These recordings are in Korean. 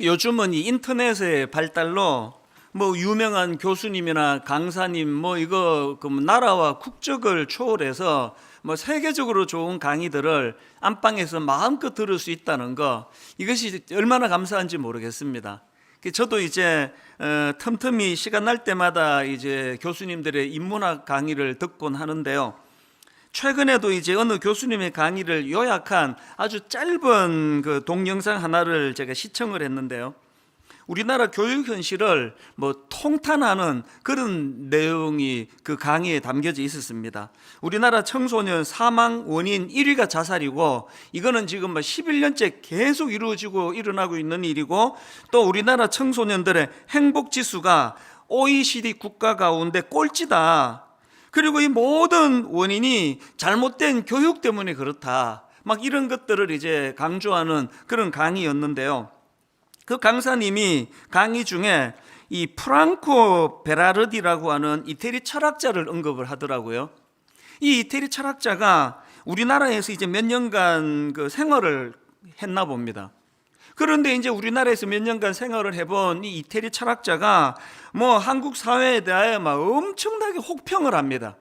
요즘은 이 인터넷의 발달로 뭐 유명한 교수님이나 강사님 뭐 이거 그 나라와 국적을 초월해서 뭐 세계적으로 좋은 강의들을 안방에서 마음껏 들을 수 있다는 거, 이것이 얼마나 감사한지 모르겠습니다. 저도 이제 틈틈이 시간 날 때마다 이제 교수님들의 인문학 강의를 듣곤 하는데요. 최근에도 이제 어느 교수님의 강의를 요약한 아주 짧은 그 동영상 하나를 제가 시청을 했는데요. 우리나라 교육 현실을 뭐 통탄하는 그런 내용이 그 강의에 담겨져 있었습니다. 우리나라 청소년 사망 원인 1위가 자살이고, 이거는 지금 뭐 11년째 계속 이루어지고 일어나고 있는 일이고, 또 우리나라 청소년들의 행복 지수가 OECD 국가 가운데 꼴찌다. 그리고 이 모든 원인이 잘못된 교육 때문에 그렇다. 막 이런 것들을 이제 강조하는 그런 강의였는데요. 그 강사님이 강의 중에 이 프랑코 베라르디라고 하는 이태리 철학자를 언급을 하더라고요. 이 이태리 철학자가 우리나라에서 이제 몇 년간 그 생활을 했나 봅니다. 그런데 이제 우리나라에서 몇 년간 생활을 해본 이 이태리 철학자가 뭐 한국 사회에 대하여 막 엄청나게 혹평을 합니다.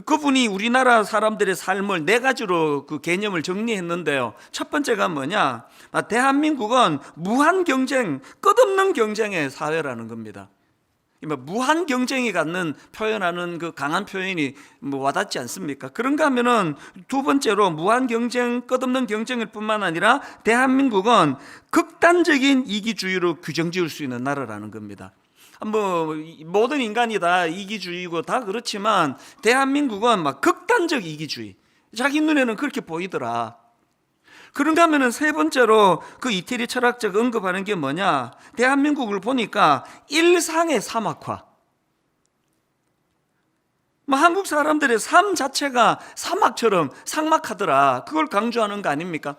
그분이 우리나라 사람들의 삶을 네 가지로 그 개념을 정리했는데요. 첫 번째가 뭐냐? 대한민국은 무한 경쟁, 끝없는 경쟁의 사회라는 겁니다. 무한 경쟁이 갖는 표현하는 그 강한 표현이 뭐 와닿지 않습니까? 그런가 하면은 두 번째로 무한 경쟁, 끝없는 경쟁일 뿐만 아니라 대한민국은 극단적인 이기주의로 규정 지을 수 있는 나라라는 겁니다. 뭐 모든 인간이 다 이기주의고 다 그렇지만 대한민국은 막 극단적 이기주의, 자기 눈에는 그렇게 보이더라. 그런가 하면은 세 번째로 그 이태리 철학자가 언급하는 게 뭐냐? 대한민국을 보니까 일상의 사막화. 뭐 한국 사람들의 삶 자체가 사막처럼 삭막하더라. 그걸 강조하는 거 아닙니까?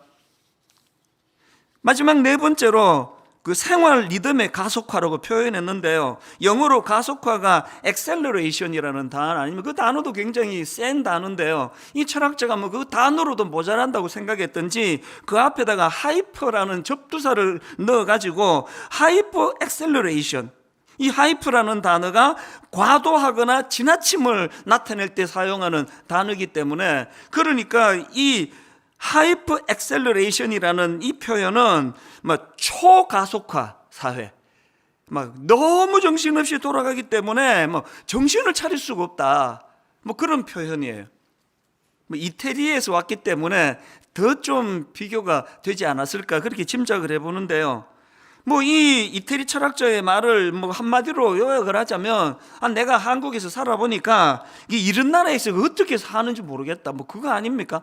마지막 네 번째로 그 생활 리듬의 가속화라고 표현했는데요. 영어로 가속화가 acceleration이라는 단어 아니면 그 단어도 굉장히 센 단어인데요. 이 철학자가 뭐 그 단어로도 모자란다고 생각했던지 그 앞에다가 하이퍼라는 접두사를 넣어가지고 하이퍼 액셀러레이션, 이 하이프라는 단어가 과도하거나 지나침을 나타낼 때 사용하는 단어이기 때문에, 그러니까 이 하이퍼 액셀러레이션이라는 이 표현은 초가속화 사회, 너무 정신없이 돌아가기 때문에 정신을 차릴 수가 없다, 그런 표현이에요. 이태리에서 왔기 때문에 더 좀 비교가 되지 않았을까, 그렇게 짐작을 해보는데요. 이 이태리 철학자의 말을 한마디로 요약을 하자면, 내가 한국에서 살아보니까 이런 나라에서 어떻게 사는지 모르겠다, 그거 아닙니까?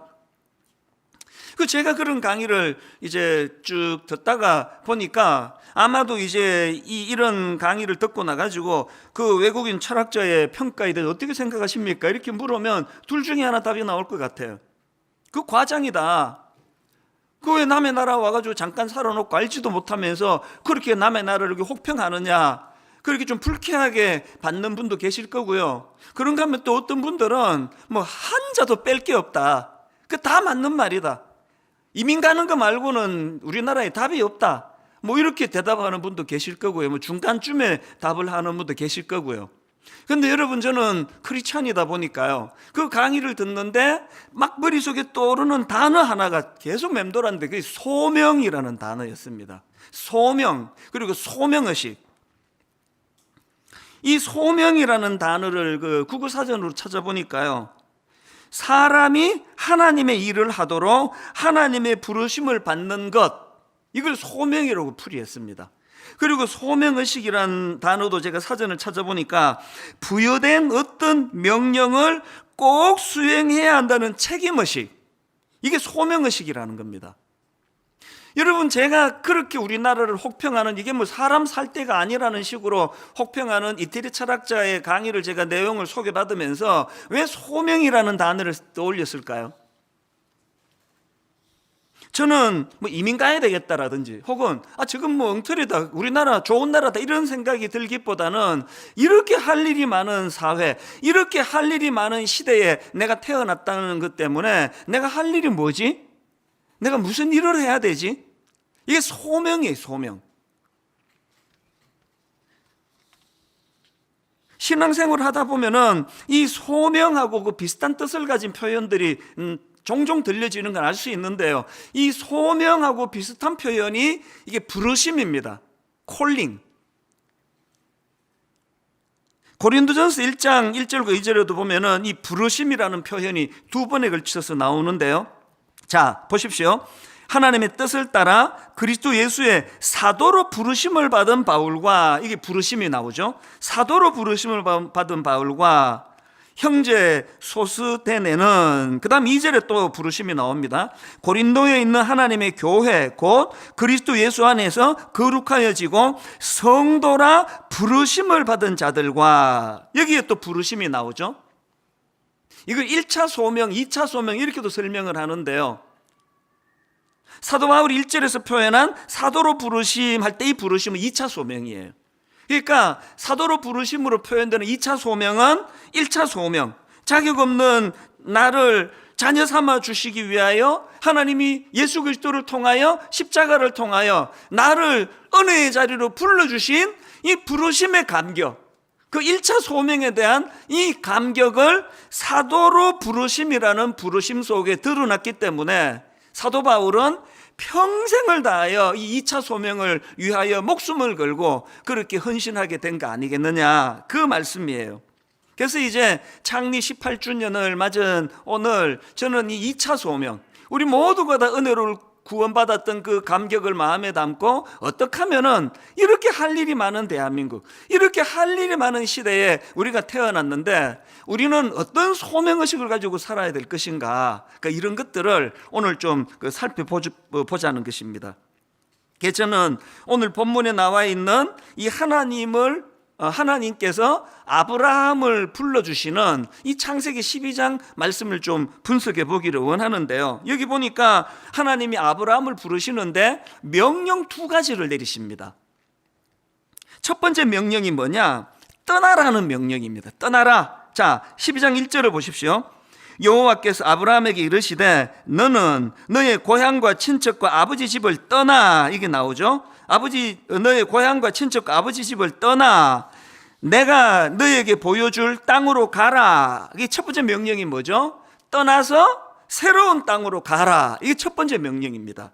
제가 그런 강의를 이제 쭉 듣다가 보니까 아마도 이제 이런 강의를 듣고 나가지고 그 외국인 철학자의 평가에 대해서 어떻게 생각하십니까? 이렇게 물으면 둘 중에 하나 답이 나올 것 같아요. 그 과장이다. 그 왜 남의 나라 와가지고 잠깐 살아놓고 알지도 못하면서 그렇게 남의 나라를 이렇게 혹평하느냐, 그렇게 좀 불쾌하게 받는 분도 계실 거고요. 그런가 하면 또 어떤 분들은 한자도 뺄 게 없다, 그 다 맞는 말이다, 이민 가는 거 말고는 우리나라에 답이 없다, 이렇게 대답하는 분도 계실 거고요. 중간쯤에 답을 하는 분도 계실 거고요. 근데 여러분, 저는 크리스찬이다 보니까요, 그 강의를 듣는데 막 머릿속에 떠오르는 단어 하나가 계속 맴돌았는데 그게 소명이라는 단어였습니다. 소명, 그리고 소명의식. 이 소명이라는 단어를 그 국어사전으로 찾아보니까요, 사람이 하나님의 일을 하도록 하나님의 부르심을 받는 것, 이걸 소명이라고 풀이했습니다. 그리고 소명의식이라는 단어도 제가 사전을 찾아보니까 부여된 어떤 명령을 꼭 수행해야 한다는 책임의식, 이게 소명의식이라는 겁니다. 여러분, 제가 그렇게 우리나라를 혹평하는, 이게 사람 살 때가 아니라는 식으로 혹평하는 이태리 철학자의 강의를 제가 내용을 소개받으면서 왜 소명이라는 단어를 떠올렸을까요? 저는 이민 가야 되겠다라든지 혹은 지금 엉터리다, 우리나라 좋은 나라다, 이런 생각이 들기보다는 이렇게 할 일이 많은 사회, 이렇게 할 일이 많은 시대에 내가 태어났다는 것 때문에 내가 할 일이 뭐지? 내가 무슨 일을 해야 되지? 이게 소명이에요, 소명. 신앙생활을 하다 보면은 이 소명하고 그 비슷한 뜻을 가진 표현들이 종종 들려지는 걸 알 수 있는데요. 이 소명하고 비슷한 표현이 이게 부르심입니다. 콜링. 고린도전서 1장 1절과 2절에도 보면은 이 부르심이라는 표현이 두 번에 걸쳐서 나오는데요. 자, 보십시오. 하나님의 뜻을 따라 그리스도 예수의 사도로 부르심을 받은 바울과, 이게 부르심이 나오죠. 사도로 부르심을 받은 바울과 형제 소스데네는, 그 다음 2절에 또 부르심이 나옵니다. 고린도에 있는 하나님의 교회 곧 그리스도 예수 안에서 거룩하여지고 성도라 부르심을 받은 자들과, 여기에 또 부르심이 나오죠. 이걸 1차 소명, 2차 소명 이렇게도 설명을 하는데요. 사도 바울이 1절에서 표현한 사도로 부르심 할 때 이 부르심은 2차 소명이에요. 그러니까 사도로 부르심으로 표현되는 2차 소명은 1차 소명, 자격 없는 나를 자녀 삼아 주시기 위하여 하나님이 예수 그리스도를 통하여 십자가를 통하여 나를 은혜의 자리로 불러주신 이 부르심의 감격, 그 1차 소명에 대한 이 감격을 사도로 부르심이라는 부르심 속에 드러났기 때문에 사도 바울은 평생을 다하여 이 2차 소명을 위하여 목숨을 걸고 그렇게 헌신하게 된 거 아니겠느냐, 그 말씀이에요. 그래서 이제 창리 18주년을 맞은 오늘 저는 이 2차 소명, 우리 모두가 다 은혜를 구원받았던 그 감격을 마음에 담고 어떻게 하면은 이렇게 할 일이 많은 대한민국, 이렇게 할 일이 많은 시대에 우리가 태어났는데 우리는 어떤 소명의식을 가지고 살아야 될 것인가, 그러니까 이런 것들을 오늘 좀 살펴보자는 것입니다. 그래서 저는 오늘 본문에 나와 있는 이 하나님께서 아브라함을 불러주시는 이 창세기 12장 말씀을 좀 분석해 보기를 원하는데요. 여기 보니까 하나님이 아브라함을 부르시는데 명령 두 가지를 내리십니다. 첫 번째 명령이 뭐냐? 떠나라는 명령입니다. 떠나라. 자, 12장 1절을 보십시오. 여호와께서 아브라함에게 이르시되 너는 너의 고향과 친척과 아버지 집을 떠나, 이게 나오죠. 너의 고향과 친척과 아버지 집을 떠나 내가 너에게 보여줄 땅으로 가라. 이게 첫 번째 명령이 뭐죠? 떠나서 새로운 땅으로 가라. 이게 첫 번째 명령입니다.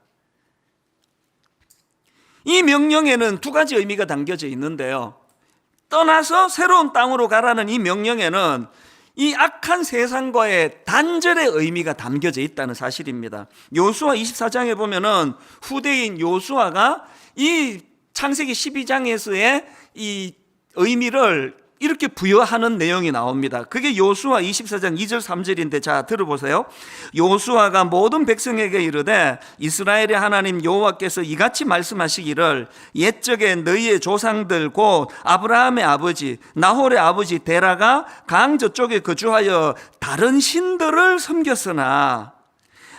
이 명령에는 두 가지 의미가 담겨져 있는데요. 떠나서 새로운 땅으로 가라는 이 명령에는 이 악한 세상과의 단절의 의미가 담겨져 있다는 사실입니다. 요수아 24장에 보면은 후대인 요수아가 이 창세기 12장에서의 이 의미를 이렇게 부여하는 내용이 나옵니다. 그게 요수아 24장 2절 3절인데 자 들어보세요. 요수아가 모든 백성에게 이르되 이스라엘의 하나님 여호와께서 이같이 말씀하시기를 옛적에 너희의 조상들 곧 아브라함의 아버지 나홀의 아버지 데라가 강 저쪽에 거주하여 다른 신들을 섬겼으나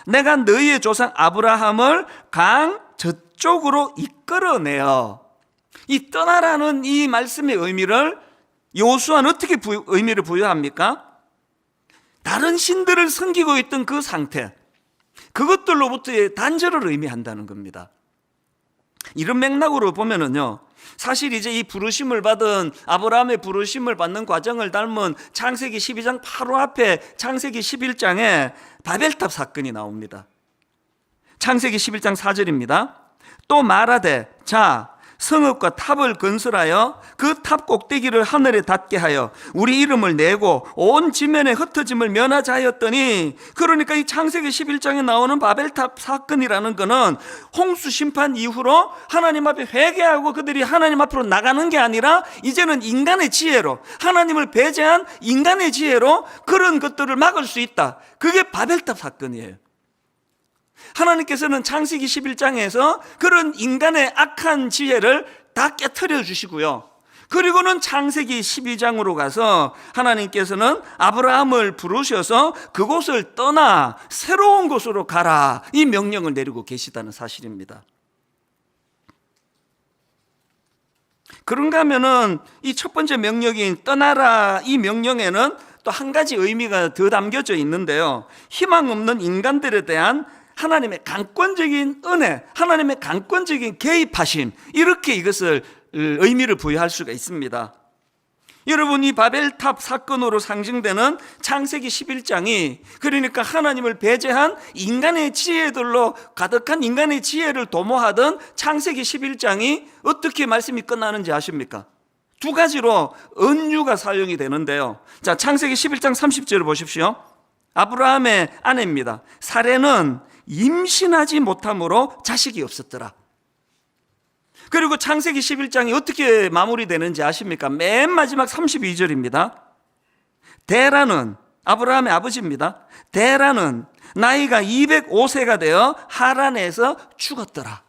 내가 너희의 조상 아브라함을 강 저쪽으로 이끌어내어. 이 떠나라는 이 말씀의 의미를 요수아는 어떻게 의미를 부여합니까? 다른 신들을 섬기고 있던 그 상태, 그것들로부터의 단절을 의미한다는 겁니다. 이런 맥락으로 보면은요, 사실 이제 이 부르심을 받은 아브라함의 부르심을 받는 과정을 닮은 창세기 12장 바로 앞에 창세기 11장에 바벨탑 사건이 나옵니다. 창세기 11장 4절입니다. 또 말하되 자 성읍과 탑을 건설하여 그 탑 꼭대기를 하늘에 닿게 하여 우리 이름을 내고 온 지면에 흩어짐을 면하자 하였더니, 그러니까 이 창세기 11장에 나오는 바벨탑 사건이라는 것은 홍수 심판 이후로 하나님 앞에 회개하고 그들이 하나님 앞으로 나가는 게 아니라 이제는 인간의 지혜로, 하나님을 배제한 인간의 지혜로 그런 것들을 막을 수 있다. 그게 바벨탑 사건이에요. 하나님께서는 창세기 11장에서 그런 인간의 악한 지혜를 다 깨트려 주시고요. 그리고는 창세기 12장으로 가서 하나님께서는 아브라함을 부르셔서 그곳을 떠나 새로운 곳으로 가라, 이 명령을 내리고 계시다는 사실입니다. 그런가 하면은 이 첫 번째 명령인 떠나라, 이 명령에는 또 한 가지 의미가 더 담겨져 있는데요. 희망 없는 인간들에 대한 하나님의 강권적인 은혜, 하나님의 강권적인 개입하심, 이렇게 이것을 의미를 부여할 수가 있습니다. 여러분, 이 바벨탑 사건으로 상징되는 창세기 11장이 그러니까 하나님을 배제한 인간의 지혜들로 가득한 인간의 지혜를 도모하던 창세기 11장이 어떻게 말씀이 끝나는지 아십니까? 두 가지로 은유가 사용이 되는데요. 자, 창세기 11장 30절을 보십시오. 아브라함의 아내입니다. 사레는 임신하지 못함으로 자식이 없었더라. 그리고 창세기 11장이 어떻게 마무리되는지 아십니까? 맨 마지막 32절입니다. 데라는, 아브라함의 아버지입니다. 데라는 나이가 205세가 되어 하란에서 죽었더라.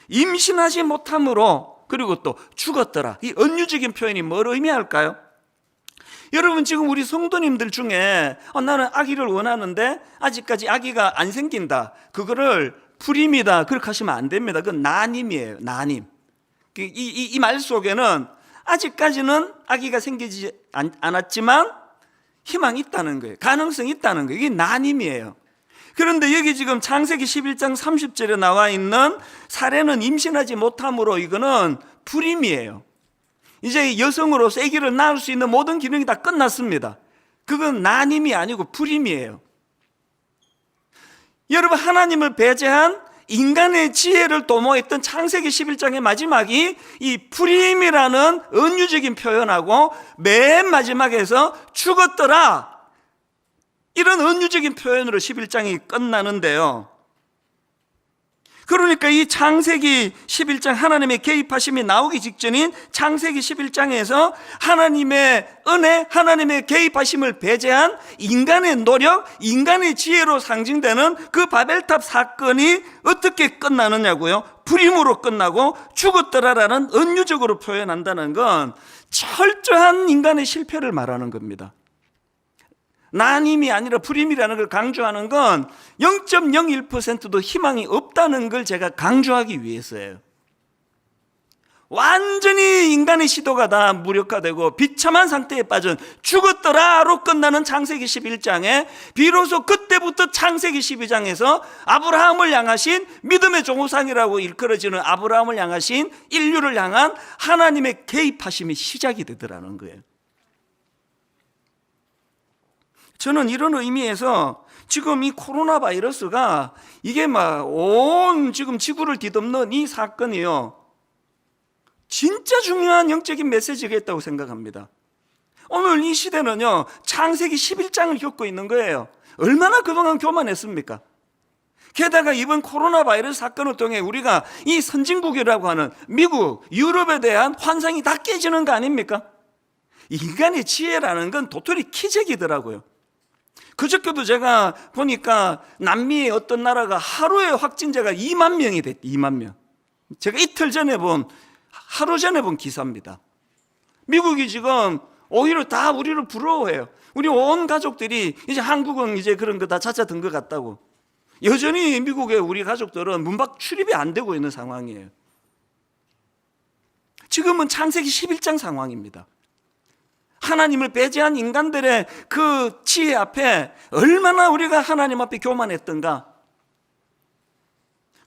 임신하지 못함으로, 그리고 또 죽었더라. 이 은유적인 표현이 뭘 의미할까요? 여러분, 지금 우리 성도님들 중에 나는 아기를 원하는데 아직까지 아기가 안 생긴다, 그거를 불임이다, 그렇게 하시면 안 됩니다. 그건 나님이에요. 나님. 이 말 속에는 아직까지는 아기가 생기지 않았지만 희망이 있다는 거예요. 가능성이 있다는 거예요. 이게 나님이에요. 그런데 여기 지금 창세기 11장 30절에 나와 있는 사례는 임신하지 못함으로, 이거는 불임이에요. 이제 여성으로서 아기를 낳을 수 있는 모든 기능이 다 끝났습니다. 그건 나님이 아니고 불임이에요. 여러분, 하나님을 배제한 인간의 지혜를 도모했던 창세기 11장의 마지막이 이 불임이라는 은유적인 표현하고 맨 마지막에서 죽었더라, 이런 은유적인 표현으로 11장이 끝나는데요. 그러니까 이 창세기 11장 하나님의 개입하심이 나오기 직전인 창세기 11장에서 하나님의 은혜, 하나님의 개입하심을 배제한 인간의 노력, 인간의 지혜로 상징되는 그 바벨탑 사건이 어떻게 끝나느냐고요? 불임으로 끝나고 죽었더라라는 은유적으로 표현한다는 건 철저한 인간의 실패를 말하는 겁니다. 나님이 아니라 불임이라는 걸 강조하는 건 0.01%도 희망이 없다는 걸 제가 강조하기 위해서예요. 완전히 인간의 시도가 다 무력화되고 비참한 상태에 빠진 죽었더라로 끝나는 창세기 11장에 비로소 그때부터 창세기 12장에서 아브라함을 향하신 믿음의 조상이라고 일컬어지는 아브라함을 향하신 인류를 향한 하나님의 개입하심이 시작이 되더라는 거예요. 저는 이런 의미에서 지금 이 코로나 바이러스가 이게 막 온 지금 지구를 뒤덮는 이 사건이요, 진짜 중요한 영적인 메시지가 있다고 생각합니다. 오늘 이 시대는요, 창세기 11장을 겪고 있는 거예요. 얼마나 그동안 교만했습니까? 게다가 이번 코로나 바이러스 사건을 통해 우리가 이 선진국이라고 하는 미국, 유럽에 대한 환상이 다 깨지는 거 아닙니까? 인간의 지혜라는 건 도토리 키재기더라고요. 그저께도 제가 보니까 남미의 어떤 나라가 하루에 확진자가 2만 명이 됐대. 2만 명. 제가 하루 전에 본 기사입니다. 미국이 지금 오히려 다 우리를 부러워해요. 우리 온 가족들이 이제 한국은 이제 그런 거 다 잦아든 것 같다고. 여전히 미국의 우리 가족들은 문 밖 출입이 안 되고 있는 상황이에요. 지금은 창세기 11장 상황입니다. 하나님을 배제한 인간들의 그 지혜 앞에 얼마나 우리가 하나님 앞에 교만했던가.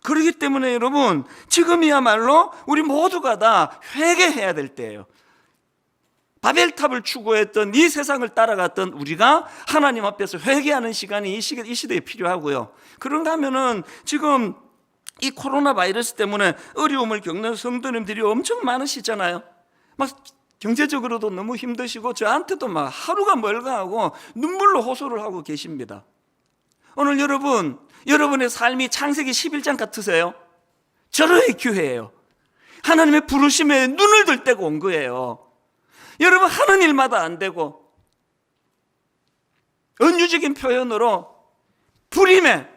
그렇기 때문에 여러분, 지금이야말로 우리 모두가 다 회개해야 될 때예요. 바벨탑을 추구했던 이 세상을 따라갔던 우리가 하나님 앞에서 회개하는 시간이 이 시대에 필요하고요. 그런가 하면은 지금 이 코로나 바이러스 때문에 어려움을 겪는 성도님들이 엄청 많으시잖아요. 막 경제적으로도 너무 힘드시고 저한테도 막 하루가 멀가하고 눈물로 호소를 하고 계십니다. 오늘 여러분의 삶이 창세기 11장 같으세요? 절호의 기회예요. 하나님의 부르심에 눈을 들 때가 온 거예요. 여러분, 하는 일마다 안 되고 은유적인 표현으로 불임에,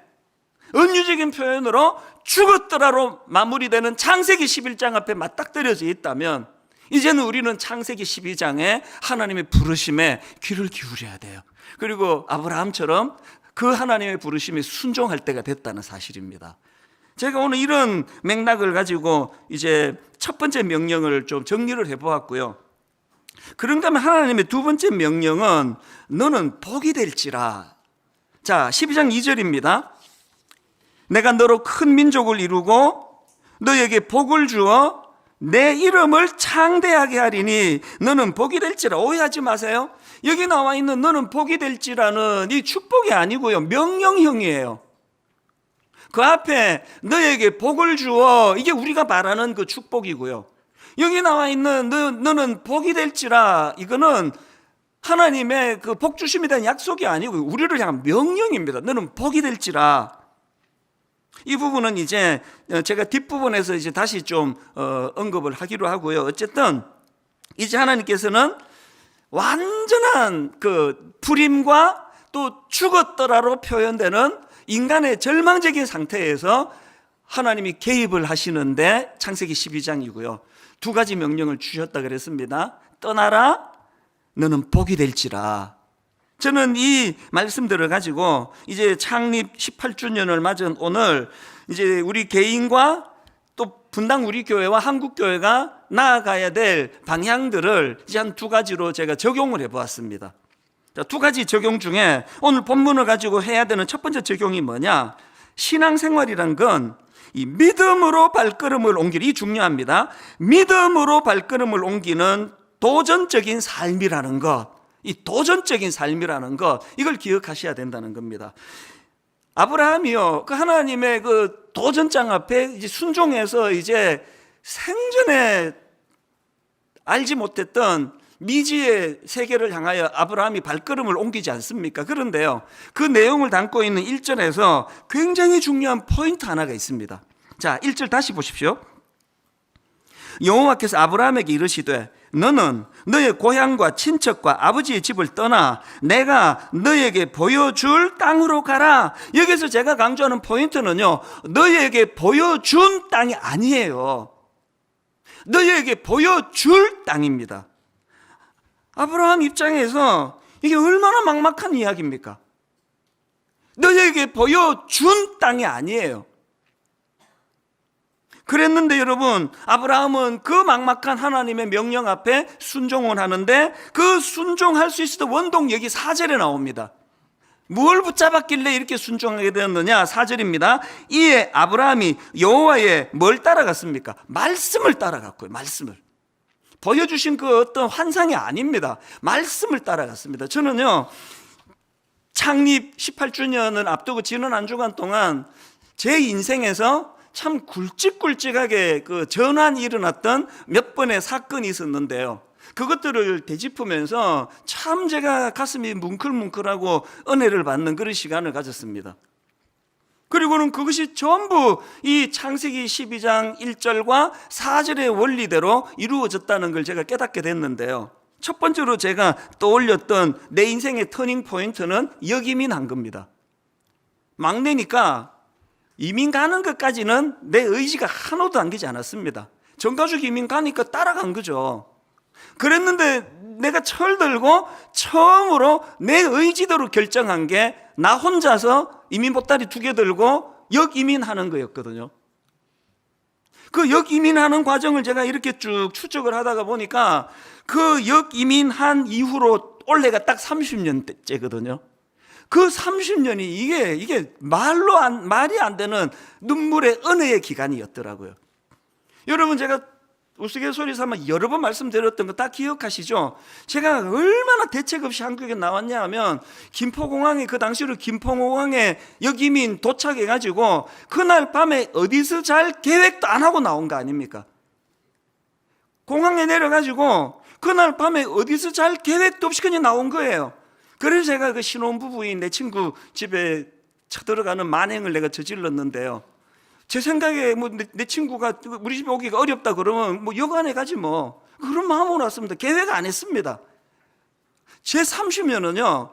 은유적인 표현으로 죽었더라로 마무리되는 창세기 11장 앞에 맞닥뜨려져 있다면 이제는 우리는 창세기 12장에 하나님의 부르심에 귀를 기울여야 돼요. 그리고 아브라함처럼 그 하나님의 부르심에 순종할 때가 됐다는 사실입니다. 제가 오늘 이런 맥락을 가지고 이제 첫 번째 명령을 좀 정리를 해보았고요. 그런가 하면 하나님의 두 번째 명령은 너는 복이 될지라. 자, 12장 2절입니다. 내가 너로 큰 민족을 이루고 너에게 복을 주어 내 이름을 창대하게 하리니 너는 복이 될지라. 오해하지 마세요. 여기 나와 있는 너는 복이 될지라는 이 축복이 아니고요, 명령형이에요. 그 앞에 너에게 복을 주어, 이게 우리가 말하는 그 축복이고요. 여기 나와 있는 너는 복이 될지라, 이거는 하나님의 그 복 주심에 대한 약속이 아니고 우리를 향한 명령입니다. 너는 복이 될지라. 이 부분은 이제 제가 뒷부분에서 이제 다시 좀 언급을 하기로 하고요. 어쨌든 이제 하나님께서는 완전한 그 불임과 또 죽었더라로 표현되는 인간의 절망적인 상태에서 하나님이 개입을 하시는데, 창세기 12장이고요. 두 가지 명령을 주셨다 그랬습니다. 떠나라, 너는 복이 될지라. 저는 이 말씀들을 가지고 이제 창립 18주년을 맞은 오늘 이제 우리 개인과 또 분당 우리 교회와 한국 교회가 나아가야 될 방향들을 이제 한 두 가지로 제가 적용을 해보았습니다. 두 가지 적용 중에 오늘 본문을 가지고 해야 되는 첫 번째 적용이 뭐냐? 신앙생활이란 건 이 믿음으로 발걸음을 옮기는, 이 중요합니다. 믿음으로 발걸음을 옮기는 도전적인 삶이라는 것, 이 도전적인 삶이라는 것, 이걸 기억하셔야 된다는 겁니다. 아브라함이요, 그 하나님의 그 도전장 앞에 이제 순종해서 이제 생전에 알지 못했던 미지의 세계를 향하여 아브라함이 발걸음을 옮기지 않습니까? 그런데요, 그 내용을 담고 있는 1절에서 굉장히 중요한 포인트 하나가 있습니다. 자, 1절 다시 보십시오. 여호와께서 아브라함에게 이르시되 너는 너의 고향과 친척과 아버지의 집을 떠나 내가 너에게 보여줄 땅으로 가라. 여기서 제가 강조하는 포인트는요, 너에게 보여준 땅이 아니에요. 너에게 보여줄 땅입니다. 아브라함 입장에서 이게 얼마나 막막한 이야기입니까? 너에게 보여준 땅이 아니에요. 그랬는데 여러분, 아브라함은 그 막막한 하나님의 명령 앞에 순종을 하는데, 그 순종할 수 있었던 원동 여기 4절에 나옵니다. 뭘 붙잡았길래 이렇게 순종하게 되었느냐? 4절입니다. 이에 아브라함이 여호와의 뭘 따라갔습니까? 말씀을 따라갔고요. 말씀을. 보여주신 그 어떤 환상이 아닙니다. 말씀을 따라갔습니다. 저는요, 창립 18주년을 앞두고 지난 한 주간 동안 제 인생에서 참 굵직굵직하게 그 전환이 일어났던 몇 번의 사건이 있었는데요, 그것들을 되짚으면서 참 제가 가슴이 뭉클뭉클하고 은혜를 받는 그런 시간을 가졌습니다. 그리고는 그것이 전부 이 창세기 12장 1절과 4절의 원리대로 이루어졌다는 걸 제가 깨닫게 됐는데요, 첫 번째로 제가 떠올렸던 내 인생의 터닝 포인트는 역이민한 겁니다. 막내니까 이민 가는 것까지는 내 의지가 하나도 안기지 않았습니다. 전가족 이민 가니까 따라간 거죠. 그랬는데 내가 철들고 처음으로 내 의지대로 결정한 게 나 혼자서 이민 보따리 2개 들고 역이민하는 거였거든요. 그 역이민하는 과정을 제가 이렇게 쭉 추적을 하다가 보니까 그 역이민한 이후로 올해가 딱 30년째거든요. 그 30년이 이게 말이 안 되는 눈물의 은혜의 기간이었더라고요. 여러분, 제가 우스갯소리 삼아 여러 번 말씀드렸던 거 다 기억하시죠? 제가 얼마나 대책 없이 한국에 나왔냐 하면, 김포공항에, 그 당시로 김포공항에 역이민 도착해가지고 그날 밤에 어디서 잘 계획도 안 하고 나온 거 아닙니까? 공항에 내려가지고 그날 밤에 어디서 잘 계획도 없이 그냥 나온 거예요. 그래서 제가 그 신혼부부인 내 친구 집에 쳐들어가는 만행을 내가 저질렀는데요, 제 생각에 뭐 내 친구가 우리 집에 오기가 어렵다 그러면 뭐 여관에 가지 뭐, 그런 마음으로 왔습니다. 계획 안 했습니다. 제 30년은요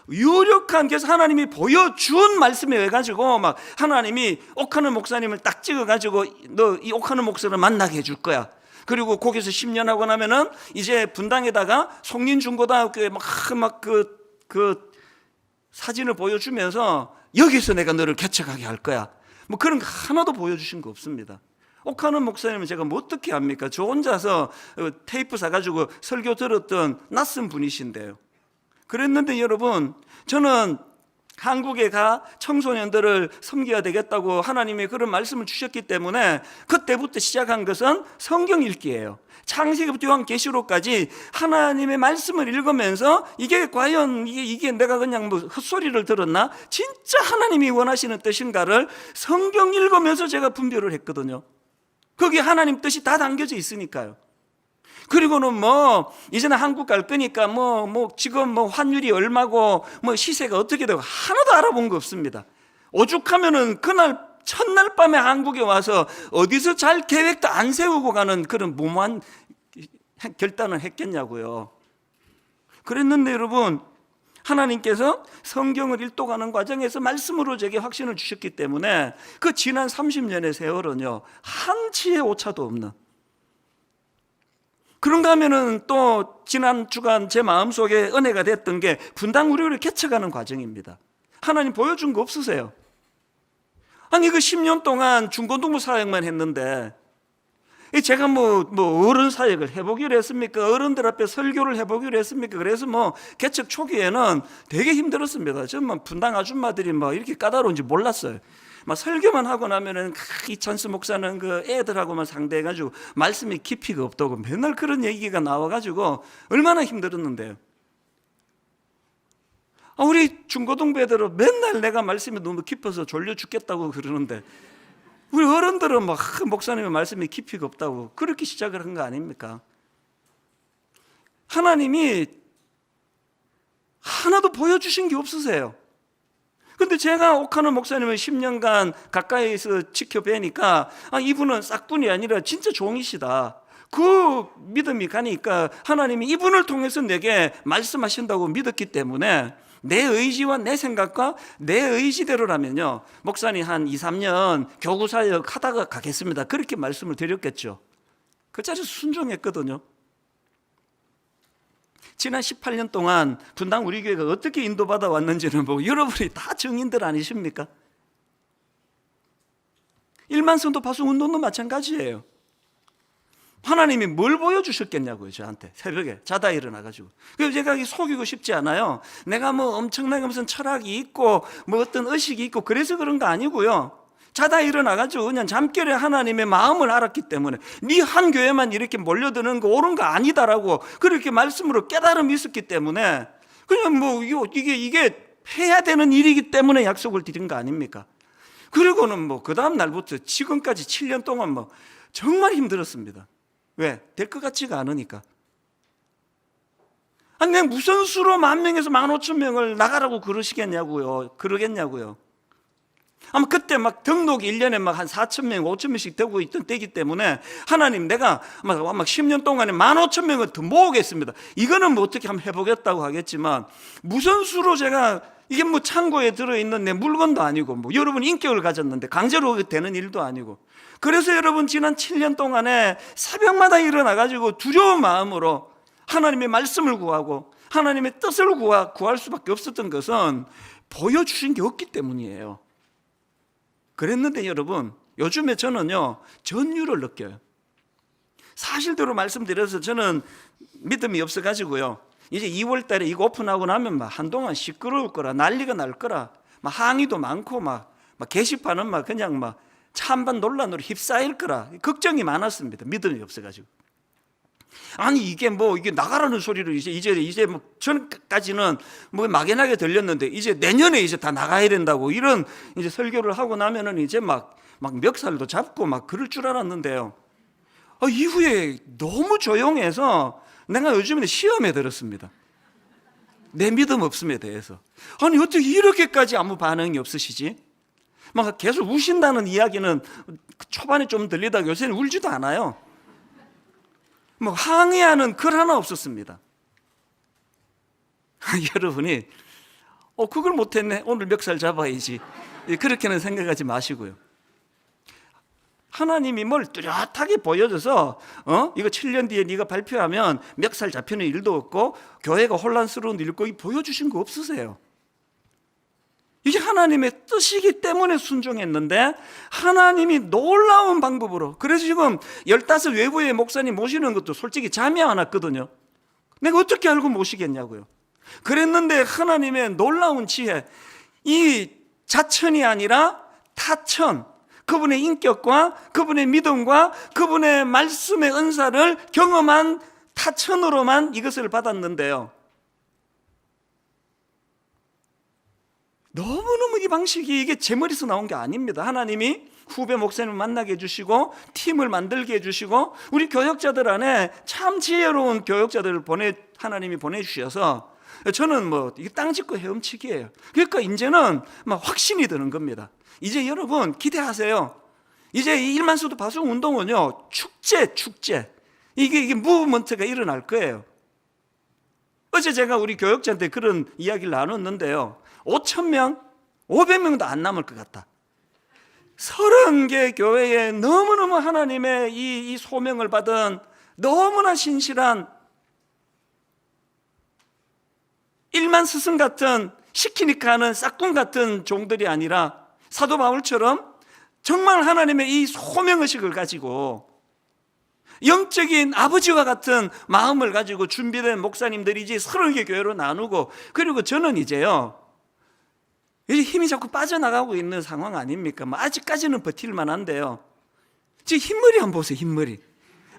유력한, 그래서 하나님이 보여준 말씀에 의해 가지고 막 하나님이 옥하는 목사님을 딱 찍어가지고 너 이 옥하는 목사를 만나게 해줄 거야. 그리고 거기서 10년 하고 나면은 이제 분당에다가 송린중고등학교에 막 그 사진을 보여주면서 여기서 내가 너를 개척하게 할 거야. 뭐 그런 거 하나도 보여주신 거 없습니다. 옥하는 목사님은 제가 뭐 어떻게 합니까? 저 혼자서 테이프 사가지고 설교 들었던 낯선 분이신데요. 그랬는데 여러분, 저는 한국에 가 청소년들을 섬겨야 되겠다고 하나님이 그런 말씀을 주셨기 때문에 그때부터 시작한 것은 성경 읽기예요. 창세기부터 요한계시록까지 하나님의 말씀을 읽으면서 이게 과연 이게 내가 그냥 뭐 헛소리를 들었나? 진짜 하나님이 원하시는 뜻인가를 성경 읽으면서 제가 분별을 했거든요. 거기에 하나님 뜻이 다 담겨져 있으니까요. 그리고는 뭐 이제는 한국 갈 거니까 지금 환율이 얼마고 시세가 어떻게 되고 하나도 알아본 거 없습니다. 오죽하면은 그날 첫날 밤에 한국에 와서 어디서 잘 계획도 안 세우고 가는 그런 무모한 결단을 했겠냐고요. 그랬는데 여러분, 하나님께서 성경을 읽도가는 과정에서 말씀으로 제게 확신을 주셨기 때문에 그 지난 30년의 세월은요, 한치의 오차도 없는, 그런가 하면은 또 지난 주간 제 마음속에 은혜가 됐던 게 분당 우리를 개척하는 과정입니다. 하나님 보여준 거 없으세요? 아니 그 10년 동안 중고등부 사역만 했는데 제가 어른 사역을 해보기로 했습니까? 어른들 앞에 설교를 해보기로 했습니까? 그래서 개척 초기에는 되게 힘들었습니다. 저는 분당 아줌마들이 이렇게 까다로운지 몰랐어요. 설교만 하고 나면은 이찬수 목사는 그 애들하고만 상대해가지고 말씀이 깊이가 없다고 맨날 그런 얘기가 나와가지고 얼마나 힘들었는데요. 우리 중고등부 애들은 맨날 내가 말씀이 너무 깊어서 졸려 죽겠다고 그러는데 우리 어른들은 목사님의 말씀이 깊이가 없다고 그렇게 시작을 한 거 아닙니까? 하나님이 하나도 보여주신 게 없으세요. 근데 제가 옥하는 목사님을 10년간 가까이서 지켜뵈니까 이분은 싹뿐이 아니라 진짜 종이시다. 그 믿음이 가니까 하나님이 이분을 통해서 내게 말씀하신다고 믿었기 때문에 내 의지와 내 생각과 내 의지대로라면요, 목사님 한 2, 3년 교구사역 하다가 가겠습니다, 그렇게 말씀을 드렸겠죠. 그 자리에서 순종했거든요. 지난 18년 동안 분당 우리 교회가 어떻게 인도받아 왔는지는 여러분이 다 증인들 아니십니까? 1만 성도 파송 운동도 마찬가지예요. 하나님이 뭘 보여주셨겠냐고요, 저한테 새벽에 자다 일어나가지고. 그래서 제가 속이고 싶지 않아요. 내가 엄청나게 무슨 철학이 있고 어떤 의식이 있고 그래서 그런 거 아니고요. 자다 일어나가지고 그냥 잠결에 하나님의 마음을 알았기 때문에 네 한 교회만 이렇게 몰려드는 거 옳은 거 아니다라고 그렇게 말씀으로 깨달음이 있었기 때문에 그냥 이게 해야 되는 일이기 때문에 약속을 드린 거 아닙니까? 그리고는 그 다음 날부터 지금까지 7년 동안 정말 힘들었습니다. 왜? 될 것 같지가 않으니까. 아니 내가 무슨 수로 10,000명에서 15,000명을 나가라고 그러겠냐고요. 아마 그때 등록이 1년에 한 4,000명, 5,000명씩 되고 있던 때이기 때문에 하나님 내가 아마 10년 동안에 15,000명을 더 모으겠습니다. 이거는 어떻게 한번 해보겠다고 하겠지만 무슨 수로 제가 이게 창고에 들어있는 내 물건도 아니고 여러분 인격을 가졌는데 강제로 되는 일도 아니고 그래서 여러분 지난 7년 동안에 새벽마다 일어나가지고 두려운 마음으로 하나님의 말씀을 구하고 하나님의 뜻을 구할 수밖에 없었던 것은 보여주신 게 없기 때문이에요. 그랬는데 여러분 요즘에 저는요 전율을 느껴요. 사실대로 말씀드려서 저는 믿음이 없어가지고요 이제 2월 달에 이거 오픈하고 나면 한동안 시끄러울 거라 난리가 날 거라 항의도 많고 게시판은 그냥 찬반 논란으로 휩싸일 거라 걱정이 많았습니다. 믿음이 없어가지고. 아니 이게 나가라는 소리를 이제 전까지는 막연하게 들렸는데 이제 내년에 이제 다 나가야 된다고 이런 이제 설교를 하고 나면은 이제 막 멱살도 잡고 그럴 줄 알았는데요. 이후에 너무 조용해서 내가 요즘에 시험에 들었습니다. 내 믿음 없음에 대해서. 아니 어떻게 이렇게까지 아무 반응이 없으시지? 계속 우신다는 이야기는 초반에 좀 들리다가 요새는 울지도 않아요. 항의하는 글 하나 없었습니다. 여러분이 그걸 못했네, 오늘 멱살 잡아야지, 그렇게는 생각하지 마시고요. 하나님이 뭘 뚜렷하게 보여줘서 이거 7년 뒤에 네가 발표하면 멱살 잡히는 일도 없고 교회가 혼란스러운 일도 없고 보여주신 거 없으세요. 이게 하나님의 뜻이기 때문에 순종했는데 하나님이 놀라운 방법으로, 그래서 지금 15 외부의 목사님 모시는 것도 솔직히 잠이 안 왔거든요. 내가 어떻게 알고 모시겠냐고요. 그랬는데 하나님의 놀라운 지혜, 이 자천이 아니라 타천, 그분의 인격과 그분의 믿음과 그분의 말씀의 은사를 경험한 타천으로만 이것을 받았는데요, 너무너무 이 방식이 이게 제 머리에서 나온 게 아닙니다. 하나님이 후배 목사님을 만나게 해주시고 팀을 만들게 해주시고 우리 교역자들 안에 참 지혜로운 교역자들을 하나님이 보내주셔서 저는 이게 땅 짚고 헤엄치기예요. 그러니까 이제는 막 확신이 드는 겁니다. 이제 여러분 기대하세요. 이제 이 1만 수도 파송 운동은요, 축제. 이게 무브먼트가 일어날 거예요. 어제 제가 우리 교역자한테 그런 이야기를 나눴는데요, 5,000명, 500명도 안 남을 것 같다. 30개 교회에 너무너무 하나님의 이 소명을 받은 너무나 신실한 1만 스승 같은 시키니까 하는 싹군 같은 종들이 아니라 사도 바울처럼 정말 하나님의 이 소명의식을 가지고 영적인 아버지와 같은 마음을 가지고 준비된 목사님들이지 30개 교회로 나누고, 그리고 저는 이제요, 이제 힘이 자꾸 빠져나가고 있는 상황 아닙니까? 아직까지는 버틸만 한데요, 지금 흰머리 한번 보세요. 흰머리.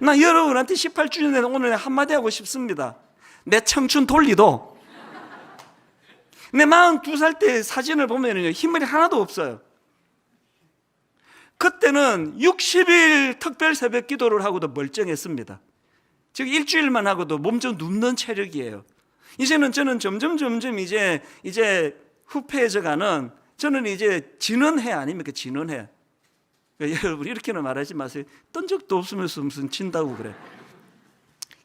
나 여러분한테 18주년에 오늘 한마디 하고 싶습니다. 내 청춘 돌리도 내 42살 때 사진을 보면요, 흰머리 하나도 없어요. 그때는 60일 특별 새벽 기도를 하고도 멀쩡했습니다. 즉 일주일만 하고도 몸 좀 눕는 체력이에요. 이제는 저는 점점 이제 후패해져가는, 저는 이제 진언해 아닙니까? 진언해. 여러분 이렇게는 말하지 마세요. 떤 적도 없으면서 무슨 친다고 그래.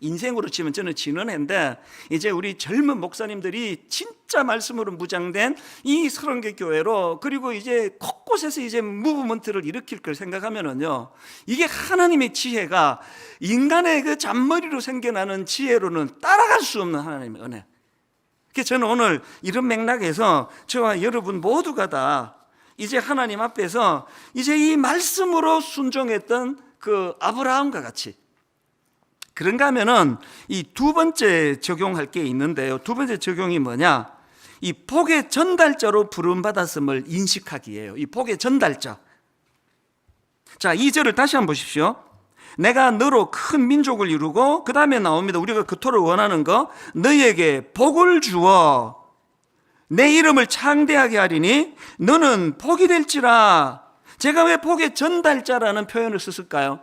인생으로 치면 저는 진언해인데, 이제 우리 젊은 목사님들이 진짜 말씀으로 무장된 이 30개 교회로, 그리고 이제 곳곳에서 이제 무브먼트를 일으킬 걸 생각하면은요, 이게 하나님의 지혜가 인간의 그 잔머리로 생겨나는 지혜로는 따라갈 수 없는 하나님의 은혜. 그래서 저는 오늘 이런 맥락에서 저와 여러분 모두가 다 이제 하나님 앞에서 이제 이 말씀으로 순종했던 그 아브라함과 같이, 그런가 하면은 이 두 번째 적용할 게 있는데요, 두 번째 적용이 뭐냐, 이 복의 전달자로 부름받았음을 인식하기예요. 이 복의 전달자. 자, 2절을 다시 한번 보십시오. 내가 너로 큰 민족을 이루고, 그 다음에 나옵니다. 우리가 그토록 원하는 거, 너희에게 복을 주어 내 이름을 창대하게 하리니 너는 복이 될지라. 제가 왜 복의 전달자라는 표현을 썼을까요?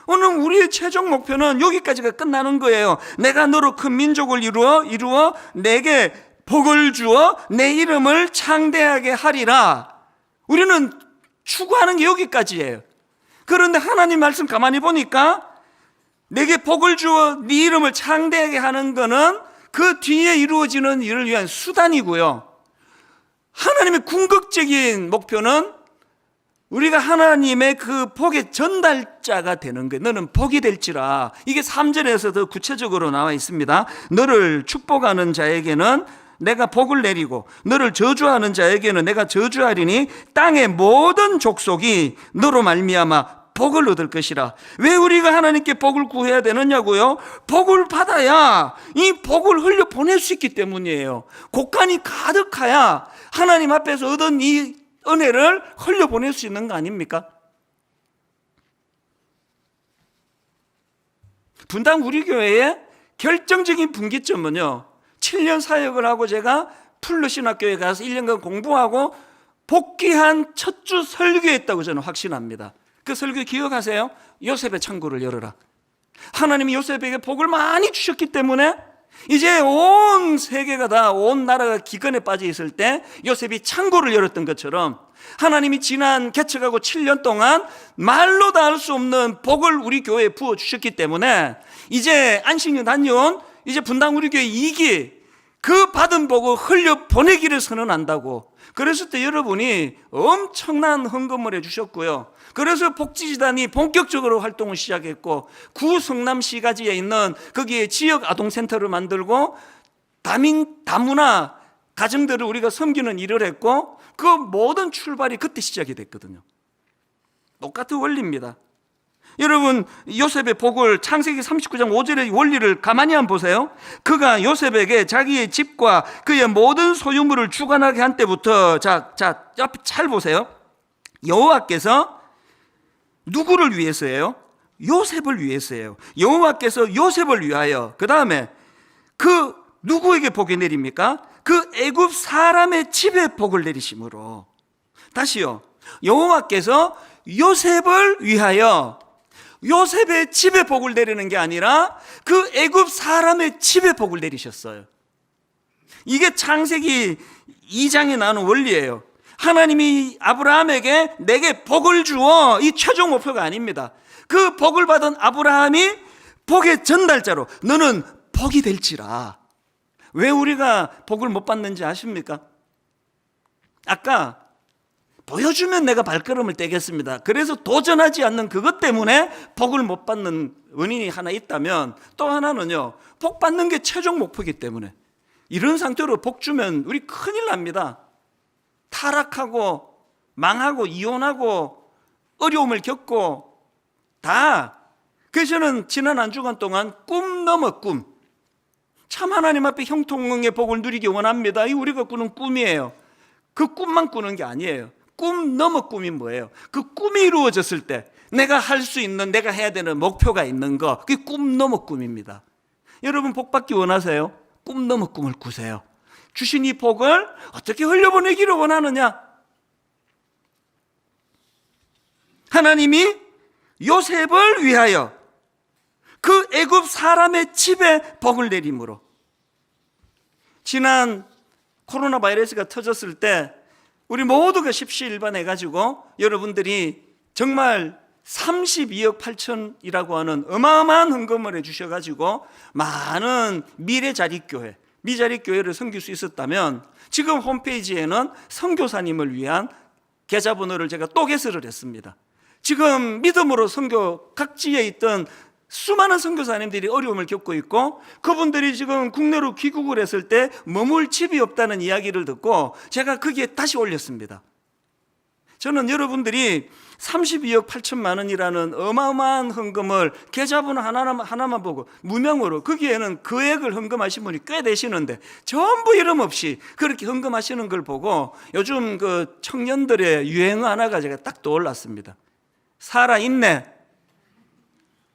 오늘 우리의 최종 목표는 여기까지가 끝나는 거예요. 내가 너로 큰 민족을 이루어 내게 복을 주어 내 이름을 창대하게 하리라. 우리는 추구하는 게 여기까지예요. 그런데 하나님 말씀 가만히 보니까 내게 복을 주어 네 이름을 창대하게 하는 거는 그 뒤에 이루어지는 일을 위한 수단이고요, 하나님의 궁극적인 목표는 우리가 하나님의 그 복의 전달자가 되는 거예요. 너는 복이 될지라. 이게 3절에서 더 구체적으로 나와 있습니다. 너를 축복하는 자에게는 내가 복을 내리고 너를 저주하는 자에게는 내가 저주하리니 땅의 모든 족속이 너로 말미암아 복을 얻을 것이라. 왜 우리가 하나님께 복을 구해야 되느냐고요? 복을 받아야 이 복을 흘려 보낼 수 있기 때문이에요. 곳간이 가득해야 하나님 앞에서 얻은 이 은혜를 흘려보낼 수 있는 거 아닙니까? 분당 우리 교회의 결정적인 분기점은요, 7년 사역을 하고 제가 풀르신학교에 가서 1년간 공부하고 복귀한 첫 주 설교했다고 저는 확신합니다. 그 설교 기억하세요? 요셉의 창고를 열어라. 하나님이 요셉에게 복을 많이 주셨기 때문에 이제 온 세계가 다, 온 나라가 기근에 빠져 있을 때 요셉이 창고를 열었던 것처럼 하나님이 지난 개척하고 7년 동안 말로 다 할 수 없는 복을 우리 교회에 부어주셨기 때문에 이제 안식년 다녀온 이제 분당 우리 교회 2기 그 받은 복을 흘려보내기를 선언한다고. 그랬을 때 여러분이 엄청난 헌금을 해주셨고요, 그래서 복지재단이 본격적으로 활동을 시작했고, 구성남시가지에 있는 거기에 지역 아동센터를 만들고 다문화 가정들을 우리가 섬기는 일을 했고, 그 모든 출발이 그때 시작이 됐거든요. 똑같은 원리입니다. 여러분, 요셉의 복을 창세기 39장 5절의 원리를 가만히 한번 보세요. 그가 요셉에게 자기의 집과 그의 모든 소유물을 주관하게 한 때부터, 옆에 잘 보세요. 여호와께서 누구를 위해서예요? 요셉을 위해서예요. 여호와께서 요셉을 위하여, 그 다음에 그 누구에게 복이 내립니까? 그 애굽 사람의 집에 복을 내리심으로. 다시요, 여호와께서 요셉을 위하여 요셉의 집에 복을 내리는 게 아니라 그 애굽 사람의 집에 복을 내리셨어요. 이게 창세기 2장에 나오는 원리예요. 하나님이 아브라함에게 내게 복을 주어, 이 최종 목표가 아닙니다. 그 복을 받은 아브라함이 복의 전달자로 너는 복이 될지라. 왜 우리가 복을 못 받는지 아십니까? 아까 보여주면 내가 발걸음을 떼겠습니다. 그래서 도전하지 않는 그것 때문에 복을 못 받는 원인이 하나 있다면, 또 하나는요, 복 받는 게 최종 목표이기 때문에. 이런 상태로 복 주면 우리 큰일 납니다. 타락하고 망하고 이혼하고 어려움을 겪고 다. 그래서 저는 지난 한 주간 동안 꿈 넘어 꿈, 참 하나님 앞에 형통의 복을 누리기 원합니다. 이 우리가 꾸는 꿈이에요. 그 꿈만 꾸는 게 아니에요. 꿈 넘어 꿈이 뭐예요? 그 꿈이 이루어졌을 때 내가 할 수 있는, 내가 해야 되는 목표가 있는 거, 그게 꿈 넘어 꿈입니다. 여러분, 복 받기 원하세요? 꿈 넘어 꿈을 꾸세요. 주신 이 복을 어떻게 흘려보내기를 원하느냐? 하나님이 요셉을 위하여 그 애굽 사람의 집에 복을 내림으로. 지난 코로나 바이러스가 터졌을 때 우리 모두가 십시일반해가지고 여러분들이 정말 32억 8천이라고 하는 어마어마한 헌금을 해주셔가지고 많은 미래자립교회, 미자립교회를 섬길 수 있었다면, 지금 홈페이지에는 선교사님을 위한 계좌번호를 제가 또 개설을 했습니다. 지금 믿음으로 선교 각지에 있던 수많은 선교사님들이 어려움을 겪고 있고, 그분들이 지금 국내로 귀국을 했을 때 머물 집이 없다는 이야기를 듣고 제가 거기에 다시 올렸습니다. 저는 여러분들이 32억 8천만 원이라는 어마어마한 헌금을 계좌번호 하나만 보고 무명으로, 거기에는 금액을 헌금하신 분이 꽤 되시는데 전부 이름 없이 그렇게 헌금하시는 걸 보고 요즘 그 청년들의 유행어 하나가 제가 딱 떠올랐습니다. 살아있네.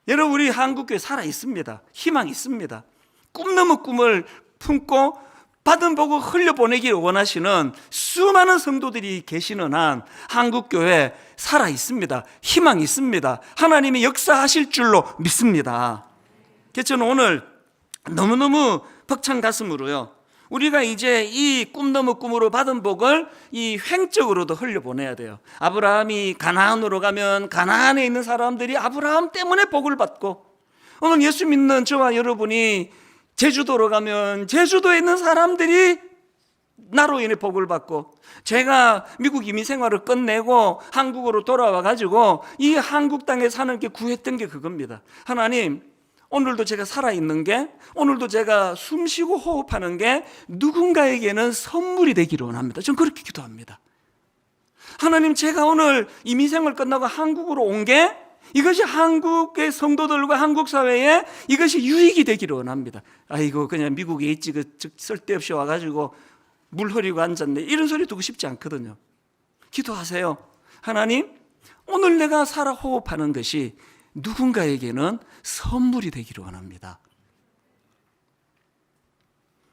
여러분, 우리 한국교회 살아있습니다. 희망 있습니다. 꿈 넘어 꿈을 품고 받은 복을 흘려보내기를 원하시는 수많은 성도들이 계시는 한 한국교회 살아있습니다. 희망 있습니다. 하나님이 역사하실 줄로 믿습니다. 그래서 저는 오늘 너무너무 벅찬 가슴으로요, 우리가 이제 이 꿈 넘어 꿈으로 받은 복을 이 횡적으로도 흘려보내야 돼요. 아브라함이 가나안으로 가면 가나안에 있는 사람들이 아브라함 때문에 복을 받고, 오늘 예수 믿는 저와 여러분이 제주도로 가면 제주도에 있는 사람들이 나로 인해 복을 받고, 제가 미국 이민 생활을 끝내고 한국으로 돌아와 가지고 이 한국 땅에 사는 게 구했던 게 그겁니다. 하나님, 오늘도 제가 살아있는 게, 오늘도 제가 숨쉬고 호흡하는 게 누군가에게는 선물이 되기를 원합니다. 저는 그렇게 기도합니다. 하나님, 제가 오늘 이민생활 끝나고 한국으로 온 게 이것이 한국의 성도들과 한국 사회에 이것이 유익이 되기를 원합니다. 아이고, 그냥 미국에 있지, 쓸데없이 와가지고 물 흐리고 앉았네, 이런 소리 듣고 싶지 않거든요. 기도하세요. 하나님, 오늘 내가 살아 호흡하는 것이 누군가에게는 선물이 되기를 원합니다.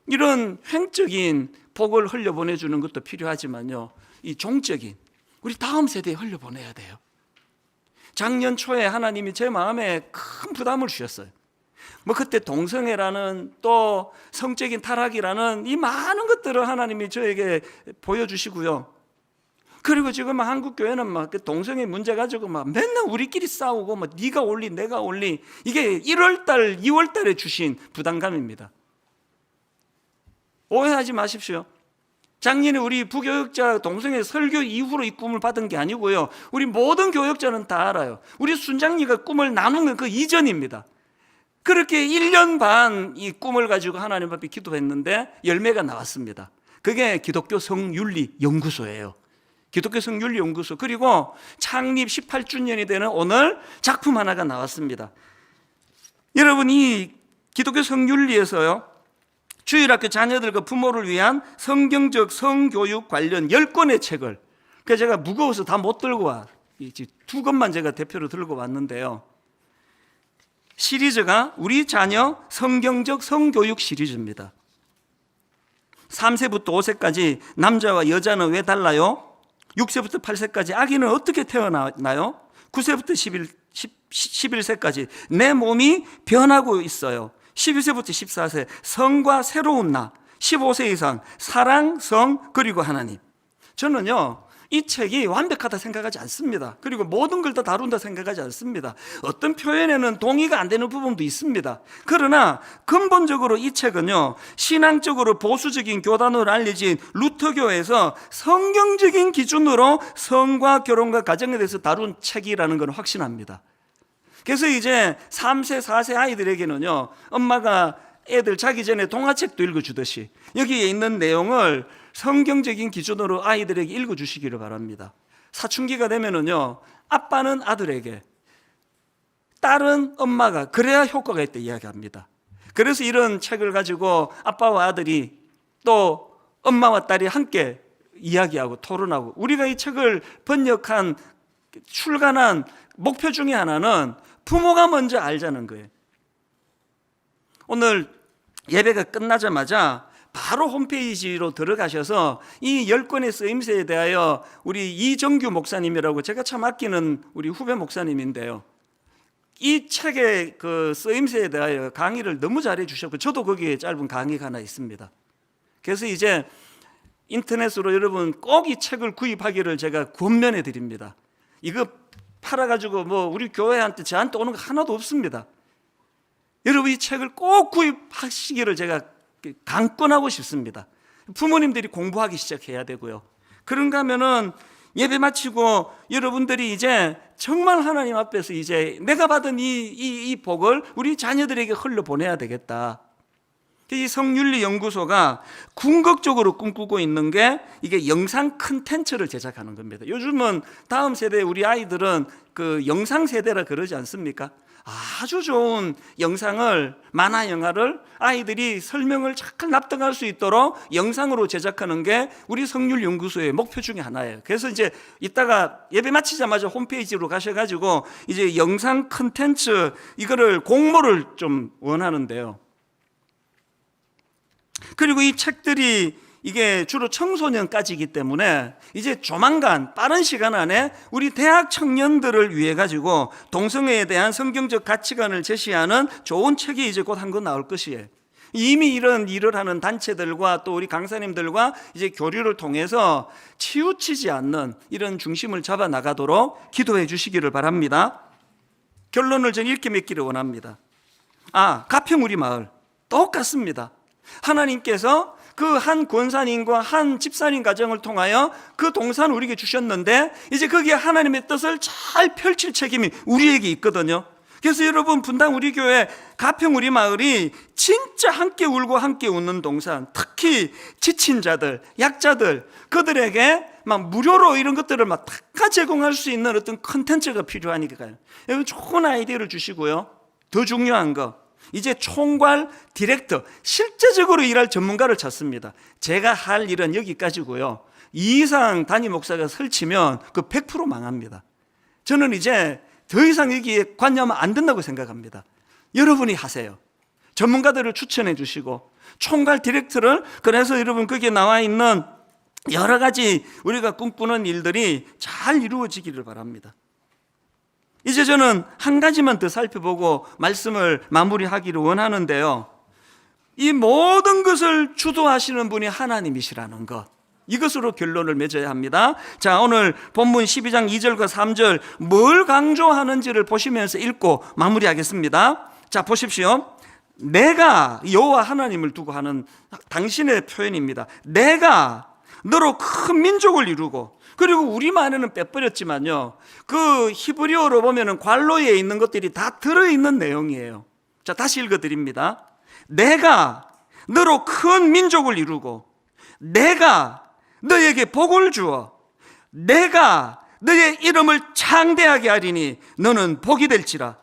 이런 횡적인 복을 흘려보내주는 것도 필요하지만요, 이 종적인 우리 다음 세대에 흘려보내야 돼요. 작년 초에 하나님이 제 마음에 큰 부담을 주셨어요. 그때 동성애라는, 또 성적인 타락이라는 이 많은 것들을 하나님이 저에게 보여주시고요. 그리고 지금 한국 교회는 막 동성애 문제 가지고 막 맨날 우리끼리 싸우고, 막 네가 올리 내가 올리, 이게 1월달 2월달에 주신 부담감입니다. 오해하지 마십시오. 작년에 우리 부교역자 동성애 설교 이후로 이 꿈을 받은 게 아니고요, 우리 모든 교역자는 다 알아요. 우리 순장님과 꿈을 나눈 건 그 이전입니다. 그렇게 1년 반 이 꿈을 가지고 하나님 앞에 기도했는데 열매가 나왔습니다. 그게 기독교 성윤리 연구소예요. 기독교 성윤리연구소. 그리고 창립 18주년이 되는 오늘 작품 하나가 나왔습니다. 여러분, 이 기독교 성윤리에서요, 주일학교 자녀들과 부모를 위한 성경적 성교육 관련 10권의 책을, 그래서 제가 무거워서 다 못 들고 와, 2권만 제가 대표로 들고 왔는데요, 시리즈가 우리 자녀 성경적 성교육 시리즈입니다. 3세부터 5세까지 남자와 여자는 왜 달라요? 6세부터 8세까지 아기는 어떻게 태어나요? 9세부터 11세까지 내 몸이 변하고 있어요. 12세부터 14세 성과 새로운 나, 15세 이상 사랑, 성, 그리고 하나님. 저는요, 이 책이 완벽하다 생각하지 않습니다. 그리고 모든 걸 다 다룬다 생각하지 않습니다. 어떤 표현에는 동의가 안 되는 부분도 있습니다. 그러나 근본적으로 이 책은요, 신앙적으로 보수적인 교단으로 알려진 루터교에서 성경적인 기준으로 성과 결혼과 가정에 대해서 다룬 책이라는 걸 확신합니다. 그래서 이제 3세, 4세 아이들에게는요, 엄마가 애들 자기 전에 동화책도 읽어주듯이 여기에 있는 내용을 성경적인 기준으로 아이들에게 읽어주시기를 바랍니다. 사춘기가 되면은요, 아빠는 아들에게, 딸은 엄마가, 그래야 효과가 있다 이야기합니다. 그래서 이런 책을 가지고 아빠와 아들이 또 엄마와 딸이 함께 이야기하고 토론하고, 우리가 이 책을 번역한, 출간한 목표 중에 하나는 부모가 먼저 알자는 거예요. 오늘 예배가 끝나자마자 바로 홈페이지로 들어가셔서 이 10권의 쓰임새에 대하여 우리 이정규 목사님이라고 제가 참 아끼는 우리 후배 목사님인데요, 이 책의 그 쓰임새에 대하여 강의를 너무 잘해 주셨고, 저도 거기에 짧은 강의가 하나 있습니다. 그래서 이제 인터넷으로 여러분 꼭 이 책을 구입하기를 제가 권면해 드립니다. 이거 팔아가지고 뭐 우리 교회한테 저한테 오는 거 하나도 없습니다. 여러분 이 책을 꼭 구입하시기를 제가 강권하고 싶습니다. 부모님들이 공부하기 시작해야 되고요. 그런가 하면은 예배 마치고 여러분들이 이제 정말 하나님 앞에서 이제 내가 받은 이 복을 우리 자녀들에게 흘려보내야 되겠다. 이 성윤리연구소가 궁극적으로 꿈꾸고 있는 게 이게 영상 콘텐츠를 제작하는 겁니다. 요즘은 다음 세대 우리 아이들은 그 영상 세대라 그러지 않습니까? 아주 좋은 영상을, 만화 영화를 아이들이 설명을 잘 납득할 수 있도록 영상으로 제작하는 게 우리 성윤리연구소의 목표 중에 하나예요. 그래서 이제 이따가 예배 마치자마자 홈페이지로 가셔가지고 이제 영상 콘텐츠 이거를 공모를 좀 원하는데요. 그리고 이 책들이 이게 주로 청소년까지이기 때문에 이제 조만간 빠른 시간 안에 우리 대학 청년들을 위해 가지고 동성애에 대한 성경적 가치관을 제시하는 좋은 책이 이제 곧 한 권 나올 것이에요. 이미 이런 일을 하는 단체들과 또 우리 강사님들과 이제 교류를 통해서 치우치지 않는 이런 중심을 잡아 나가도록 기도해 주시기를 바랍니다. 결론을 전 이렇게 맺기를 원합니다. 가평 우리 마을 똑같습니다. 하나님께서 그 한 권사님과 한 집사님 가정을 통하여 그 동산을 우리에게 주셨는데 이제 거기에 하나님의 뜻을 잘 펼칠 책임이 우리에게 있거든요. 그래서 여러분 분당 우리 교회 가평 우리 마을이 진짜 함께 울고 함께 웃는 동산, 특히 지친 자들, 약자들, 그들에게 막 무료로 이런 것들을 막 다 제공할 수 있는 어떤 컨텐츠가 필요하니까요. 여러분 좋은 아이디어를 주시고요. 더 중요한 거, 이제 총괄 디렉터, 실제적으로 일할 전문가를 찾습니다. 제가 할 일은 여기까지고요. 이 이상 담임 목사가 설치면 그 100% 망합니다. 저는 이제 더 이상 여기에 관여하면 안 된다고 생각합니다. 여러분이 하세요. 전문가들을 추천해 주시고 총괄 디렉터를, 그래서 여러분 거기에 나와 있는 여러 가지 우리가 꿈꾸는 일들이 잘 이루어지기를 바랍니다. 이제 저는 한 가지만 더 살펴보고 말씀을 마무리하기를 원하는데요, 이 모든 것을 주도하시는 분이 하나님이시라는 것, 이것으로 결론을 맺어야 합니다. 자, 오늘 본문 12장 2절과 3절 뭘 강조하는지를 보시면서 읽고 마무리하겠습니다. 자, 보십시오. 내가, 여호와 하나님을 두고 하는 당신의 표현입니다. 내가 너로 큰 민족을 이루고, 그리고 우리말에는 빼버렸지만요, 그 히브리어로 보면은 관로에 있는 것들이 다 들어있는 내용이에요. 자, 다시 읽어드립니다. 내가 너로 큰 민족을 이루고 내가 너에게 복을 주어 내가 너의 이름을 창대하게 하리니 너는 복이 될지라.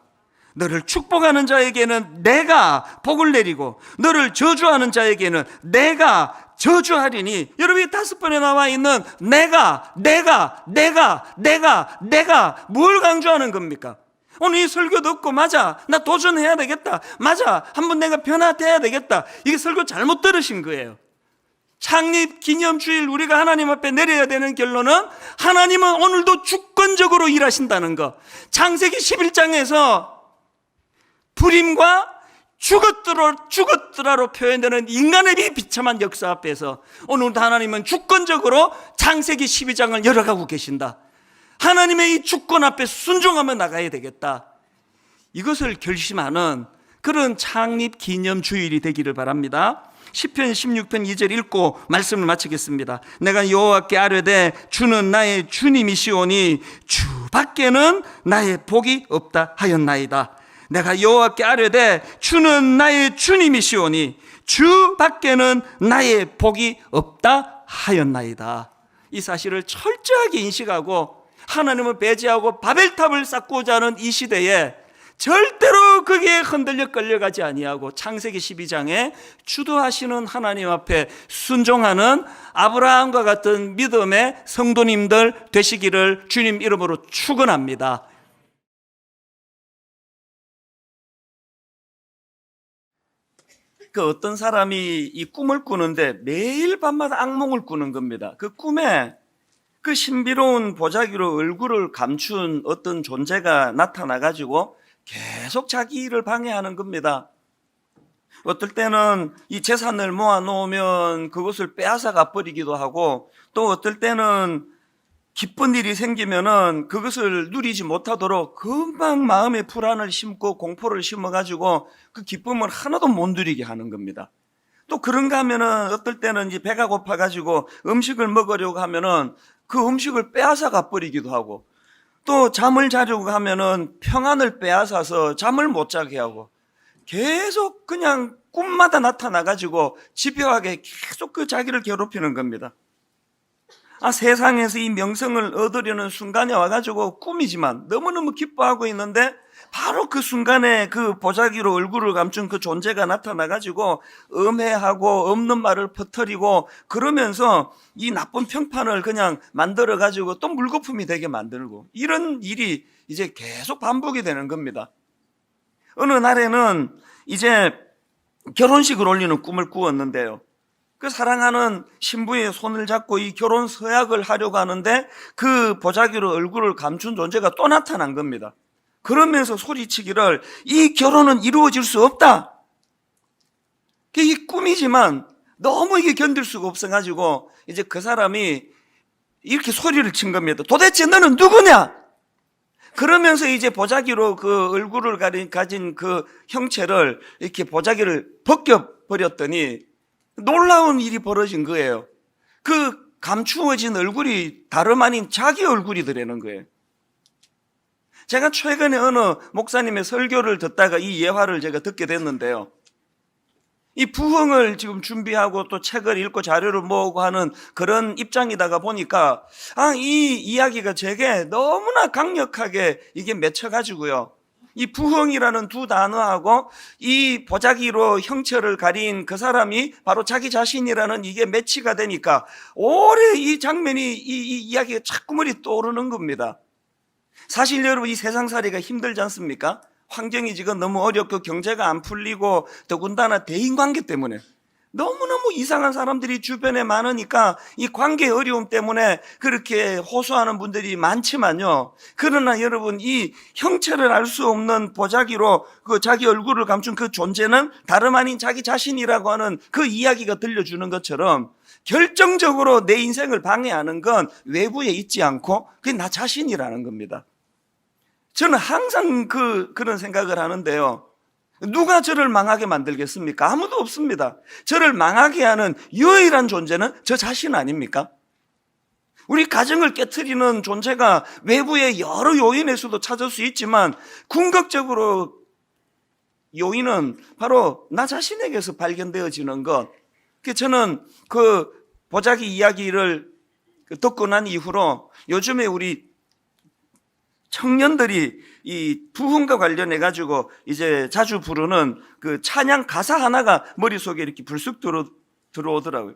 너를 축복하는 자에게는 내가 복을 내리고 너를 저주하는 자에게는 내가 저주하리니. 여러분, 이 5번에 나와 있는 내가 뭘 강조하는 겁니까? 오늘 이 설교 듣고 맞아, 나 도전해야 되겠다, 맞아, 한번 내가 변화돼야 되겠다, 이게 설교 잘못 들으신 거예요. 창립 기념주일 우리가 하나님 앞에 내려야 되는 결론은 하나님은 오늘도 주권적으로 일하신다는 거. 창세기 11장에서 불임과 죽었더라로 표현되는 인간의 비참한 역사 앞에서 오늘도 하나님은 주권적으로 창세기 12장을 열어가고 계신다. 하나님의 이 주권 앞에 순종하며 나가야 되겠다. 이것을 결심하는 그런 창립 기념주일이 되기를 바랍니다. 시편 16편 2절 읽고 말씀을 마치겠습니다. 내가 여호와께 아뢰되 주는 나의 주님이시오니 주 밖에는 나의 복이 없다 하였나이다. 내가 여호와께 아뢰되 주는 나의 주님이시오니 주 밖에는 나의 복이 없다 하였나이다. 이 사실을 철저하게 인식하고 하나님을 배제하고 바벨탑을 쌓고자 하는 이 시대에 절대로 거기에 흔들려 끌려가지 아니하고 창세기 12장에 주도하시는 하나님 앞에 순종하는 아브라함과 같은 믿음의 성도님들 되시기를 주님 이름으로 축원합니다. 그 어떤 사람이 이 꿈을 꾸는데 매일 밤마다 악몽을 꾸는 겁니다. 그 꿈에 그 신비로운 보자기로 얼굴을 감춘 어떤 존재가 나타나가지고 계속 자기 일을 방해하는 겁니다. 어떨 때는 이 재산을 모아놓으면 그것을 빼앗아가 버리기도 하고, 또 어떨 때는 기쁜 일이 생기면은 그것을 누리지 못하도록 금방 마음에 불안을 심고 공포를 심어가지고 그 기쁨을 하나도 못 누리게 하는 겁니다. 또 그런가 하면은 어떨 때는 이제 배가 고파가지고 음식을 먹으려고 하면은 그 음식을 빼앗아가 버리기도 하고, 또 잠을 자려고 하면은 평안을 빼앗아서 잠을 못 자게 하고, 계속 그냥 꿈마다 나타나가지고 집요하게 계속 그 자기를 괴롭히는 겁니다. 세상에서 이 명성을 얻으려는 순간에 와가지고 꿈이지만 너무너무 기뻐하고 있는데 바로 그 순간에 그 보자기로 얼굴을 감춘 그 존재가 나타나가지고 음해하고 없는 말을 퍼뜨리고 그러면서 이 나쁜 평판을 그냥 만들어가지고 또 물거품이 되게 만들고, 이런 일이 이제 계속 반복이 되는 겁니다. 어느 날에는 이제 결혼식을 올리는 꿈을 꾸었는데요, 그 사랑하는 신부의 손을 잡고 이 결혼 서약을 하려고 하는데 그 보자기로 얼굴을 감춘 존재가 또 나타난 겁니다. 그러면서 소리치기를 이 결혼은 이루어질 수 없다. 이 꿈이지만 너무 이게 견딜 수가 없어가지고 이제 그 사람이 이렇게 소리를 친 겁니다. 도대체 너는 누구냐? 그러면서 이제 보자기로 그 얼굴을 가진 그 형체를 이렇게 보자기를 벗겨버렸더니 놀라운 일이 벌어진 거예요. 그 감추어진 얼굴이 다름 아닌 자기 얼굴이더라는 거예요. 제가 최근에 어느 목사님의 설교를 듣다가 이 예화를 제가 듣게 됐는데요, 이 부흥을 지금 준비하고 또 책을 읽고 자료를 모으고 하는 그런 입장이다가 보니까 이 이야기가 제게 너무나 강력하게 이게 맺혀가지고요, 이 부흥이라는 두 단어하고 이 보자기로 형체를 가린 그 사람이 바로 자기 자신이라는 이게 매치가 되니까 오래 이 장면이 이 이야기가 자꾸 머리 떠오르는 겁니다. 사실 여러분, 이 세상살이가 힘들지 않습니까? 환경이 지금 너무 어렵고 경제가 안 풀리고 더군다나 대인관계 때문에 너무너무 이상한 사람들이 주변에 많으니까 이 관계 어려움 때문에 그렇게 호소하는 분들이 많지만요, 그러나 여러분, 이 형체를 알 수 없는 보자기로 그 자기 얼굴을 감춘 그 존재는 다름 아닌 자기 자신이라고 하는 그 이야기가 들려주는 것처럼 결정적으로 내 인생을 방해하는 건 외부에 있지 않고 그게 나 자신이라는 겁니다. 저는 항상 그런 생각을 하는데요, 누가 저를 망하게 만들겠습니까? 아무도 없습니다. 저를 망하게 하는 유일한 존재는 저 자신 아닙니까? 우리 가정을 깨트리는 존재가 외부의 여러 요인에서도 찾을 수 있지만 궁극적으로 요인은 바로 나 자신에게서 발견되어지는 것. 저는 그 보자기 이야기를 듣고 난 이후로 요즘에 우리 청년들이 이 부흥과 관련해 가지고 이제 자주 부르는 그 찬양 가사 하나가 머릿속에 이렇게 불쑥 들어오더라고요.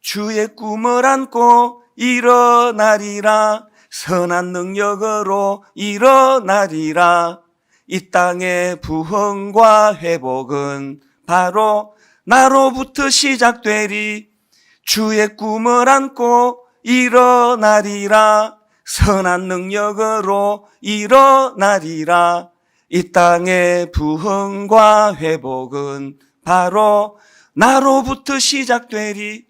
주의 꿈을 안고 일어나리라, 선한 능력으로 일어나리라. 이 땅의 부흥과 회복은 바로 나로부터 시작되리. 주의 꿈을 안고 일어나리라, 선한 능력으로 일어나리라. 이 땅의 부흥과 회복은 바로 나로부터 시작되리.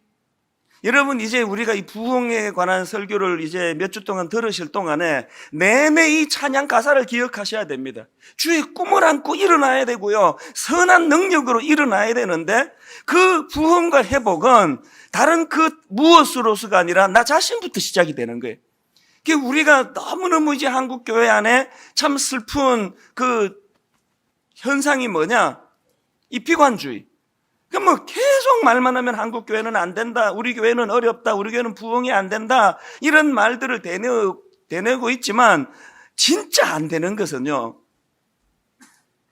여러분, 이제 우리가 이 부흥에 관한 설교를 이제 몇 주 동안 들으실 동안에 내내 이 찬양 가사를 기억하셔야 됩니다. 주의 꿈을 안고 일어나야 되고요, 선한 능력으로 일어나야 되는데, 그 부흥과 회복은 다른 그 무엇으로서가 아니라 나 자신부터 시작이 되는 거예요. 우리가 너무너무 이제 한국 교회 안에 참 슬픈 그 현상이 뭐냐? 이 비관주의. 뭐 계속 말만 하면 한국 교회는 안 된다, 우리 교회는 어렵다, 우리 교회는 부흥이 안 된다, 이런 말들을 대내고 있지만 진짜 안 되는 것은요,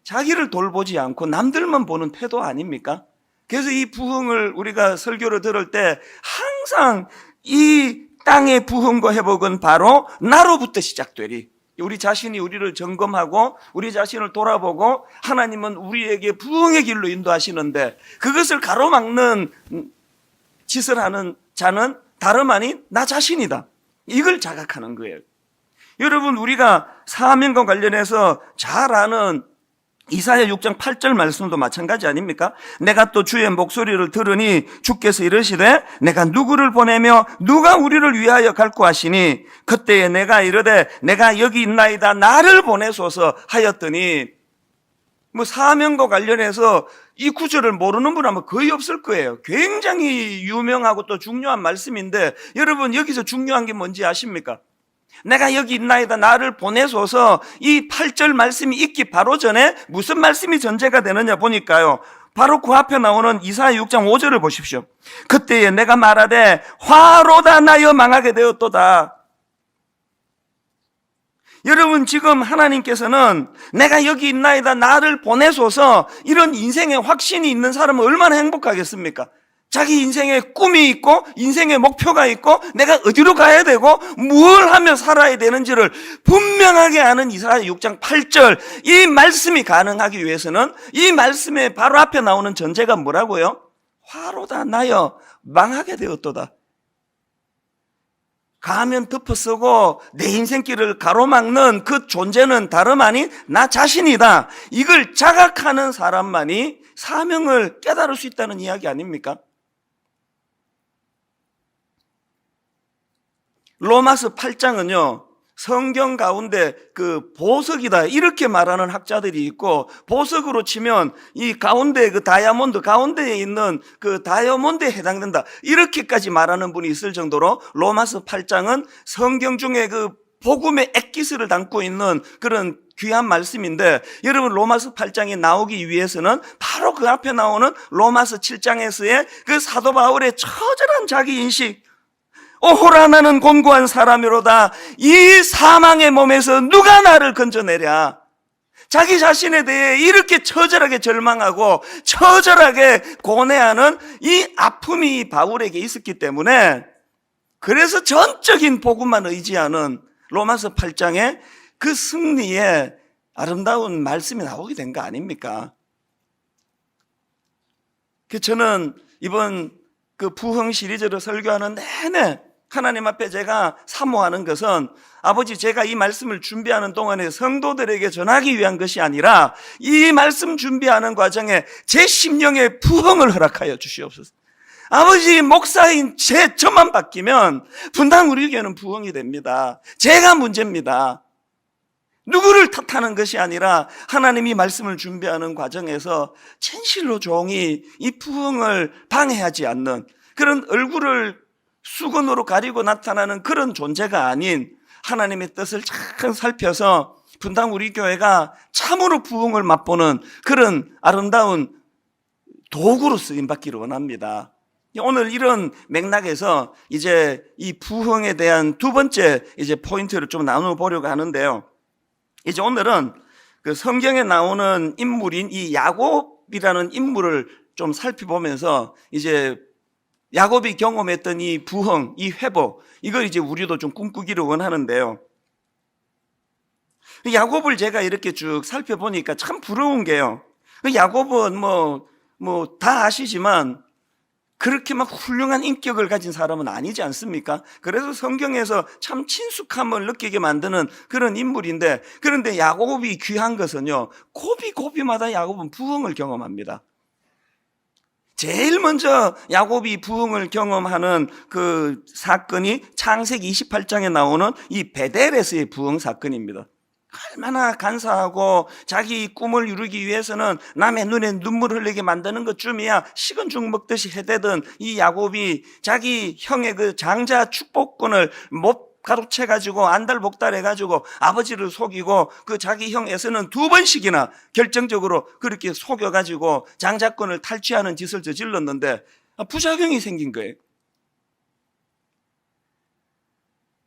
자기를 돌보지 않고 남들만 보는 태도 아닙니까? 그래서 이 부흥을 우리가 설교를 들을 때 항상 이 땅의 부흥과 회복은 바로 나로부터 시작되리. 우리 자신이 우리를 점검하고 우리 자신을 돌아보고 하나님은 우리에게 부흥의 길로 인도하시는데 그것을 가로막는 짓을 하는 자는 다름 아닌 나 자신이다. 이걸 자각하는 거예요. 여러분, 우리가 사명과 관련해서 잘 아는 이사야 6장 8절 말씀도 마찬가지 아닙니까? 내가 또 주의 목소리를 들으니 주께서 이르시되 내가 누구를 보내며 누가 우리를 위하여 갈고 하시니 그때에 내가 이르되 내가 여기 있나이다, 나를 보내소서 하였더니, 뭐 사명과 관련해서 이 구절을 모르는 분 아마 거의 없을 거예요. 굉장히 유명하고 또 중요한 말씀인데, 여러분 여기서 중요한 게 뭔지 아십니까? 내가 여기 있나이다, 나를 보내소서, 이 8절 말씀이 있기 바로 전에 무슨 말씀이 전제가 되느냐 보니까요, 바로 그 앞에 나오는 이사야 6장 5절을 보십시오. 그때에 내가 말하되 화로다 나여 망하게 되었도다. 여러분, 지금 하나님께서는 내가 여기 있나이다, 나를 보내소서, 이런 인생의 확신이 있는 사람은 얼마나 행복하겠습니까? 자기 인생에 꿈이 있고 인생의 목표가 있고 내가 어디로 가야 되고 뭘 하며 살아야 되는지를 분명하게 아는 이사야 6장 8절, 이 말씀이 가능하기 위해서는 이 말씀의 바로 앞에 나오는 전제가 뭐라고요? 화로다 나여 망하게 되었도다. 가면 덮어쓰고 내 인생길을 가로막는 그 존재는 다름 아닌 나 자신이다. 이걸 자각하는 사람만이 사명을 깨달을 수 있다는 이야기 아닙니까? 로마서 8장은요, 성경 가운데 그 보석이다 이렇게 말하는 학자들이 있고, 보석으로 치면 이 가운데 그 다이아몬드 가운데에 있는 그 다이아몬드에 해당된다 이렇게까지 말하는 분이 있을 정도로 로마서 8장은 성경 중에 그 복음의 액기스를 담고 있는 그런 귀한 말씀인데, 여러분 로마서 8장에 나오기 위해서는 바로 그 앞에 나오는 로마서 7장에서의 그 사도 바울의 처절한 자기인식, 오호라 나는 곤고한 사람이로다, 이 사망의 몸에서 누가 나를 건져내랴. 자기 자신에 대해 이렇게 처절하게 절망하고 처절하게 고뇌하는 이 아픔이 바울에게 있었기 때문에, 그래서 전적인 복음만 의지하는 로마서 8장에 그 승리의 아름다운 말씀이 나오게 된 거 아닙니까? 저는 이번 그 부흥 시리즈를 설교하는 내내 하나님 앞에 제가 사모하는 것은, 아버지, 제가 이 말씀을 준비하는 동안에 성도들에게 전하기 위한 것이 아니라 이 말씀 준비하는 과정에 제 심령의 부흥을 허락하여 주시옵소서. 아버지, 목사인 저만 바뀌면 분당 우리 교회는 부흥이 됩니다. 제가 문제입니다. 누구를 탓하는 것이 아니라 하나님이 말씀을 준비하는 과정에서 진실로 종이 이 부흥을 방해하지 않는 그런 얼굴을 수건으로 가리고 나타나는 그런 존재가 아닌 하나님의 뜻을 잘 살펴서 분당 우리 교회가 참으로 부흥을 맛보는 그런 아름다운 도구로 쓰임받기를 원합니다. 오늘 이런 맥락에서 이제 이 부흥에 대한 두 번째 이제 포인트를 좀 나눠보려고 하는데요. 이제 오늘은 그 성경에 나오는 인물인 이 야곱이라는 인물을 좀 살펴보면서 이제 야곱이 경험했던 이 부흥, 이 회복, 이걸 이제 우리도 좀 꿈꾸기를 원하는데요. 야곱을 제가 이렇게 쭉 살펴보니까 참 부러운 게요. 야곱은 다 아시지만 그렇게 막 훌륭한 인격을 가진 사람은 아니지 않습니까? 그래서 성경에서 참 친숙함을 느끼게 만드는 그런 인물인데, 그런데 야곱이 귀한 것은요, 고비고비마다 야곱은 부흥을 경험합니다. 제일 먼저 야곱이 부흥을 경험하는 그 사건이 창세기 28장에 나오는 이 베델에서의 부흥 사건입니다. 얼마나 간사하고 자기 꿈을 이루기 위해서는 남의 눈에 눈물 흘리게 만드는 것쯤이야 식은 죽 먹듯이 해대던 이 야곱이 자기 형의 그 장자 축복권을 못 가로채가지고 안달복달해가지고 아버지를 속이고 그 자기 형 에서는 두 번씩이나 결정적으로 그렇게 속여가지고 장자권을 탈취하는 짓을 저질렀는데 부작용이 생긴 거예요.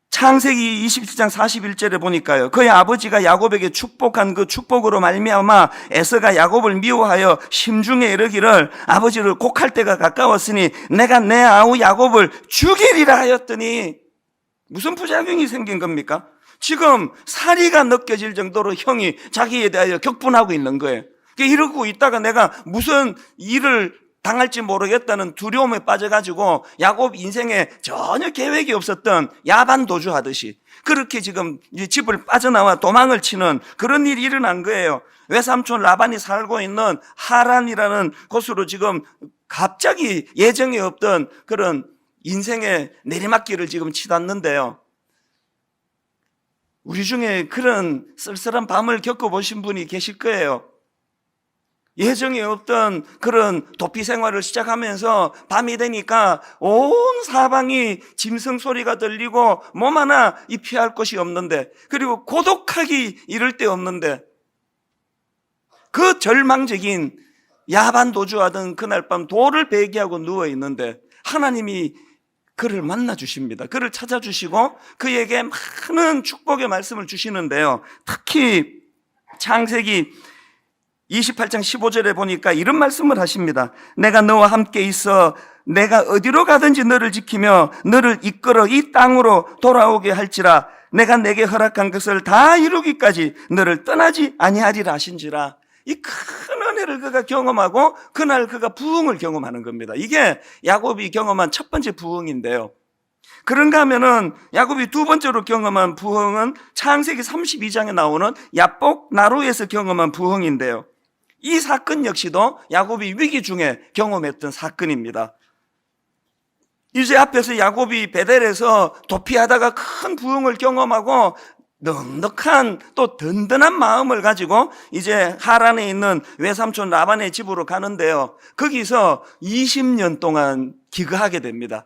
창세기 27장 41절에 보니까요, 그의 아버지가 야곱에게 축복한 그 축복으로 말미암아 에서가 야곱을 미워하여 심중에 이르기를 아버지를 곡할 때가 가까웠으니 내가 내 아우 야곱을 죽이리라 하였더니, 무슨 부작용이 생긴 겁니까? 지금 사리가 느껴질 정도로 형이 자기에 대하여 격분하고 있는 거예요. 이러고 있다가 내가 무슨 일을 당할지 모르겠다는 두려움에 빠져가지고 야곱 인생에 전혀 계획이 없었던 야반도주 하듯이 그렇게 지금 집을 빠져나와 도망을 치는 그런 일이 일어난 거예요. 외삼촌 라반이 살고 있는 하란이라는 곳으로 지금 갑자기 예정에 없던 그런 인생의 내리막길을 지금 치닫는데요. 우리 중에 그런 쓸쓸한 밤을 겪어보신 분이 계실 거예요. 예정에 없던 그런 도피 생활을 시작하면서 밤이 되니까 온 사방이 짐승 소리가 들리고 몸 하나 피할 곳이 없는데, 그리고 고독하기 이를 데 없는데, 그 절망적인 야반 도주하던 그날 밤 돌을 베개하고 누워 있는데 하나님이 그를 만나 주십니다. 그를 찾아주시고 그에게 많은 축복의 말씀을 주시는데요. 특히 창세기 28장 15절에 보니까 이런 말씀을 하십니다. 내가 너와 함께 있어 내가 어디로 가든지 너를 지키며 너를 이끌어 이 땅으로 돌아오게 할지라. 내가 내게 허락한 것을 다 이루기까지 너를 떠나지 아니하리라 하신지라. 이 큰 은혜를 그가 경험하고 그날 그가 부흥을 경험하는 겁니다. 이게 야곱이 경험한 첫 번째 부흥인데요. 그런가 하면은 야곱이 두 번째로 경험한 부흥은 창세기 32장에 나오는 야복 나루에서 경험한 부흥인데요. 이 사건 역시도 야곱이 위기 중에 경험했던 사건입니다. 이제 앞에서 야곱이 베델에서 도피하다가 큰 부흥을 경험하고 넉넉한 또 든든한 마음을 가지고 이제 하란에 있는 외삼촌 라반의 집으로 가는데요. 거기서 20년 동안 기거하게 됩니다.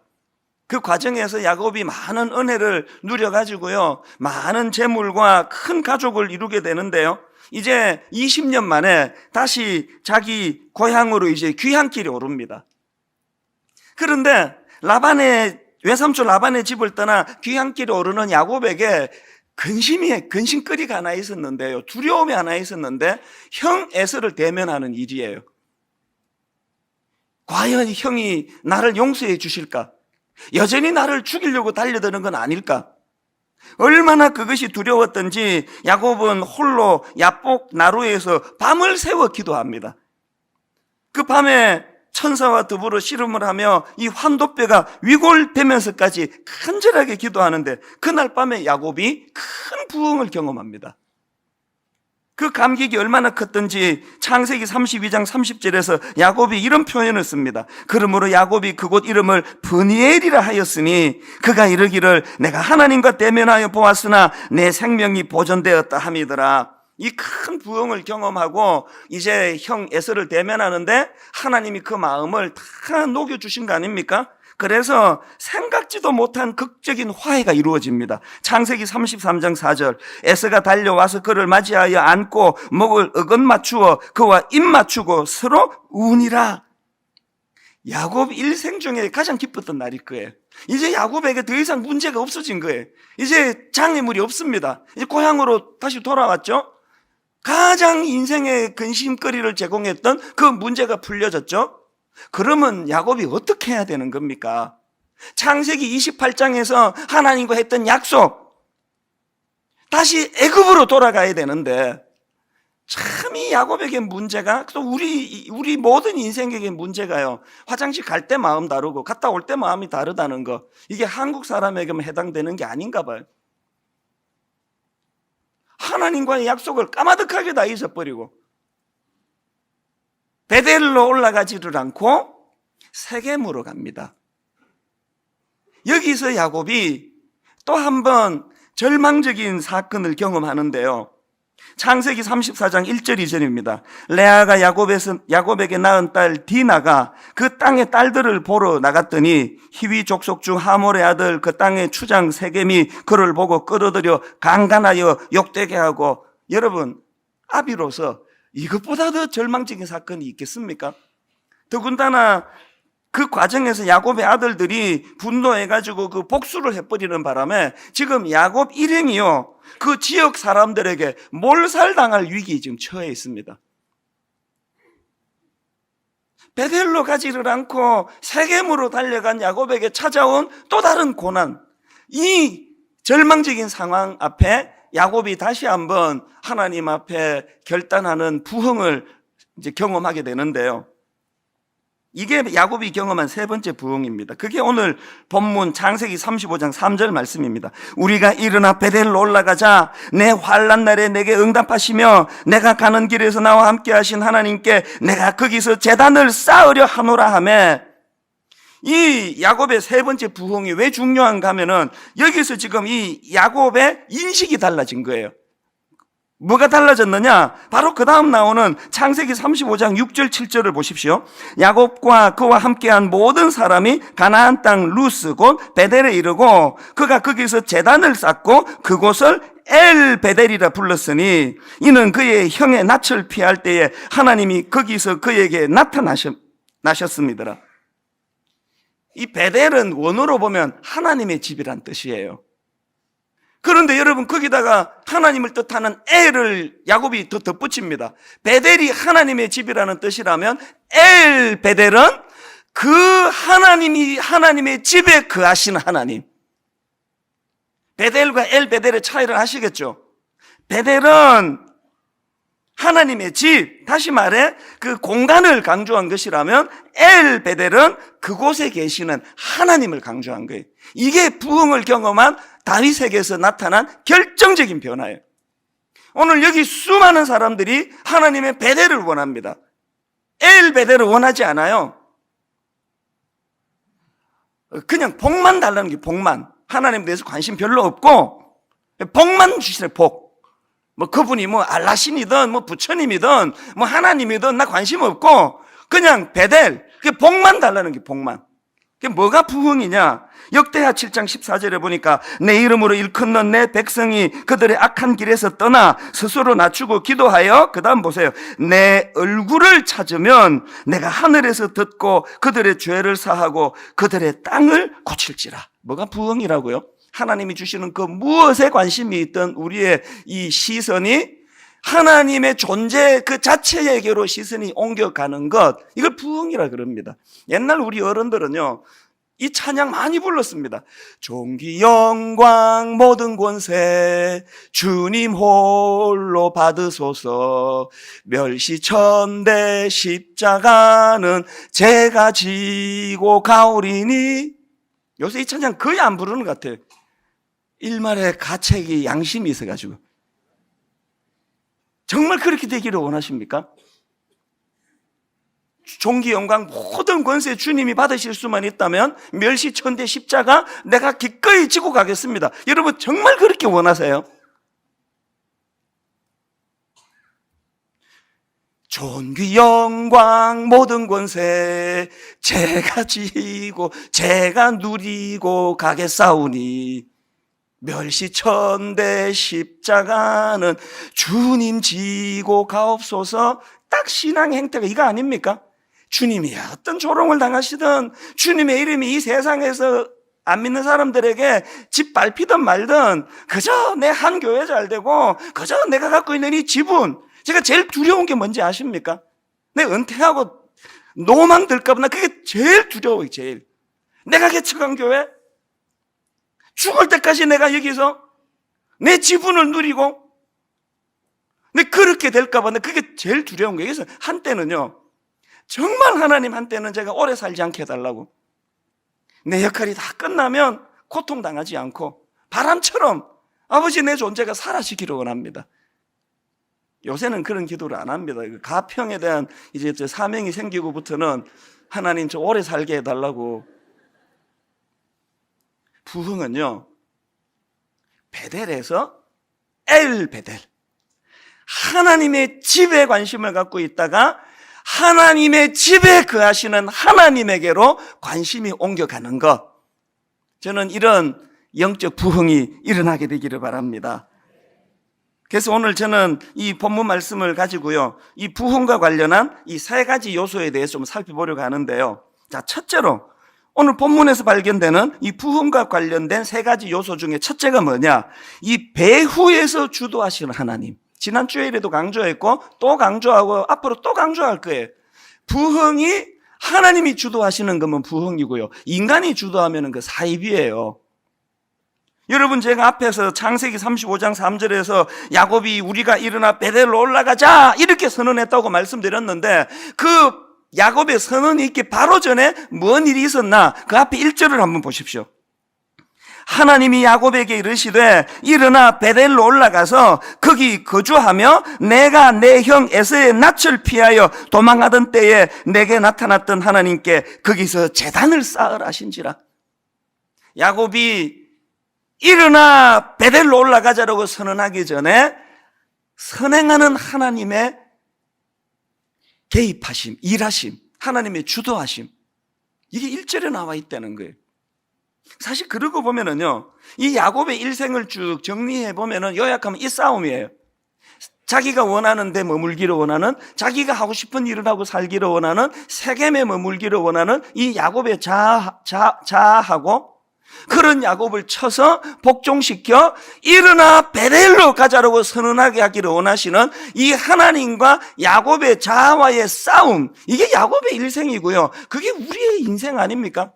그 과정에서 야곱이 많은 은혜를 누려가지고요, 많은 재물과 큰 가족을 이루게 되는데요. 이제 20년 만에 다시 자기 고향으로 이제 귀향길에 오릅니다. 그런데 외삼촌 라반의 집을 떠나 귀향길에 오르는 야곱에게 근심거리가 하나 있었는데요. 두려움이 하나 있었는데 형 에서를 대면하는 일이에요. 과연 형이 나를 용서해 주실까? 여전히 나를 죽이려고 달려드는 건 아닐까? 얼마나 그것이 두려웠던지 야곱은 홀로 야복 나루에서 밤을 새워 기도합니다. 그 밤에 천사와 더불어 씨름을 하며 이 환도뼈가 위골되면서까지 간절하게 기도하는데 그날 밤에 야곱이 큰 부흥을 경험합니다. 그 감격이 얼마나 컸던지 창세기 32장 30절에서 야곱이 이런 표현을 씁니다. 그러므로 야곱이 그곳 이름을 브니엘이라 하였으니 그가 이르기를 내가 하나님과 대면하여 보았으나 내 생명이 보존되었다 함이더라. 이 큰 부흥을 경험하고 이제 형 에서를 대면하는데 하나님이 그 마음을 다 녹여주신 거 아닙니까? 그래서 생각지도 못한 극적인 화해가 이루어집니다. 창세기 33장 4절 에서가 달려와서 그를 맞이하여 안고 목을 어긋 맞추어 그와 입 맞추고 서로 우니라. 야곱 일생 중에 가장 기뻤던 날일 거예요. 이제 야곱에게 더 이상 문제가 없어진 거예요. 이제 장애물이 없습니다. 이제 고향으로 다시 돌아왔죠. 가장 인생의 근심거리를 제공했던 그 문제가 풀려졌죠. 그러면 야곱이 어떻게 해야 되는 겁니까? 창세기 28장에서 하나님과 했던 약속, 다시 애굽으로 돌아가야 되는데, 참 이 야곱에게 문제가, 또 우리 모든 인생에게 문제가요, 화장실 갈 때 마음 다르고 갔다 올 때 마음이 다르다는 거, 이게 한국 사람에게만 해당되는 게 아닌가 봐요. 하나님과의 약속을 까마득하게 다 잊어버리고 베델로 올라가지를 않고 세겜으로 갑니다. 여기서 야곱이 또 한 번 절망적인 사건을 경험하는데요. 창세기 34장 1절 2절입니다. 레아가 야곱에게 낳은 딸 디나가 그 땅의 딸들을 보러 나갔더니 히위 족속 중 하몰의 아들 그 땅의 추장 세겜이 그를 보고 끌어들여 강간하여 욕되게 하고, 여러분, 아비로서 이것보다 더 절망적인 사건이 있겠습니까? 더군다나 그 과정에서 야곱의 아들들이 분노해가지고 그 복수를 해버리는 바람에 지금 야곱 일행이요, 그 지역 사람들에게 몰살당할 위기에 지금 처해 있습니다. 베델로 가지를 않고 세겜으로 달려간 야곱에게 찾아온 또 다른 고난, 이 절망적인 상황 앞에 야곱이 다시 한번 하나님 앞에 결단하는 부흥을 이제 경험하게 되는데요. 이게 야곱이 경험한 세 번째 부흥입니다. 그게 오늘 본문 창세기 35장 3절 말씀입니다. 우리가 일어나 베델로 올라가자 내 환난 날에 내게 응답하시며 내가 가는 길에서 나와 함께 하신 하나님께 내가 거기서 제단을 쌓으려 하노라 하며, 이 야곱의 세 번째 부흥이 왜 중요한가 하면은 여기서 지금 이 야곱의 인식이 달라진 거예요. 뭐가 달라졌느냐? 바로 그 다음 나오는 창세기 35장 6절 7절을 보십시오. 야곱과 그와 함께한 모든 사람이 가나안 땅 루스 곧 베델에 이르고 그가 거기서 제단을 쌓고 그곳을 엘 베델이라 불렀으니 이는 그의 형의 낯을 피할 때에 하나님이 거기서 그에게 나타나셨습니다. 이 베델은 원어로 보면 하나님의 집이란 뜻이에요. 그런데 여러분, 거기다가 하나님을 뜻하는 엘을 야곱이 더 덧붙입니다. 베델이 하나님의 집이라는 뜻이라면 엘 베델은 그 하나님이 하나님의 집에 거하시는 하나님. 베델과 엘 베델의 차이를 아시겠죠? 베델은 하나님의 집, 다시 말해 그 공간을 강조한 것이라면 엘 베델은 그곳에 계시는 하나님을 강조한 거예요. 이게 부흥을 경험한 다윗에게서 나타난 결정적인 변화예요. 오늘 여기 수많은 사람들이 하나님의 베델을 원합니다. 엘 베델을 원하지 않아요. 그냥 복만 달라는 게, 복만. 하나님에 대해서 관심 별로 없고 복만 주시래, 복. 뭐 그분이 뭐 알라신이든 뭐 부처님이든 뭐 하나님이든 나 관심 없고 그냥 베델, 그 복만 달라는 게, 복만. 그게 뭐가 부흥이냐? 역대하 7장 14절에 보니까 내 이름으로 일컫는 내 백성이 그들의 악한 길에서 떠나 스스로 낮추고 기도하여, 그 다음 보세요, 내 얼굴을 찾으면 내가 하늘에서 듣고 그들의 죄를 사하고 그들의 땅을 고칠지라. 뭐가 부흥이라고요? 하나님이 주시는 그 무엇에 관심이 있던 우리의 이 시선이 하나님의 존재 그 자체에게로 시선이 옮겨가는 것, 이걸 부흥이라 그럽니다. 옛날 우리 어른들은요, 이 찬양 많이 불렀습니다. 존귀 영광 모든 권세 주님 홀로 받으소서, 멸시천대 십자가는 제가 지고 가오리니. 요새 이 찬양 거의 안 부르는 것 같아요. 일말의 가책이 양심이 있어가지고. 정말 그렇게 되기를 원하십니까? 존귀 영광 모든 권세 주님이 받으실 수만 있다면 멸시천대 십자가 내가 기꺼이 지고 가겠습니다. 여러분 정말 그렇게 원하세요? 존귀 영광 모든 권세 제가 지고 제가 누리고 가겠사오니 멸시천대 십자가는 주님 지고 가옵소서. 딱 신앙의 행태가 이거 아닙니까? 주님이 어떤 조롱을 당하시든 주님의 이름이 이 세상에서 안 믿는 사람들에게 짓밟히든 말든 그저 내 한 교회 잘 되고 그저 내가 갖고 있는 이 지분, 제가 제일 두려운 게 뭔지 아십니까? 내 은퇴하고 노망 들까 봐 그게 제일 두려워요. 제일 내가 개척한 교회 죽을 때까지 내가 여기서 내 지분을 누리고 내 그렇게 될까 봐 그게 제일 두려운 거예요. 그래서 한때는요 정말 하나님 한때는 제가 오래 살지 않게 해달라고, 내 역할이 다 끝나면 고통당하지 않고 바람처럼 아버지 내 존재가 사라지기를 원합니다. 요새는 그런 기도를 안 합니다. 가평에 대한 이제 사명이 생기고부터는 하나님 저 오래 살게 해달라고. 부흥은요 베델에서 엘 베델, 하나님의 집에 관심을 갖고 있다가 하나님의 집에 거하시는 하나님에게로 관심이 옮겨가는 것, 저는 이런 영적 부흥이 일어나게 되기를 바랍니다. 그래서 오늘 저는 이 본문 말씀을 가지고요 이 부흥과 관련한 이 세 가지 요소에 대해서 좀 살펴보려고 하는데요. 자, 첫째로 오늘 본문에서 발견되는 이 부흥과 관련된 세 가지 요소 중에 첫째가 뭐냐, 이 배후에서 주도하시는 하나님. 지난 주일에도 강조했고 또 강조하고 앞으로 또 강조할 거예요. 부흥이 하나님이 주도하시는 거면 부흥이고요, 인간이 주도하면 그 사이비예요. 여러분, 제가 앞에서 창세기 35장 3절에서 야곱이 우리가 일어나 베델로 올라가자 이렇게 선언했다고 말씀드렸는데, 그 야곱의 선언이 있기 바로 전에 뭔 일이 있었나, 그 앞에 1절을 한번 보십시오. 하나님이 야곱에게 이르시되 일어나 베델로 올라가서 거기 거주하며 내가 내 형 에서의 낯을 피하여 도망하던 때에 내게 나타났던 하나님께 거기서 제단을 쌓으라 하신지라. 야곱이 일어나 베델로 올라가자라고 선언하기 전에 선행하는 하나님의 개입하심, 일하심, 하나님의 주도하심, 이게 1절에 나와 있다는 거예요. 사실 그러고 보면은요 이 야곱의 일생을 쭉 정리해 보면은 요약하면 이 싸움이에요. 자기가 원하는 데 머물기를 원하는, 자기가 하고 싶은 일을 하고 살기를 원하는, 세겜에 머물기를 원하는 이 야곱의 자아하고 그런 야곱을 쳐서 복종시켜 일어나 베델로 가자라고 선언하게 하기를 원하시는 이 하나님과 야곱의 자아와의 싸움, 이게 야곱의 일생이고요, 그게 우리의 인생 아닙니까?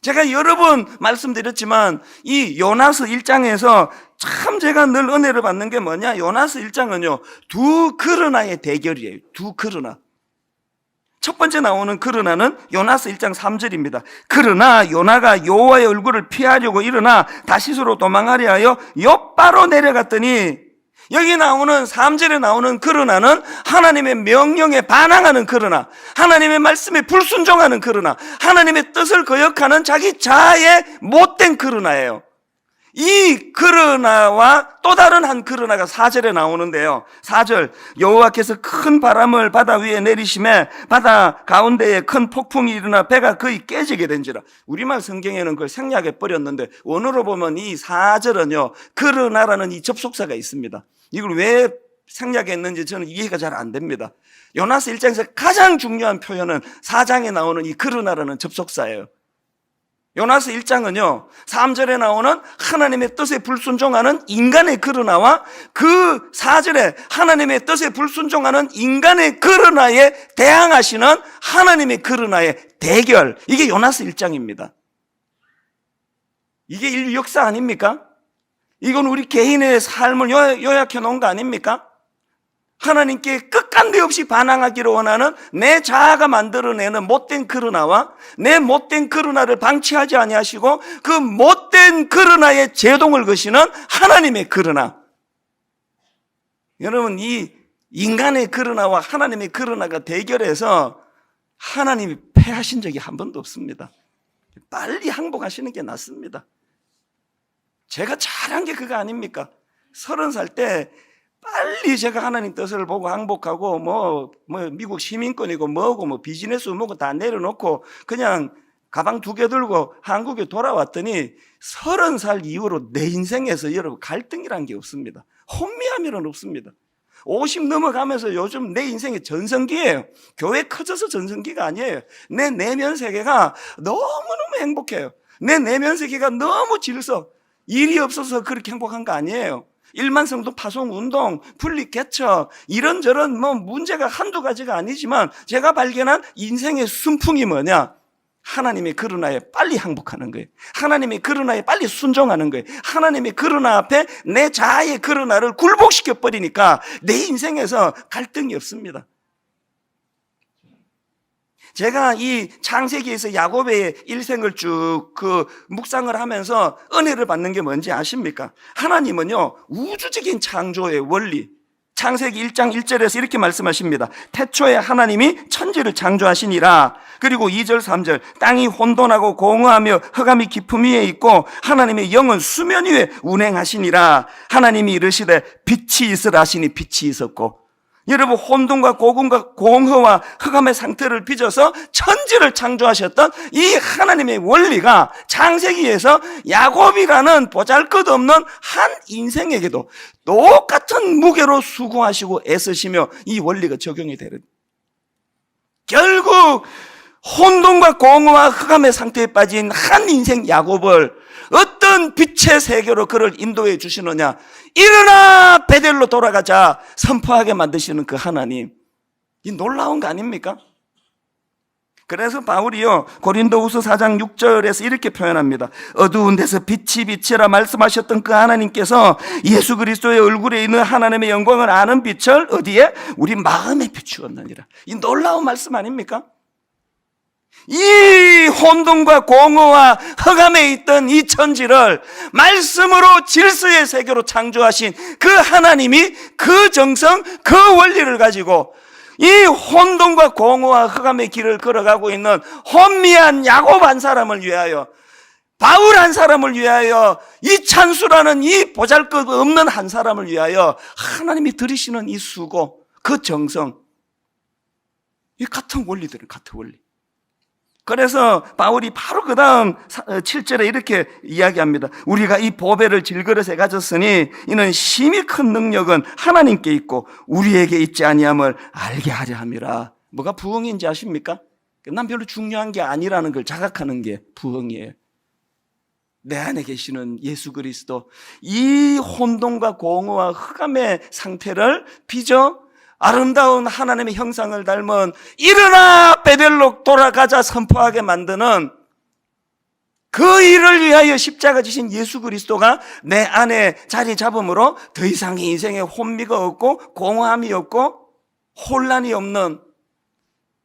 제가 여러 번 말씀드렸지만 이 요나서 1장에서 참 제가 늘 은혜를 받는 게 뭐냐, 요나서 1장은요 두 그러나의 대결이에요. 두 그러나. 첫 번째 나오는 그러나는 요나서 1장 3절입니다. 그러나 요나가 여호와의 얼굴을 피하려고 일어나 다시스로 도망하려 하여 욥바로 내려갔더니, 여기 나오는 3절에 나오는 그러나는 하나님의 명령에 반항하는 그러나, 하나님의 말씀에 불순종하는 그러나, 하나님의 뜻을 거역하는 자기 자아의 못된 그러나예요. 이 그러나와 또 다른 한 그러나가 4절에 나오는데요. 4절, 여호와께서 큰 바람을 바다 위에 내리심에 바다 가운데에 큰 폭풍이 일어나 배가 거의 깨지게 된지라. 우리말 성경에는 그걸 생략해 버렸는데 원어로 보면 이 4절은요 그러나라는 이 접속사가 있습니다. 이걸 왜 생략했는지 저는 이해가 잘 안 됩니다. 요나서 1장에서 가장 중요한 표현은 4장에 나오는 이 그러나라는 접속사예요. 요나서 1장은요 3절에 나오는 하나님의 뜻에 불순종하는 인간의 그러나와 그 4절에 하나님의 뜻에 불순종하는 인간의 그러나에 대항하시는 하나님의 그러나의 대결, 이게 요나서 1장입니다. 이게 인류 역사 아닙니까? 이건 우리 개인의 삶을 요약해 놓은 거 아닙니까? 하나님께 끝간데 없이 반항하기를 원하는 내 자아가 만들어내는 못된 그러나와 내 못된 그러나를 방치하지 아니하시고 그 못된 그러나의 제동을 거시는 하나님의 그러나. 여러분, 이 인간의 그러나와 하나님의 그러나가 대결해서 하나님이 패하신 적이 한 번도 없습니다. 빨리 항복하시는 게 낫습니다. 제가 잘한 게 그거 아닙니까? 30살 때 빨리 제가 하나님 뜻을 보고 항복하고 뭐 미국 시민권이고 뭐고 비즈니스 뭐고 다 내려놓고 그냥 가방 2개 들고 한국에 돌아왔더니 30살 이후로 내 인생에서 여러분 갈등이란 게 없습니다. 혼미함이란 없습니다. 50 넘어가면서 요즘 내 인생의 전성기예요. 교회 커져서 전성기가 아니에요. 내 내면 세계가 너무너무 행복해요. 내 내면 세계가 너무 질서, 일이 없어서 그렇게 행복한 거 아니에요. 일만성도 파송 운동, 분리 개척, 이런저런 문제가 한두 가지가 아니지만 제가 발견한 인생의 순풍이 뭐냐? 하나님의 그러나에 빨리 항복하는 거예요. 하나님의 그러나에 빨리 순종하는 거예요. 하나님의 그러나 앞에 내 자아의 그러나를 굴복시켜 버리니까 내 인생에서 갈등이 없습니다. 제가 이 창세기에서 야곱의 일생을 쭉 묵상을 하면서 은혜를 받는 게 뭔지 아십니까? 하나님은요, 우주적인 창조의 원리, 창세기 1장 1절에서 이렇게 말씀하십니다. 태초에 하나님이 천지를 창조하시니라. 그리고 2절 3절, 땅이 혼돈하고 공허하며 흑암이 깊음 위에 있고 하나님의 영은 수면 위에 운행하시니라. 하나님이 이르시되 빛이 있으라 하시니 빛이 있었고. 여러분, 혼돈과 공허와 흑암의 상태를 빚어서 천지를 창조하셨던 이 하나님의 원리가 창세기에서 야곱이라는 보잘것없는 한 인생에게도 똑같은 무게로 수고하시고 애쓰시며 이 원리가 적용이 되는, 결국 혼돈과 공허와 흑암의 상태에 빠진 한 인생 야곱을 어떤 빛의 세계로 그를 인도해 주시느냐? 일어나 베델로 돌아가자 선포하게 만드시는 그 하나님, 이 놀라운 거 아닙니까? 그래서 바울이요, 고린도후서 4장 6절에서 이렇게 표현합니다. 어두운 데서 빛이 빛이라 말씀하셨던 그 하나님께서 예수 그리스도의 얼굴에 있는 하나님의 영광을 아는 빛을 어디에? 우리 마음에 비추었느니라. 이 놀라운 말씀 아닙니까? 이 혼돈과 공허와 흑암에 있던 이 천지를 말씀으로 질서의 세계로 창조하신 그 하나님이 그 정성, 그 원리를 가지고 이 혼돈과 공허와 흑암의 길을 걸어가고 있는 혼미한 야곱 한 사람을 위하여, 바울 한 사람을 위하여, 이 찬수라는 이 보잘것없는 한 사람을 위하여 하나님이 들이시는 이 수고, 그 정성, 이 같은 원리들은 같은 원리. 그래서 바울이 바로 그 다음 7절에 이렇게 이야기합니다. 우리가 이 보배를 질그릇에 가졌으니 이는 심히 큰 능력은 하나님께 있고 우리에게 있지 아니함을 알게 하려 함이라. 뭐가 부흥인지 아십니까? 난 별로 중요한 게 아니라는 걸 자각하는 게 부흥이에요. 내 안에 계시는 예수 그리스도, 이 혼돈과 공허와 흑암의 상태를 빚어 아름다운 하나님의 형상을 닮은 일어나 베델로 돌아가자 선포하게 만드는 그 일을 위하여 십자가 지신 예수 그리스도가 내 안에 자리 잡음으로 더 이상 인생에 혼미가 없고 공허함이 없고 혼란이 없는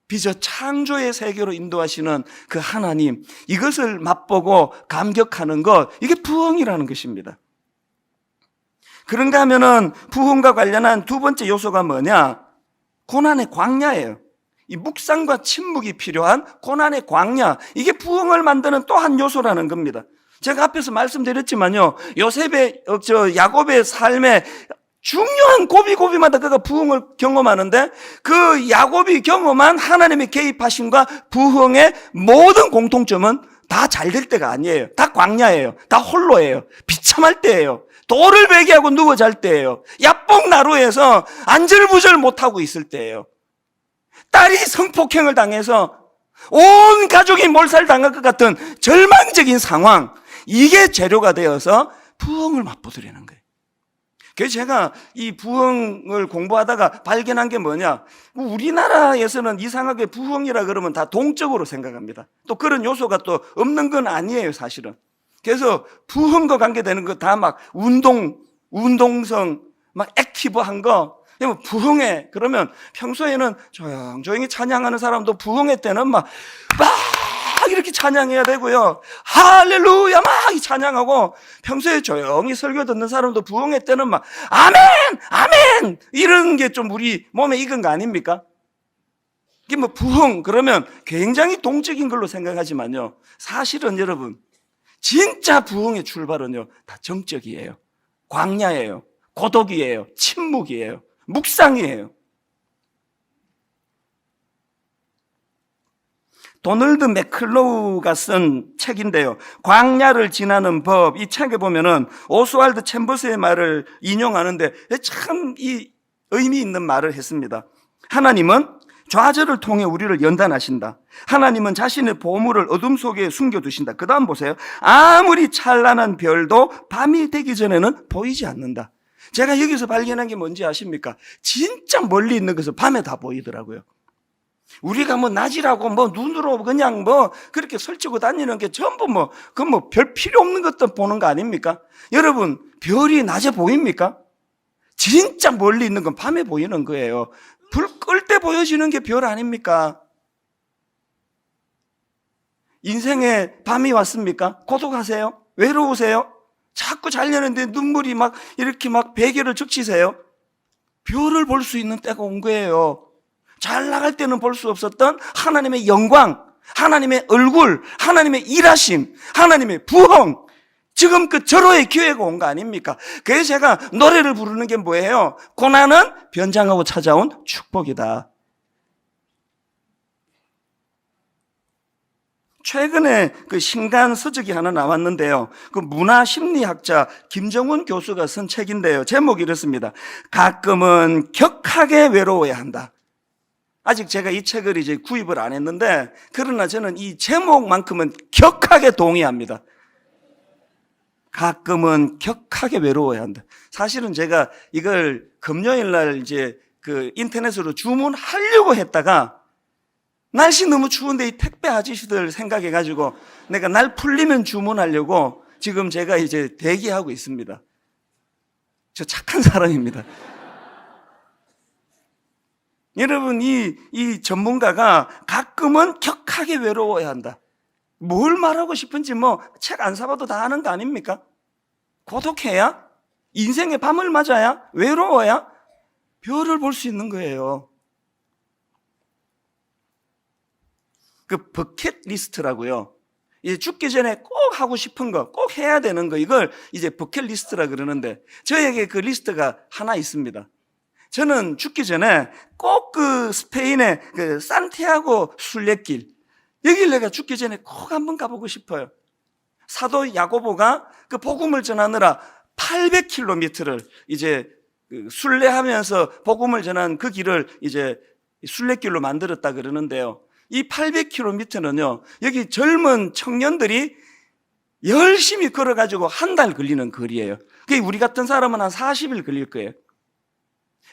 빚어 창조의 세계로 인도하시는 그 하나님, 이것을 맛보고 감격하는 것, 이게 부흥이라는 것입니다. 그런가 하면은 부흥과 관련한 두 번째 요소가 뭐냐? 고난의 광야예요. 이 묵상과 침묵이 필요한 고난의 광야, 이게 부흥을 만드는 또 한 요소라는 겁니다. 제가 앞에서 말씀드렸지만요, 야곱의 삶에 중요한 고비고비마다 그가 부흥을 경험하는데 그 야곱이 경험한 하나님의 개입하심과 부흥의 모든 공통점은 다 잘 될 때가 아니에요. 다 광야예요. 다 홀로예요. 비참할 때예요. 돌을 베개하고 누워 잘 때예요. 야뽕나루에서 안절부절 못하고 있을 때예요. 딸이 성폭행을 당해서 온 가족이 몰살당할 것 같은 절망적인 상황, 이게 재료가 되어서 부흥을 맛보드리는 거예요. 그래서 제가 이 부흥을 공부하다가 발견한 게 뭐냐, 우리나라에서는 이상하게 부흥이라 그러면 다 동적으로 생각합니다. 또 그런 요소가 또 없는 건 아니에요, 사실은. 그래서 부흥과 관계되는 거 다 막 운동성, 막 액티브한 거, 부흥회, 그러면 평소에는 조용히 찬양하는 사람도 부흥회 때는 막 이렇게 찬양해야 되고요. 할렐루야 막 찬양하고, 평소에 조용히 설교 듣는 사람도 부흥회 때는 막 아멘! 아멘! 이런 게 좀 우리 몸에 익은 거 아닙니까? 이게 뭐 부흥, 그러면 굉장히 동적인 걸로 생각하지만요, 사실은 여러분, 진짜 부흥의 출발은요, 다 정적이에요. 광야예요. 고독이에요. 침묵이에요. 묵상이에요. 도널드 맥클로우가 쓴 책인데요, 광야를 지나는 법, 이 책에 보면은 오스왈드 챔버스의 말을 인용하는데 참 이 의미 있는 말을 했습니다. 하나님은 좌절을 통해 우리를 연단하신다. 하나님은 자신의 보물을 어둠 속에 숨겨두신다. 그 다음 보세요. 아무리 찬란한 별도 밤이 되기 전에는 보이지 않는다. 제가 여기서 발견한 게 뭔지 아십니까? 진짜 멀리 있는 것은 밤에 다 보이더라고요. 우리가 뭐 낮이라고 뭐 눈으로 그냥 뭐 그렇게 설치고 다니는 게 전부 별 필요 없는 것들 보는 거 아닙니까? 여러분, 별이 낮에 보입니까? 진짜 멀리 있는 건 밤에 보이는 거예요. 불 끌 때 보여지는 게 별 아닙니까? 인생에 밤이 왔습니까? 고독하세요? 외로우세요? 자꾸 자려는데 눈물이 막 이렇게 막 베개를 적시세요? 별을 볼 수 있는 때가 온 거예요. 잘 나갈 때는 볼 수 없었던 하나님의 영광, 하나님의 얼굴, 하나님의 일하심, 하나님의 부흥, 지금 그 절호의 기회가 온 거 아닙니까? 그래서 제가 노래를 부르는 게 뭐예요? 고난은 변장하고 찾아온 축복이다. 최근에 그 신간 서적이 하나 나왔는데요. 그 문화심리학자 김정훈 교수가 쓴 책인데요. 제목이 이렇습니다. 가끔은 격하게 외로워야 한다. 아직 제가 이 책을 이제 구입을 안 했는데, 그러나 저는 이 제목만큼은 격하게 동의합니다. 가끔은 격하게 외로워야 한다. 사실은 제가 이걸 금요일 날 이제 그 인터넷으로 주문하려고 했다가 날씨 너무 추운데 이 택배 아저씨들 생각해가지고 내가 날 풀리면 주문하려고 지금 제가 이제 대기하고 있습니다. 저 착한 사람입니다. 여러분, 이 전문가가 가끔은 격하게 외로워야 한다. 뭘 말하고 싶은지 뭐 책 안 사봐도 다 아는 거 아닙니까? 고독해야? 인생의 밤을 맞아야? 외로워야? 별을 볼 수 있는 거예요. 그 버킷리스트라고요. 이제 죽기 전에 꼭 하고 싶은 거, 꼭 해야 되는 거, 이걸 이제 버킷리스트라 그러는데, 저에게 그 리스트가 하나 있습니다. 저는 죽기 전에 꼭 그 스페인의 그 산티아고 순례길, 여길 내가 죽기 전에 꼭 한번 가보고 싶어요. 사도 야고보가 그 복음을 전하느라 800km를 이제 순례하면서 복음을 전한 그 길을 이제 순례길로 만들었다 그러는데요. 이 800km는요, 여기 젊은 청년들이 열심히 걸어가지고 한 달 걸리는 거리예요. 그게 우리 같은 사람은 한 40일 걸릴 거예요.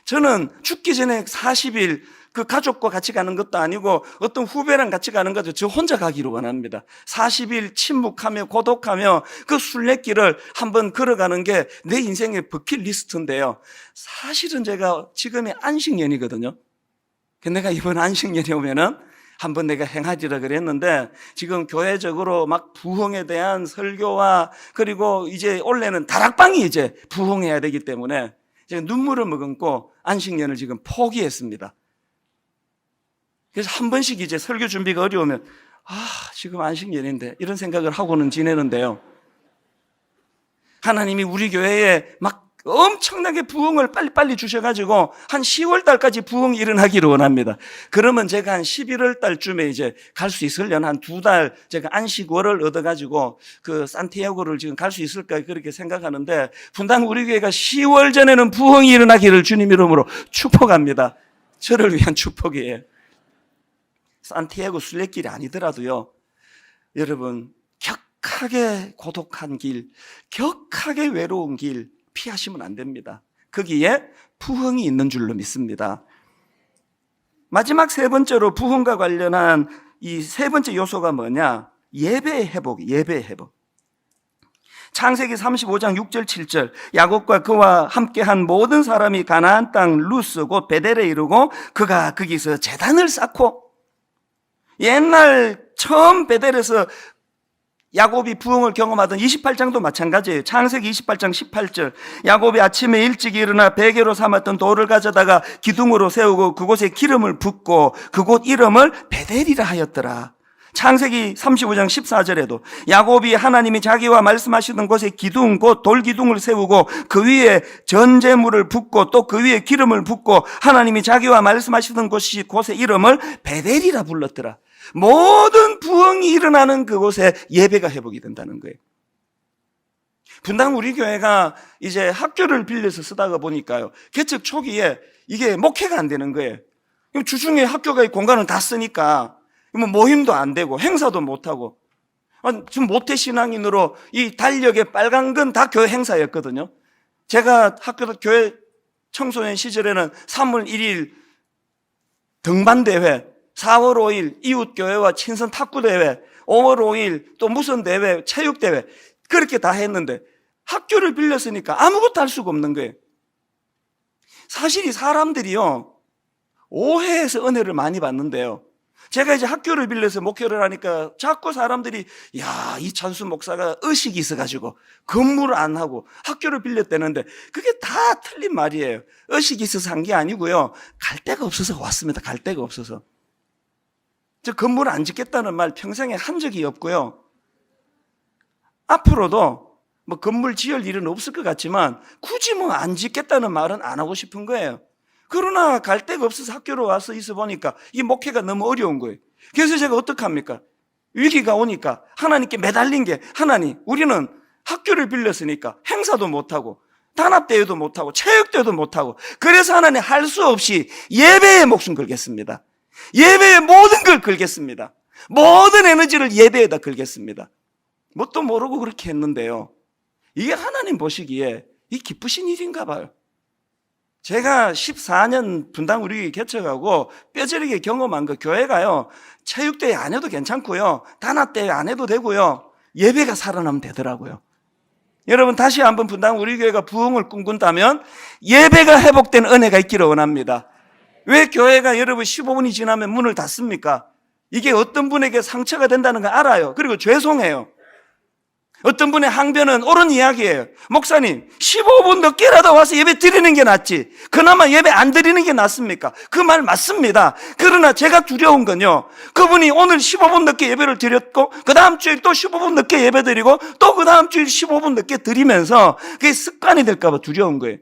저는 죽기 전에 40일 그 가족과 같이 가는 것도 아니고 어떤 후배랑 같이 가는 것도 저 혼자 가기로 원합니다. 40일 침묵하며 고독하며 그 순례길을 한번 걸어가는 게 내 인생의 버킷리스트인데요. 사실은 제가 지금이 안식년이거든요. 내가 이번 안식년에 오면은 한번 내가 행하리라 그랬는데, 지금 교회적으로 막 부흥에 대한 설교와 그리고 이제 올해는 다락방이 이제 부흥해야 되기 때문에 제가 눈물을 머금고 안식년을 지금 포기했습니다. 그래서 한 번씩 이제 설교 준비가 어려우면 지금 안식년인데 이런 생각을 하고는 지내는데요. 하나님이 우리 교회에 막 엄청나게 부흥을 빨리빨리 주셔가지고 한 10월 달까지 부흥이 일어나기를 원합니다. 그러면 제가 한 11월 달쯤에 이제 갈 수 있으려나 한 2달 제가 안식월을 얻어가지고 그 산티아고를 지금 갈 수 있을까 그렇게 생각하는데, 분당 우리 교회가 10월 전에는 부흥이 일어나기를 주님 이름으로 축복합니다. 저를 위한 축복이에요. 산티아고 순례길이 아니더라도요, 여러분, 격하게 고독한 길, 격하게 외로운 길 피하시면 안 됩니다. 거기에 부흥이 있는 줄로 믿습니다. 마지막 세 번째로 부흥과 관련한 이 세 번째 요소가 뭐냐? 예배의 회복, 예배의 회복. 창세기 35장 6절 7절, 야곱과 그와 함께한 모든 사람이 가나안 땅 루스 곧 베델에 이르고 그가 거기서 제단을 쌓고, 옛날 처음 베델에서 야곱이 부흥을 경험하던 28장도 마찬가지예요. 창세기 28장 18절, 야곱이 아침에 일찍 일어나 베개로 삼았던 돌을 가져다가 기둥으로 세우고 그곳에 기름을 붓고 그곳 이름을 베델이라 하였더라. 창세기 35장 14절에도 야곱이 하나님이 자기와 말씀하시던 곳에 기둥 곧 돌기둥을 세우고 그 위에 전제물을 붓고 또 그 위에 기름을 붓고 하나님이 자기와 말씀하시던 곳의 이름을 베델이라 불렀더라. 모든 부흥이 일어나는 그곳에 예배가 회복이 된다는 거예요. 분당 우리 교회가 이제 학교를 빌려서 쓰다가 보니까요, 개척 초기에 이게 목회가 안 되는 거예요. 주중에 학교가 공간을 다 쓰니까 뭐 모임도 안 되고 행사도 못 하고, 지금 모태 신앙인으로 이 달력의 빨간 건 다 교회 행사였거든요. 제가 교회 청소년 시절에는 3월 1일 등반대회, 4월 5일 이웃교회와 친선 탁구대회, 5월 5일 또 무슨 대회, 체육대회, 그렇게 다 했는데 학교를 빌렸으니까 아무것도 할 수가 없는 거예요. 사실 이 사람들이요, 오해해서 은혜를 많이 받는데요, 제가 이제 학교를 빌려서 목회를 하니까 자꾸 사람들이 야, 이 찬수 목사가 의식이 있어가지고 근무를 안 하고 학교를 빌렸다는데 그게 다 틀린 말이에요. 의식이 있어서 한 게 아니고요, 갈 데가 없어서 왔습니다. 갈 데가 없어서. 저 건물을 안 짓겠다는 말 평생에 한 적이 없고요, 앞으로도 뭐 건물 지을 일은 없을 것 같지만 굳이 뭐 안 짓겠다는 말은 안 하고 싶은 거예요. 그러나 갈 데가 없어서 학교로 와서 있어 보니까 이 목회가 너무 어려운 거예요. 그래서 제가 어떡합니까? 위기가 오니까 하나님께 매달린 게, 하나님, 우리는 학교를 빌렸으니까 행사도 못하고 단합대회도 못하고 체육대회도 못하고, 그래서 하나님 할 수 없이 예배에 목숨 걸겠습니다. 예배에 모든 걸 걸겠습니다. 모든 에너지를 예배에다 걸겠습니다. 뭣도 모르고 그렇게 했는데요, 이게 하나님 보시기에 이 기쁘신 일인가 봐요. 제가 14년 분당 우리 개척하고 뼈저리게 경험한 거, 교회가요, 체육대회 안 해도 괜찮고요, 단합대회 안 해도 되고요, 예배가 살아나면 되더라고요. 여러분, 다시 한번 분당 우리 교회가 부흥을 꿈꾼다면 예배가 회복된 은혜가 있기를 원합니다. 왜 교회가 여러분 15분이 지나면 문을 닫습니까? 이게 어떤 분에게 상처가 된다는 걸 알아요. 그리고 죄송해요. 어떤 분의 항변은 옳은 이야기예요. 목사님, 15분 늦게라도 와서 예배 드리는 게 낫지, 그나마 예배 안 드리는 게 낫습니까? 그 말 맞습니다. 그러나 제가 두려운 건요, 그분이 오늘 15분 늦게 예배를 드렸고 그 다음 주일 또 15분 늦게 예배 드리고 또 그 다음 주일 15분 늦게 드리면서 그게 습관이 될까 봐 두려운 거예요.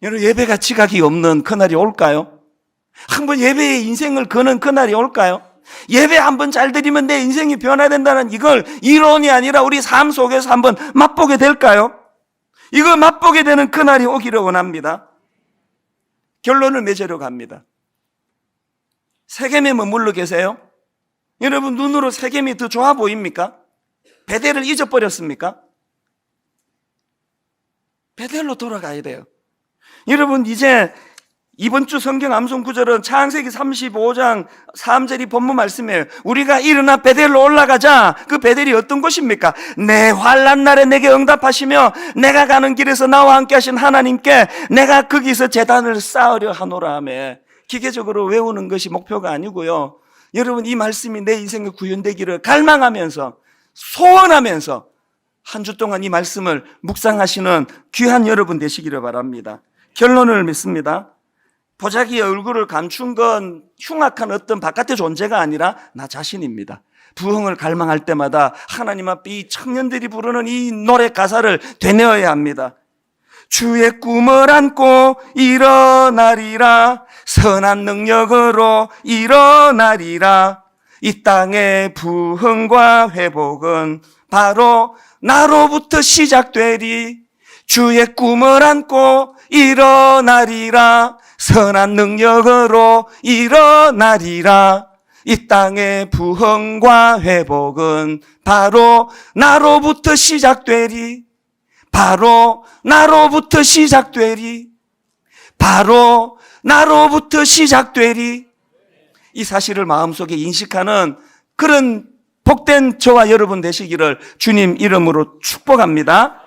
여러분, 예배가 지각이 없는 그날이 올까요? 한번 예배의 인생을 거는 그날이 올까요? 예배 한번 잘 드리면 내 인생이 변화된다는 이걸 이론이 아니라 우리 삶 속에서 한번 맛보게 될까요? 이거 맛보게 되는 그날이 오기를 원합니다. 결론을 맺으러 갑니다. 세겜에 머물러 계세요? 여러분, 눈으로 세겜이 더 좋아 보입니까? 베델을 잊어버렸습니까? 베델로 돌아가야 돼요. 여러분, 이제 이번 주 성경 암송 구절은 창세기 35장 3절이 본문 말씀이에요. 우리가 일어나 베델로 올라가자. 그 베델이 어떤 곳입니까? 내 환난 날에 내게 응답하시며 내가 가는 길에서 나와 함께 하신 하나님께 내가 거기서 제단을 쌓으려 하노라 하며, 기계적으로 외우는 것이 목표가 아니고요, 여러분, 이 말씀이 내 인생에 구현되기를 갈망하면서 소원하면서 한 주 동안 이 말씀을 묵상하시는 귀한 여러분 되시기를 바랍니다. 결론을 맺습니다. 보자기의 얼굴을 감춘 건 흉악한 어떤 바깥의 존재가 아니라 나 자신입니다. 부흥을 갈망할 때마다 하나님 앞에 이 청년들이 부르는 이 노래 가사를 되뇌어야 합니다. 주의 꿈을 안고 일어나리라, 선한 능력으로 일어나리라. 이 땅의 부흥과 회복은 바로 나로부터 시작되리. 주의 꿈을 안고 일어나리라, 선한 능력으로 일어나리라. 이 땅의 부흥과 회복은 바로 나로부터 시작되리. 바로 나로부터 시작되리. 바로 나로부터 시작되리. 이 사실을 마음속에 인식하는 그런 복된 저와 여러분 되시기를 주님 이름으로 축복합니다.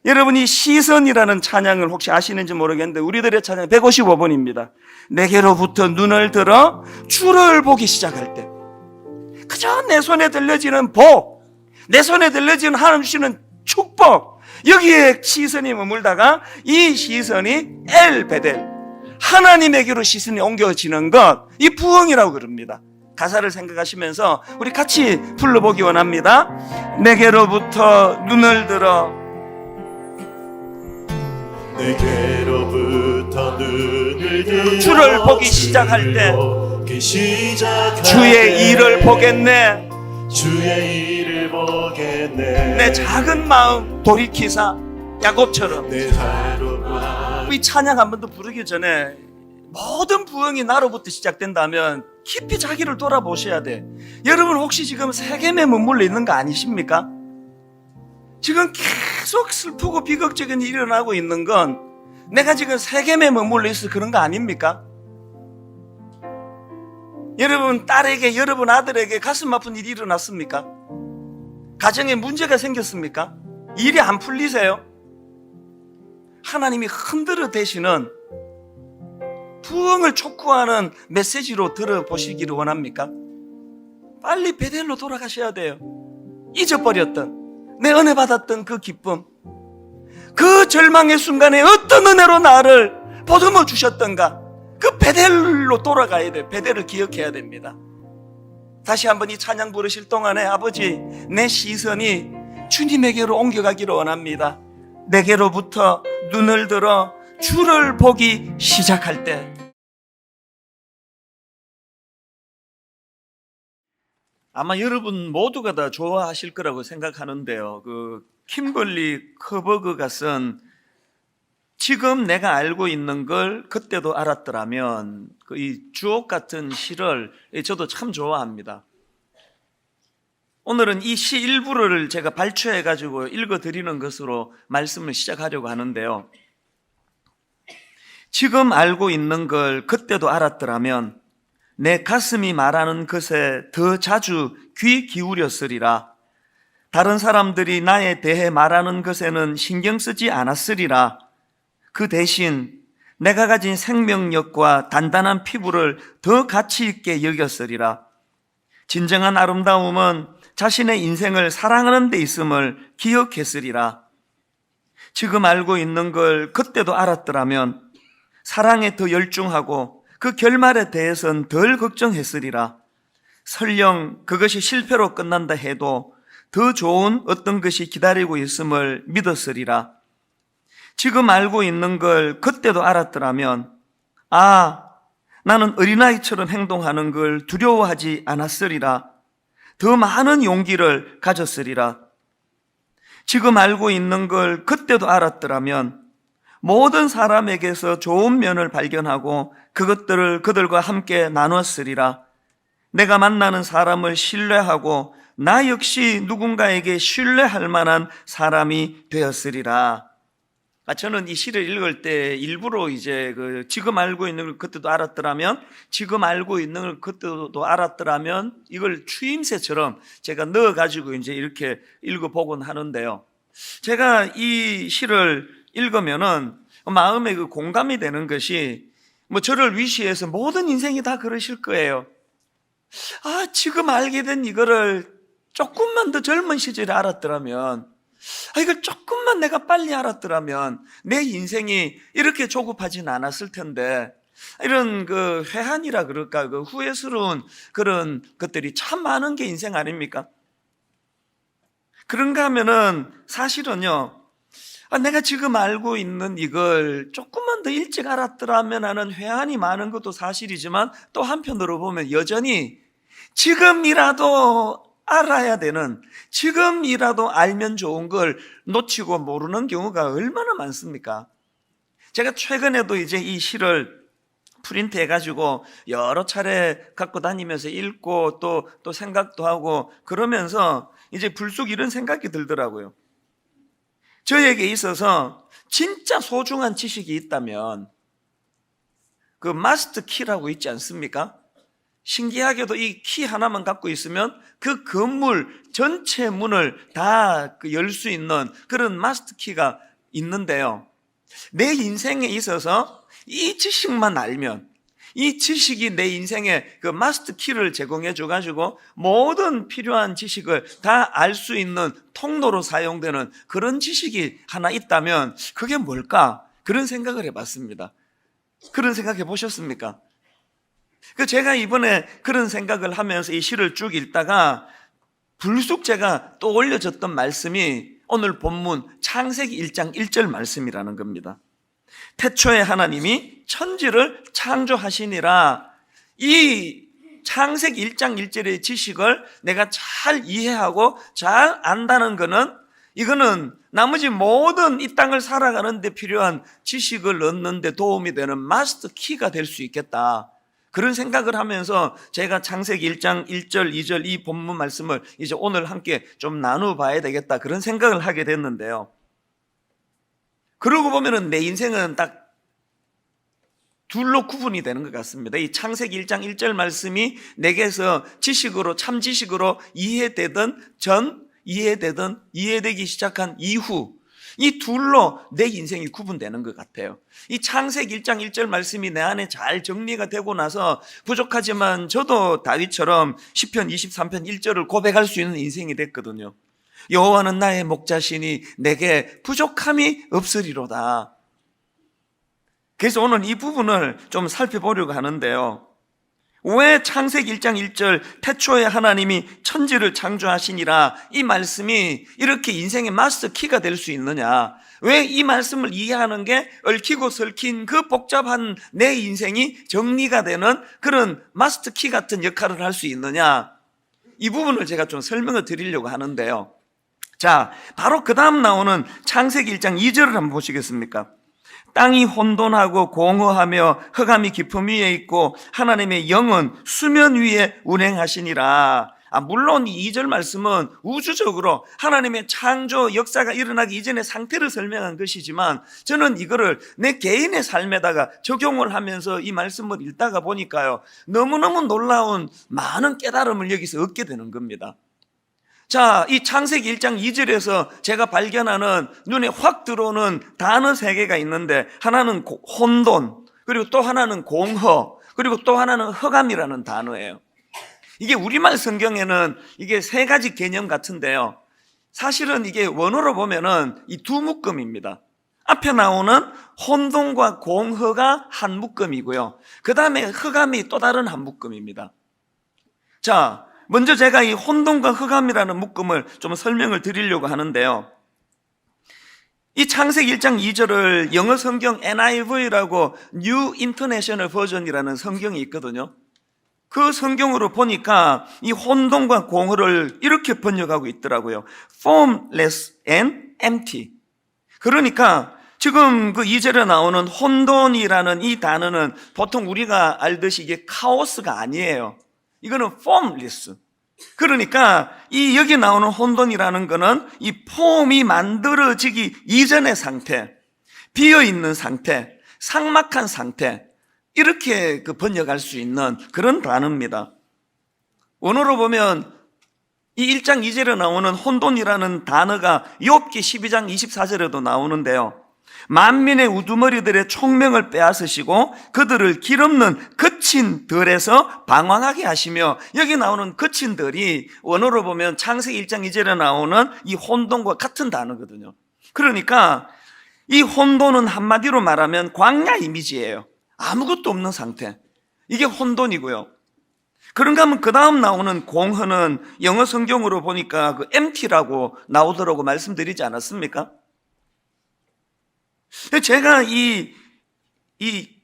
여러분이 시선이라는 찬양을 혹시 아시는지 모르겠는데 우리들의 찬양 155번입니다. 내게로부터 눈을 들어 주를 보기 시작할 때 그저 내 손에 들려지는 복, 내 손에 들려지는 하나님 주시는 축복, 여기에 시선이 머물다가 이 시선이 엘 베델, 하나님에게로 시선이 옮겨지는 것, 이 부흥이라고 그럽니다. 가사를 생각하시면서 우리 같이 불러보기 원합니다. 내게로부터 눈을 들어 내게로부터 눈을 들어 주를 보기 시작할 때 주의 일을 보겠네. 주의 일을 보겠네. 내 작은 마음 돌이키사 야곱처럼. 내 하루가 이 찬양 한 번 더 부르기 전에 모든 부흥이 나로부터 시작된다면 깊이 자기를 돌아보셔야 돼. 여러분 혹시 지금 세겜에 머물러 있는 거 아니십니까? 지금 계속 슬프고 비극적인 일이 일어나고 있는 건 내가 지금 세겜에 머물러 있어서 그런 거 아닙니까? 여러분 딸에게, 여러분 아들에게 가슴 아픈 일이 일어났습니까? 가정에 문제가 생겼습니까? 일이 안 풀리세요? 하나님이 흔들어 대시는 부흥을 촉구하는 메시지로 들어보시기를 원합니까? 빨리 베델로 돌아가셔야 돼요. 잊어버렸던, 내 은혜 받았던 그 기쁨, 그 절망의 순간에 어떤 은혜로 나를 보듬어 주셨던가, 그 베델로 돌아가야 돼요. 베델을 기억해야 됩니다. 다시 한번 이 찬양 부르실 동안에 아버지, 내 시선이 주님에게로 옮겨가기를 원합니다. 내게로부터 눈을 들어 주를 보기 시작할 때, 아마 여러분 모두가 다 좋아하실 거라고 생각하는데요. 그 킴벌리 커버그가 쓴 지금 내가 알고 있는 걸 그때도 알았더라면, 그 이 주옥 같은 시를 저도 참 좋아합니다. 오늘은 이 시 일부를 제가 발췌해 가지고 읽어드리는 것으로 말씀을 시작하려고 하는데요. 지금 알고 있는 걸 그때도 알았더라면 내 가슴이 말하는 것에 더 자주 귀 기울였으리라. 다른 사람들이 나에 대해 말하는 것에는 신경 쓰지 않았으리라. 그 대신 내가 가진 생명력과 단단한 피부를 더 가치 있게 여겼으리라. 진정한 아름다움은 자신의 인생을 사랑하는 데 있음을 기억했으리라. 지금 알고 있는 걸 그때도 알았더라면 사랑에 더 열중하고 그 결말에 대해서는 덜 걱정했으리라. 설령 그것이 실패로 끝난다 해도 더 좋은 어떤 것이 기다리고 있음을 믿었으리라. 지금 알고 있는 걸 그때도 알았더라면 나는 어린아이처럼 행동하는 걸 두려워하지 않았으리라. 더 많은 용기를 가졌으리라. 지금 알고 있는 걸 그때도 알았더라면 모든 사람에게서 좋은 면을 발견하고 그것들을 그들과 함께 나눴으리라. 내가 만나는 사람을 신뢰하고 나 역시 누군가에게 신뢰할 만한 사람이 되었으리라. 저는 이 시를 읽을 때 일부러 이제 지금 알고 있는 걸 그때도 알았더라면, 지금 알고 있는 걸 그때도 알았더라면 이걸 추임새처럼 제가 넣어가지고 이제 이렇게 읽어보곤 하는데요. 제가 이 시를 읽으면은 마음에 그 공감이 되는 것이, 저를 위시해서 모든 인생이 다 그러실 거예요. 지금 알게 된 이거를 조금만 더 젊은 시절에 알았더라면, 이걸 조금만 내가 빨리 알았더라면 내 인생이 이렇게 조급하진 않았을 텐데, 이런 그 회한이라 그럴까, 그 후회스러운 그런 것들이 참 많은 게 인생 아닙니까? 그런가 하면은 사실은요, 내가 지금 알고 있는 이걸 조금만 더 일찍 알았더라면 하는 회한이 많은 것도 사실이지만, 또 한편으로 보면 여전히 지금이라도 알아야 되는, 지금이라도 알면 좋은 걸 놓치고 모르는 경우가 얼마나 많습니까? 제가 최근에도 이제 이 시를 프린트 해가지고 여러 차례 갖고 다니면서 읽고 또 생각도 하고 그러면서 이제 불쑥 이런 생각이 들더라고요. 저에게 있어서 진짜 소중한 지식이 있다면 그 마스터 키라고 있지 않습니까? 신기하게도 이 키 하나만 갖고 있으면 그 건물 전체 문을 다 열 수 있는 그런 마스터 키가 있는데요. 내 인생에 있어서 이 지식만 알면, 이 지식이 내 인생에 그 마스터 키를 제공해 줘가지고 모든 필요한 지식을 다 알 수 있는 통로로 사용되는 그런 지식이 하나 있다면 그게 뭘까? 그런 생각을 해봤습니다. 그런 생각 해보셨습니까? 제가 이번에 그런 생각을 하면서 이 시를 쭉 읽다가 불쑥 제가 또 올려졌던 말씀이 오늘 본문 창세기 1장 1절 말씀이라는 겁니다. 태초에 하나님이 천지를 창조하시니라. 이 이 창세기 1장 1절의 지식을 내가 잘 이해하고 잘 안다는 거는, 이거는 나머지 모든 이 땅을 살아가는 데 필요한 지식을 얻는 데 도움이 되는 마스터 키가 될 수 있겠다. 그런 생각을 하면서 제가 창세기 1장 1절 2절 이 본문 말씀을 이제 오늘 함께 좀 나눠봐야 되겠다, 그런 생각을 하게 됐는데요. 그러고 보면은 내 인생은 딱 둘로 구분이 되는 것 같습니다. 이 창세기 1장 1절 말씀이 내게서 지식으로, 참 지식으로 이해되던 전, 이해되기 시작한 이후, 이 둘로 내 인생이 구분되는 것 같아요. 이 창세기 1장 1절 말씀이 내 안에 잘 정리가 되고 나서 부족하지만 저도 다윗처럼 시편 23편 1절을 고백할 수 있는 인생이 됐거든요. 여호와는 나의 목자시니 내게 부족함이 없으리로다. 그래서 오늘 이 부분을 좀 살펴보려고 하는데요. 왜 창세기 1장 1절 태초에 하나님이 천지를 창조하시니라, 이 말씀이 이렇게 인생의 마스터 키가 될 수 있느냐, 왜 이 말씀을 이해하는 게 얽히고 설킨 그 복잡한 내 인생이 정리가 되는 그런 마스터 키 같은 역할을 할 수 있느냐, 이 부분을 제가 좀 설명을 드리려고 하는데요. 자, 바로 그 다음 나오는 창세기 1장 2절을 한번 보시겠습니까? 땅이 혼돈하고 공허하며 흑암이 깊음 위에 있고 하나님의 영은 수면 위에 운행하시니라. 물론 이 2절 말씀은 우주적으로 하나님의 창조 역사가 일어나기 이전의 상태를 설명한 것이지만, 저는 이거를 내 개인의 삶에다가 적용을 하면서 이 말씀을 읽다가 보니까요, 너무너무 놀라운 많은 깨달음을 여기서 얻게 되는 겁니다. 자, 이 창세기 1장 2절에서 제가 발견하는 눈에 확 들어오는 단어 3개가 있는데, 하나는 혼돈, 그리고 또 하나는 공허, 그리고 또 하나는 흑암이라는 단어예요. 이게 우리말 성경에는 이게 3가지 개념 같은데요. 사실은 이게 원어로 보면은 이 두 묶음입니다. 앞에 나오는 혼돈과 공허가 한 묶음이고요. 그 다음에 흑암이 또 다른 한 묶음입니다. 자, 먼저 제가 이 혼돈과 흑암이라는 묶음을 좀 설명을 드리려고 하는데요. 이 창세기 1장 2절을 영어 성경 NIV라고 New International Version이라는 성경이 있거든요. 그 성경으로 보니까 이 혼돈과 공허를 이렇게 번역하고 있더라고요. Formless and empty. 그러니까 지금 그 2절에 나오는 혼돈이라는 이 단어는 보통 우리가 알듯이 이게 카오스가 아니에요. 이거는 formless. 그러니까 이 여기 나오는 혼돈이라는 거는 이 폼이 만들어지기 이전의 상태, 비어있는 상태, 삭막한 상태, 이렇게 그 번역할 수 있는 그런 단어입니다. 원어로 보면 이 1장 2절에 나오는 혼돈이라는 단어가 욥기 12장 24절에도 나오는데요. 만민의 우두머리들의 총명을 빼앗으시고 그들을 길없는 거친 들에서 방황하게 하시며, 여기 나오는 거친 들이 원어로 보면 창세기 1장 2절에 나오는 이 혼돈과 같은 단어거든요. 그러니까 이 혼돈은 한마디로 말하면 광야 이미지예요. 아무것도 없는 상태, 이게 혼돈이고요. 그런가 하면 그 다음 나오는 공허는 영어 성경으로 보니까 그 empty라고 나오더라고 말씀드리지 않았습니까? 제가 이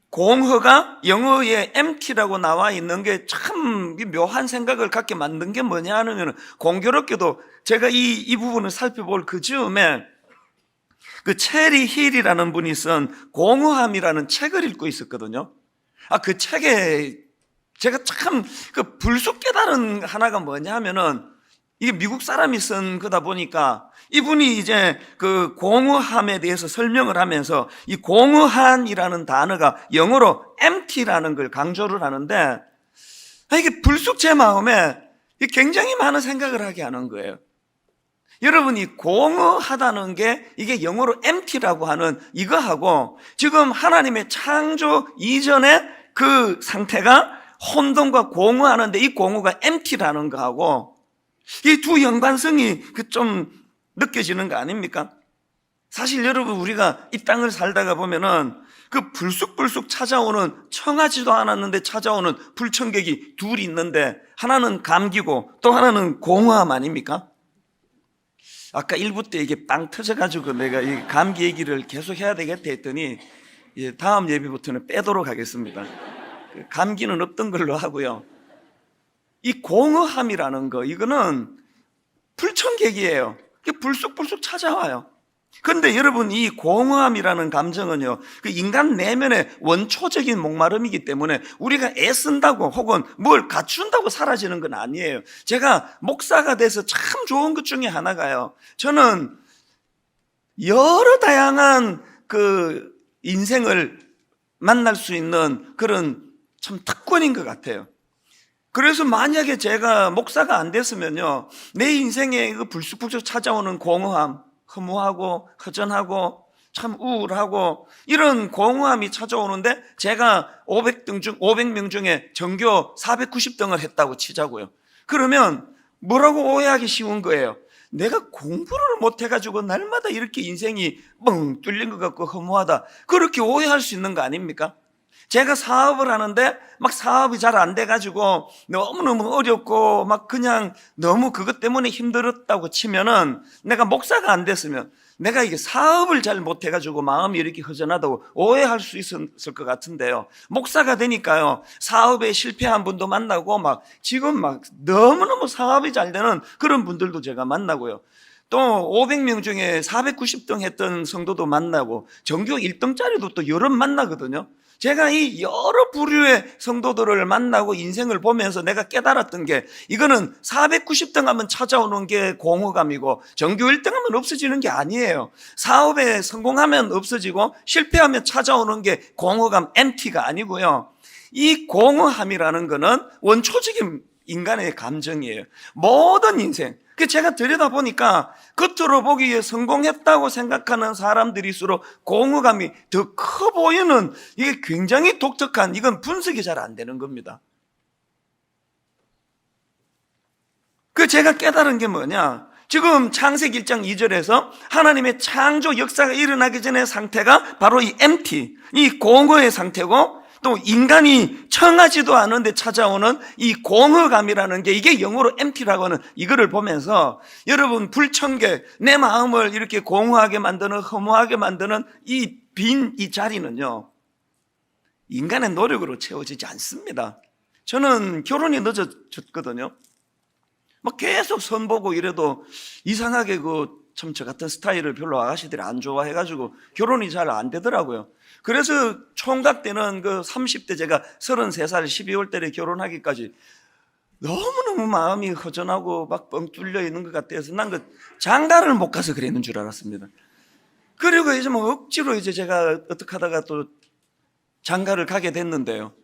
공허가 영어에 empty라고 나와 있는 게 참 묘한 생각을 갖게 만든 게 뭐냐 하면, 공교롭게도 제가 이 부분을 살펴볼 그 즈음에 그 체리 힐이라는 분이 쓴 공허함이라는 책을 읽고 있었거든요. 그 책에 제가 참 그 불쑥 깨달은 하나가 뭐냐 하면은, 이게 미국 사람이 쓴 거다 보니까 이분이 이제 그 공허함에 대해서 설명을 하면서 이 공허한이라는 단어가 영어로 empty라는 걸 강조를 하는데, 이게 불쑥 제 마음에 굉장히 많은 생각을 하게 하는 거예요. 여러분이 공허하다는 게 이게 영어로 empty라고 하는 이거하고, 지금 하나님의 창조 이전의 그 상태가 혼돈과 공허하는데 이 공허가 empty라는 거하고, 이 두 연관성이 좀 느껴지는 거 아닙니까? 사실 여러분, 우리가 이 땅을 살다가 보면은 그 불쑥불쑥 찾아오는, 청하지도 않았는데 찾아오는 불청객이 둘이 있는데, 하나는 감기고 또 하나는 공허함 아닙니까? 아까 1부 때 이게 빵 터져가지고 내가 이 감기 얘기를 계속 해야 되겠다 했더니, 다음 예배부터는 빼도록 하겠습니다. 감기는 없던 걸로 하고요. 이 공허함이라는 거, 이거는 불청객이에요. 이게 불쑥불쑥 찾아와요. 그런데 여러분, 이 공허함이라는 감정은요, 그 인간 내면의 원초적인 목마름이기 때문에 우리가 애쓴다고 혹은 뭘 갖춘다고 사라지는 건 아니에요. 제가 목사가 돼서 참 좋은 것 중에 하나가요, 저는 여러 다양한 그 인생을 만날 수 있는 그런 참 특권인 것 같아요. 그래서 만약에 제가 목사가 안 됐으면요, 내 인생에 그 불쑥불쑥 찾아오는 공허함, 허무하고 허전하고 참 우울하고 이런 공허함이 찾아오는데, 제가 500명 중에 전교 490등을 했다고 치자고요. 그러면 뭐라고 오해하기 쉬운 거예요? 내가 공부를 못해가지고 날마다 이렇게 인생이 뻥 뚫린 것 같고 허무하다, 그렇게 오해할 수 있는 거 아닙니까? 제가 사업을 하는데 막 사업이 잘 안 돼가지고 너무너무 어렵고 막 그냥 너무 그것 때문에 힘들었다고 치면은, 내가 목사가 안 됐으면 내가 이게 사업을 잘 못해가지고 마음이 이렇게 허전하다고 오해할 수 있었을 것 같은데요, 목사가 되니까요, 사업에 실패한 분도 만나고 막 지금 막 너무너무 사업이 잘 되는 그런 분들도 제가 만나고요, 또 500명 중에 490등 했던 성도도 만나고 전교 1등짜리도 또 여러 만나거든요. 제가 이 여러 부류의 성도들을 만나고 인생을 보면서 내가 깨달았던 게, 이거는 490등 하면 찾아오는 게 공허감이고 전교 1등 하면 없어지는 게 아니에요. 사업에 성공하면 없어지고 실패하면 찾아오는 게 공허감, MT가 아니고요, 이 공허함이라는 거는 원초적인 인간의 감정이에요. 모든 인생, 제가 들여다보니까 겉으로 보기에 성공했다고 생각하는 사람들일수록 공허감이 더 커 보이는, 이게 굉장히 독특한, 이건 분석이 잘 안 되는 겁니다. 제가 깨달은 게 뭐냐, 지금 창세기 1장 2절에서 하나님의 창조 역사가 일어나기 전의 상태가 바로 이 MT, 이 공허의 상태고, 또 인간이 청하지도 않은데 찾아오는 이 공허감이라는 게, 이게 영어로 empty라고 하는, 이거를 보면서 여러분, 불청객, 내 마음을 이렇게 공허하게 만드는, 허무하게 만드는 이 빈 자리는요, 인간의 노력으로 채워지지 않습니다. 저는 결혼이 늦어졌거든요. 막 계속 선보고 이래도 이상하게 참 저 같은 스타일을 별로 아가씨들이 안 좋아해가지고 결혼이 잘 안 되더라고요. 그래서 총각 때는 30대, 제가 33살 12월 달에 결혼하기까지 너무너무 마음이 허전하고 막 뻥 뚫려 있는 것 같아서 난 장가를 못 가서 그랬는 줄 알았습니다. 그리고 이제 뭐 억지로 이제 제가 어떻게 하다가 또 장가를 가게 됐는데요,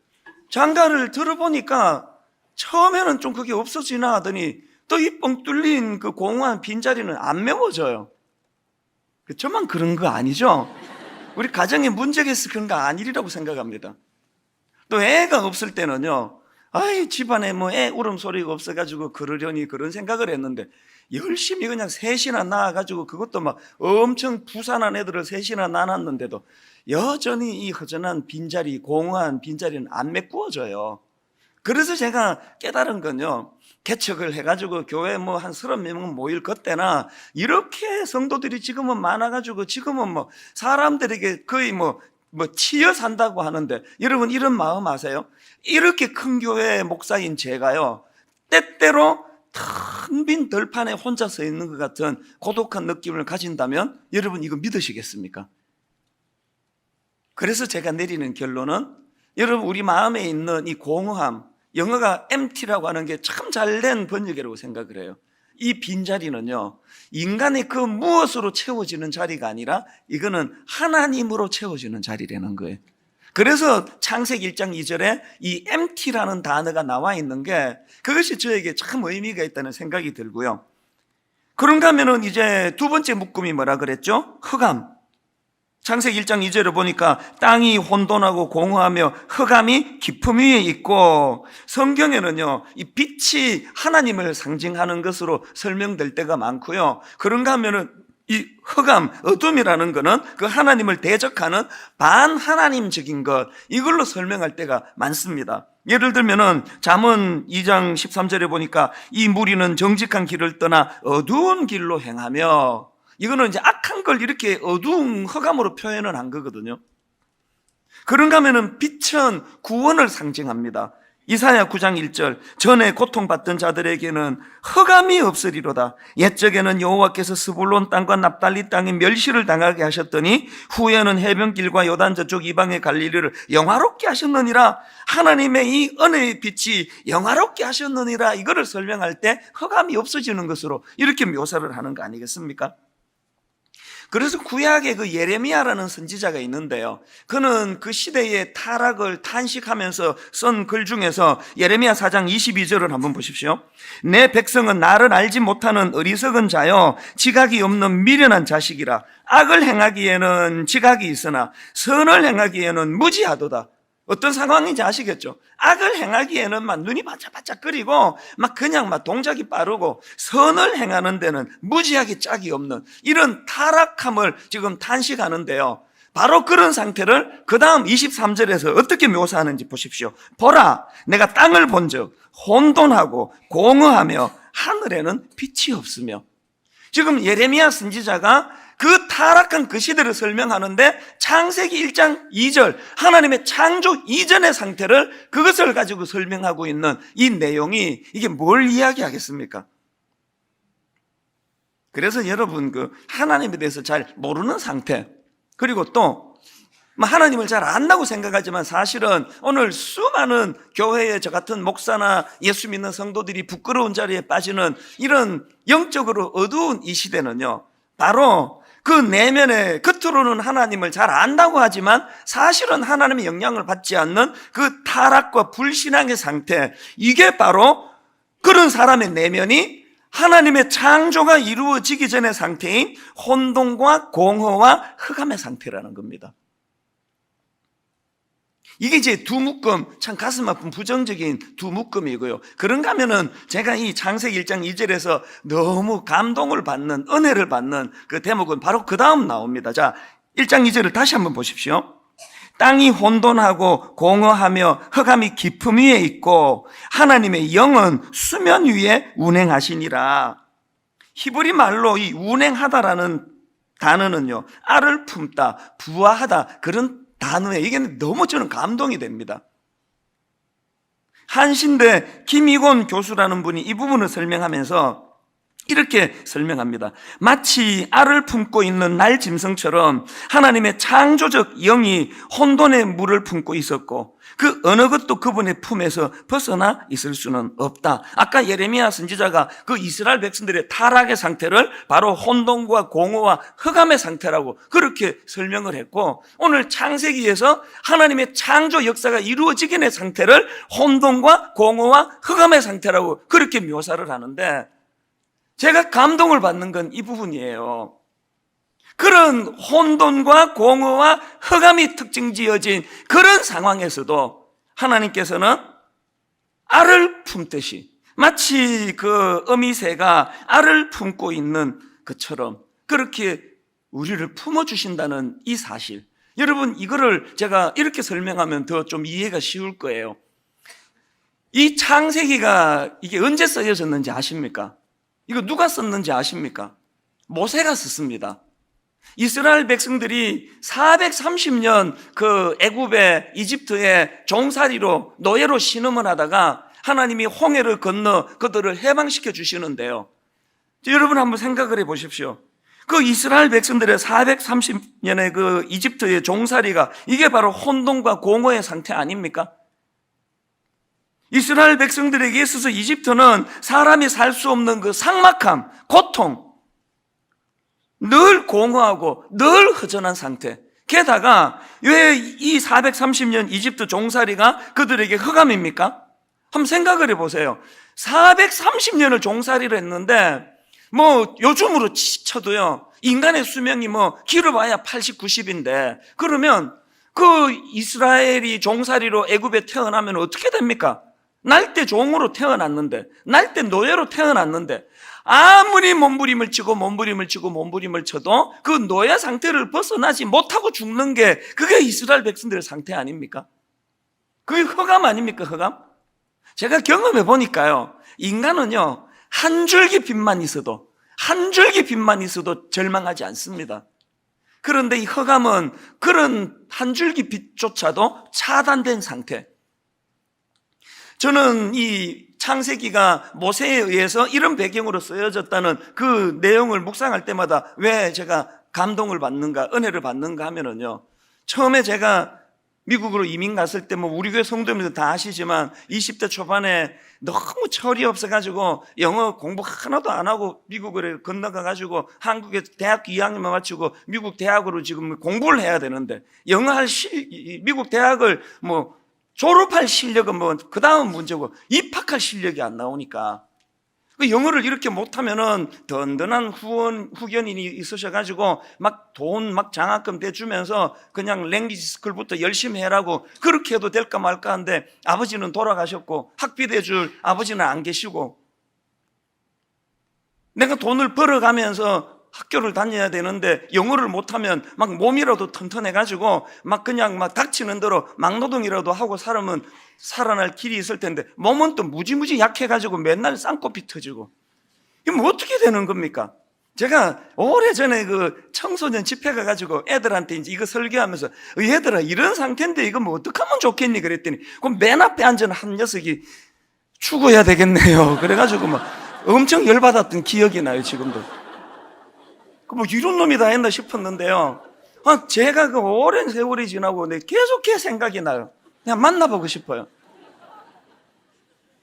장가를 들어보니까 처음에는 좀 그게 없어지나 하더니 또 이 뻥 뚫린 그 공허한 빈자리는 안 메워져요. 저만 그런 거 아니죠? 우리 가정에 문제가 있어서 그런 거 아니라고 생각합니다. 또 애가 없을 때는요, 아이 집안에 뭐 애 울음소리가 없어가지고 그러려니 그런 생각을 했는데, 열심히 그냥 셋이나 낳아가지고, 그것도 막 엄청 부산한 애들을 셋이나 낳았는데도 여전히 이 허전한 빈자리, 공허한 빈자리는 안 메꾸어져요. 그래서 제가 깨달은 건요, 개척을 해가지고 교회 뭐 한 30명 모일 그때나 이렇게 성도들이 지금은 많아가지고, 지금은 뭐 사람들에게 거의 뭐 치여 산다고 하는데, 여러분 이런 마음 아세요? 이렇게 큰 교회 목사인 제가요, 때때로 텅 빈 들판에 혼자 서 있는 것 같은 고독한 느낌을 가진다면 여러분 이거 믿으시겠습니까? 그래서 제가 내리는 결론은, 여러분 우리 마음에 있는 이 공허함, 영어가 empty라고 하는 게 참 잘된 번역이라고 생각을 해요. 이 빈자리는요, 인간의 그 무엇으로 채워지는 자리가 아니라 이거는 하나님으로 채워지는 자리라는 거예요. 그래서 창세기 1장 2절에 이 empty라는 단어가 나와 있는 게, 그것이 저에게 참 의미가 있다는 생각이 들고요. 그런가 하면은 이제 두 번째 묶음이 뭐라 그랬죠? 흑암. 창세기 1장 2절을 보니까 땅이 혼돈하고 공허하며 흑암이 깊음 위에 있고, 성경에는요 이 빛이 하나님을 상징하는 것으로 설명될 때가 많고요, 그런가 하면은 이 흑암, 어둠이라는 거는 그 하나님을 대적하는 반하나님적인 것, 이걸로 설명할 때가 많습니다. 예를 들면은 잠언 2장 13절에 보니까 이 무리는 정직한 길을 떠나 어두운 길로 행하며, 이거는 이제 악한 걸 이렇게 어두운 흑암으로 표현을 한 거거든요. 그런가 하면은 빛은 구원을 상징합니다. 이사야 9장 1절 전에 고통받던 자들에게는 흑암이 없으리로다. 옛적에는 여호와께서 스불론 땅과 납달리 땅에 멸시를 당하게 하셨더니 후에는 해변길과 요단 저쪽 이방의 갈릴리를 영화롭게 하셨느니라. 하나님의 이 은혜의 빛이 영화롭게 하셨느니라. 이거를 설명할 때 흑암이 없어지는 것으로 이렇게 묘사를 하는 거 아니겠습니까? 그래서 구약에 그 예레미야라는 선지자가 있는데요. 그는 그 시대의 타락을 탄식하면서 쓴 글 중에서 예레미야 4장 22절을 한번 보십시오. 내 백성은 나를 알지 못하는 어리석은 자요, 지각이 없는 미련한 자식이라. 악을 행하기에는 지각이 있으나 선을 행하기에는 무지하도다. 어떤 상황인지 아시겠죠? 악을 행하기에는 막 눈이 반짝반짝거리고 막 그냥 막 동작이 빠르고, 선을 행하는 데는 무지하게 짝이 없는 이런 타락함을 지금 탄식하는데요. 바로 그런 상태를 그 다음 23절에서 어떻게 묘사하는지 보십시오. 보라, 내가 땅을 본즉 혼돈하고 공허하며 하늘에는 빛이 없으며. 지금 예레미야 선지자가 그 타락한 그 시대를 설명하는데 창세기 1장 2절 하나님의 창조 이전의 상태를, 그것을 가지고 설명하고 있는 이 내용이 이게 뭘 이야기하겠습니까? 그래서 여러분, 그 하나님에 대해서 잘 모르는 상태, 그리고 또 하나님을 잘 안다고 생각하지만 사실은 오늘 수많은 교회의 저 같은 목사나 예수 믿는 성도들이 부끄러운 자리에 빠지는 이런 영적으로 어두운 이 시대는요, 바로 그 내면에 겉으로는 하나님을 잘 안다고 하지만 사실은 하나님의 영향을 받지 않는 그 타락과 불신앙의 상태, 이게 바로 그런 사람의 내면이 하나님의 창조가 이루어지기 전의 상태인 혼돈과 공허와 흑암의 상태라는 겁니다. 이게 이제 두 묶음, 참 가슴 아픈 부정적인 두 묶음이고요. 그런가 하면은 제가 이 창세기 1장 2절에서 너무 감동을 받는, 은혜를 받는 그 대목은 바로 그 다음 나옵니다. 자, 1장 2절을 다시 한번 보십시오. 땅이 혼돈하고 공허하며 흑암이 깊음 위에 있고 하나님의 영은 수면 위에 운행하시니라. 히브리 말로 이 운행하다라는 단어는요, 알을 품다, 부화하다, 그런 단어에, 이게 너무 저는 감동이 됩니다. 한신대 김희곤 교수라는 분이 이 부분을 설명하면서 이렇게 설명합니다. 마치 알을 품고 있는 날 짐승처럼 하나님의 창조적 영이 혼돈의 물을 품고 있었고 그 어느 것도 그분의 품에서 벗어나 있을 수는 없다. 아까 예레미야 선지자가 그 이스라엘 백성들의 타락의 상태를 바로 혼돈과 공허와 흑암의 상태라고 그렇게 설명을 했고, 오늘 창세기에서 하나님의 창조 역사가 이루어지기 전의 상태를 혼돈과 공허와 흑암의 상태라고 그렇게 묘사를 하는데, 제가 감동을 받는 건 이 부분이에요. 그런 혼돈과 공허와 흑암이 특징지어진 그런 상황에서도 하나님께서는 알을 품듯이, 마치 그 어미새가 알을 품고 있는 것처럼 그렇게 우리를 품어주신다는 이 사실, 여러분, 이거를 제가 이렇게 설명하면 더 좀 이해가 쉬울 거예요. 이 창세기가 이게 언제 써졌는지 아십니까? 이거 누가 썼는지 아십니까? 모세가 썼습니다. 이스라엘 백성들이 430년 그 애굽의 이집트의 종살이로 노예로 신음을 하다가 하나님이 홍해를 건너 그들을 해방시켜 주시는데요. 여러분 한번 생각을 해 보십시오. 그 이스라엘 백성들의 430년의 그 이집트의 종살이가 이게 바로 혼돈과 공허의 상태 아닙니까? 이스라엘 백성들에게 있어서 이집트는 사람이 살 수 없는 그 삭막함, 고통, 늘 공허하고 늘 허전한 상태. 게다가 왜 이 430년 이집트 종살이가 그들에게 흑암입니까? 한번 생각을 해보세요. 430년을 종살이를 했는데 뭐 요즘으로 쳐도요, 인간의 수명이 뭐 길어봐야 80, 90인데 그러면 그 이스라엘이 종살이로 애굽에 태어나면 어떻게 됩니까? 날 때 종으로 태어났는데, 날 때 노예로 태어났는데 아무리 몸부림을 치고 몸부림을 쳐도 그 노예 상태를 벗어나지 못하고 죽는 게 그게 이스라엘 백성들의 상태 아닙니까? 그게 흑암 아닙니까? 흑암? 제가 경험해 보니까요, 인간은요 한 줄기 빛만 있어도 절망하지 않습니다. 그런데 이 흑암은 그런 한 줄기 빛조차도 차단된 상태. 저는 이 창세기가 모세에 의해서 이런 배경으로 쓰여졌다는 그 내용을 묵상할 때마다 왜 제가 감동을 받는가, 은혜를 받는가 하면은요, 처음에 제가 미국으로 이민 갔을 때 우리 교회 성도님들 다 아시지만 20대 초반에 너무 철이 없어가지고 영어 공부 하나도 안 하고 미국을 건너가가지고 한국에 대학교 2학년만 마치고 미국 대학으로 지금 공부를 해야 되는데 미국 대학을 졸업할 실력은 그 다음 문제고 입학할 실력이 안 나오니까 그 영어를 이렇게 못하면은 든든한 후견인이 있으셔가지고 돈 장학금 대주면서 그냥 랭귀지 스쿨부터 열심히 해라고 그렇게 해도 될까 말까 한데 아버지는 돌아가셨고 학비 대줄 아버지는 안 계시고 내가 돈을 벌어가면서 학교를 다녀야 되는데 영어를 못하면 몸이라도 튼튼해가지고 그냥 닥치는 대로 막노동이라도 하고 살면 살아날 길이 있을 텐데 몸은 또 무지무지 약해가지고 맨날 쌍꺼풀 터지고 이거 어떻게 되는 겁니까? 제가 오래전에 그 청소년 집회 가가지고 애들한테 이제 이거 설교하면서 얘들아 이런 상태인데 이거 어떻게 하면 좋겠니 그랬더니 그럼 맨 앞에 앉은 한 녀석이 죽어야 되겠네요 그래가지고 엄청 열받았던 기억이 나요 지금도. 이런 놈이 다 했나 싶었는데요. 제가 그 오랜 세월이 지나고 계속 걔 생각이 나요. 그냥 만나보고 싶어요.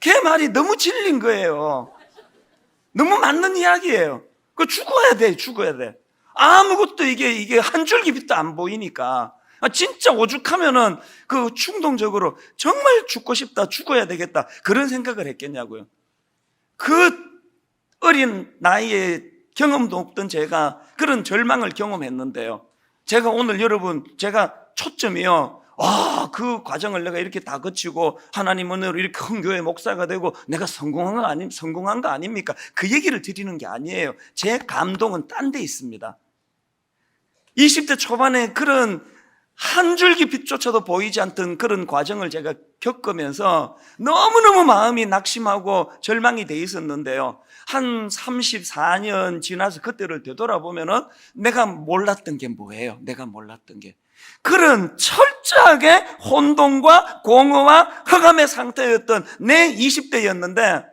걔 말이 너무 진린 거예요. 너무 맞는 이야기예요. 죽어야 돼, 죽어야 돼. 아무것도 이게 한 줄기 빛도 안 보이니까. 진짜 오죽하면은 충동적으로 정말 죽고 싶다, 죽어야 되겠다. 그런 생각을 했겠냐고요. 그 어린 나이에 경험도 없던 제가 그런 절망을 경험했는데요. 제가 오늘 여러분, 제가 초점이요. 그 과정을 내가 이렇게 다 거치고 하나님 은혜로 이렇게 큰 교회 목사가 되고 내가 성공한 거 아닙니까? 그 얘기를 드리는 게 아니에요. 제 감동은 딴 데 있습니다. 20대 초반에 그런 한 줄기 빛조차도 보이지 않던 그런 과정을 제가 겪으면서 너무너무 마음이 낙심하고 절망이 돼 있었는데요. 한 34년 지나서 그때를 되돌아보면은 내가 몰랐던 게 뭐예요? 내가 몰랐던 게. 그런 철저하게 혼돈과 공허와 흑암의 상태였던 내 20대였는데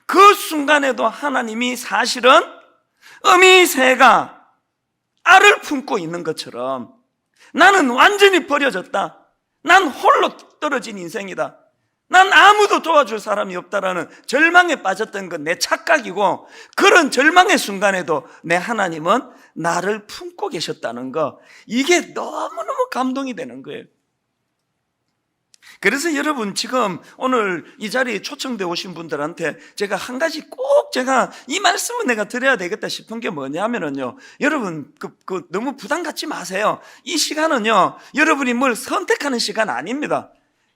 그 순간에도 하나님이 사실은 어미새가 알을 품고 있는 것처럼 나는 완전히 버려졌다. 난 홀로 떨어진 인생이다. 난 아무도 도와줄 사람이 없다라는 절망에 빠졌던 건 내 착각이고 그런 절망의 순간에도 내 하나님은 나를 품고 계셨다는 거 이게 너무너무 감동이 되는 거예요. 그래서 여러분 지금 오늘 이 자리에 초청되어 오신 분들한테 제가 한 가지 꼭 제가 이 말씀은 내가 드려야 되겠다 싶은 게 뭐냐면요. 여러분 너무 부담 갖지 마세요. 이 시간은요. 여러분이 뭘 선택하는 시간 아닙니다.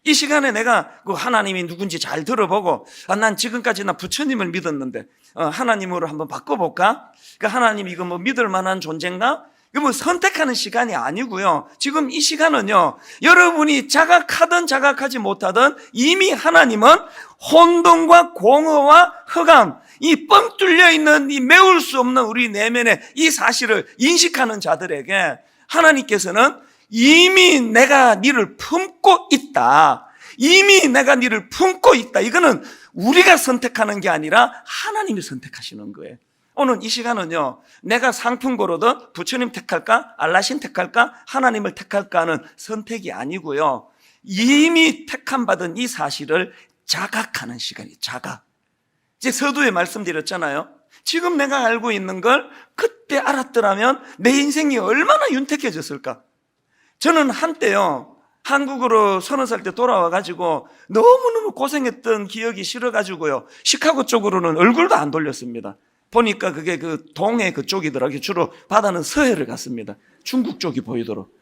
이 시간에 내가 하나님이 누군지 잘 들어보고 난 지금까지 나 부처님을 믿었는데 하나님으로 한번 바꿔볼까? 하나님 이거 믿을 만한 존재인가? 이거 선택하는 시간이 아니고요. 지금 이 시간은요. 여러분이 자각하든 자각하지 못하든 이미 하나님은 혼돈과 공허와 흑암 이 뻥 뚫려 있는 이 메울 수 없는 우리 내면의 이 사실을 인식하는 자들에게 하나님께서는 이미 내가 니를 품고 있다. 이미 내가 니를 품고 있다. 이거는 우리가 선택하는 게 아니라 하나님이 선택하시는 거예요. 오늘 이 시간은요. 내가 상품 고르든 부처님 택할까? 알라신 택할까? 하나님을 택할까 하는 선택이 아니고요. 이미 택함 받은 이 사실을 자각하는 시간이에요. 자각. 이제 서두에 말씀드렸잖아요. 지금 내가 알고 있는 걸 그때 알았더라면 내 인생이 얼마나 윤택해졌을까? 저는 한때요, 한국으로 30살 때 돌아와가지고 너무너무 고생했던 기억이 싫어가지고요, 시카고 쪽으로는 얼굴도 안 돌렸습니다. 보니까 그게 동해 그쪽이더라고요. 주로 바다는 서해를 갔습니다. 중국 쪽이 보이도록.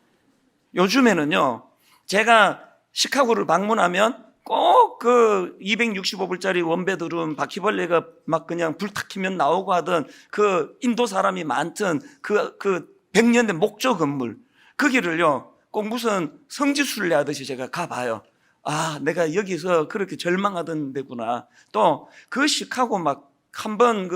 요즘에는요, 제가 시카고를 방문하면 꼭 265불짜리 원베드룸 바퀴벌레가 막 그냥 불 탁 켜면 나오고 하던 그 인도 사람이 많던 그 100년 된 목조 건물, 거기를요, 꼭 무슨 성지순례 하듯이 제가 가봐요. 내가 여기서 그렇게 절망하던 데구나. 또 그 시카고 한번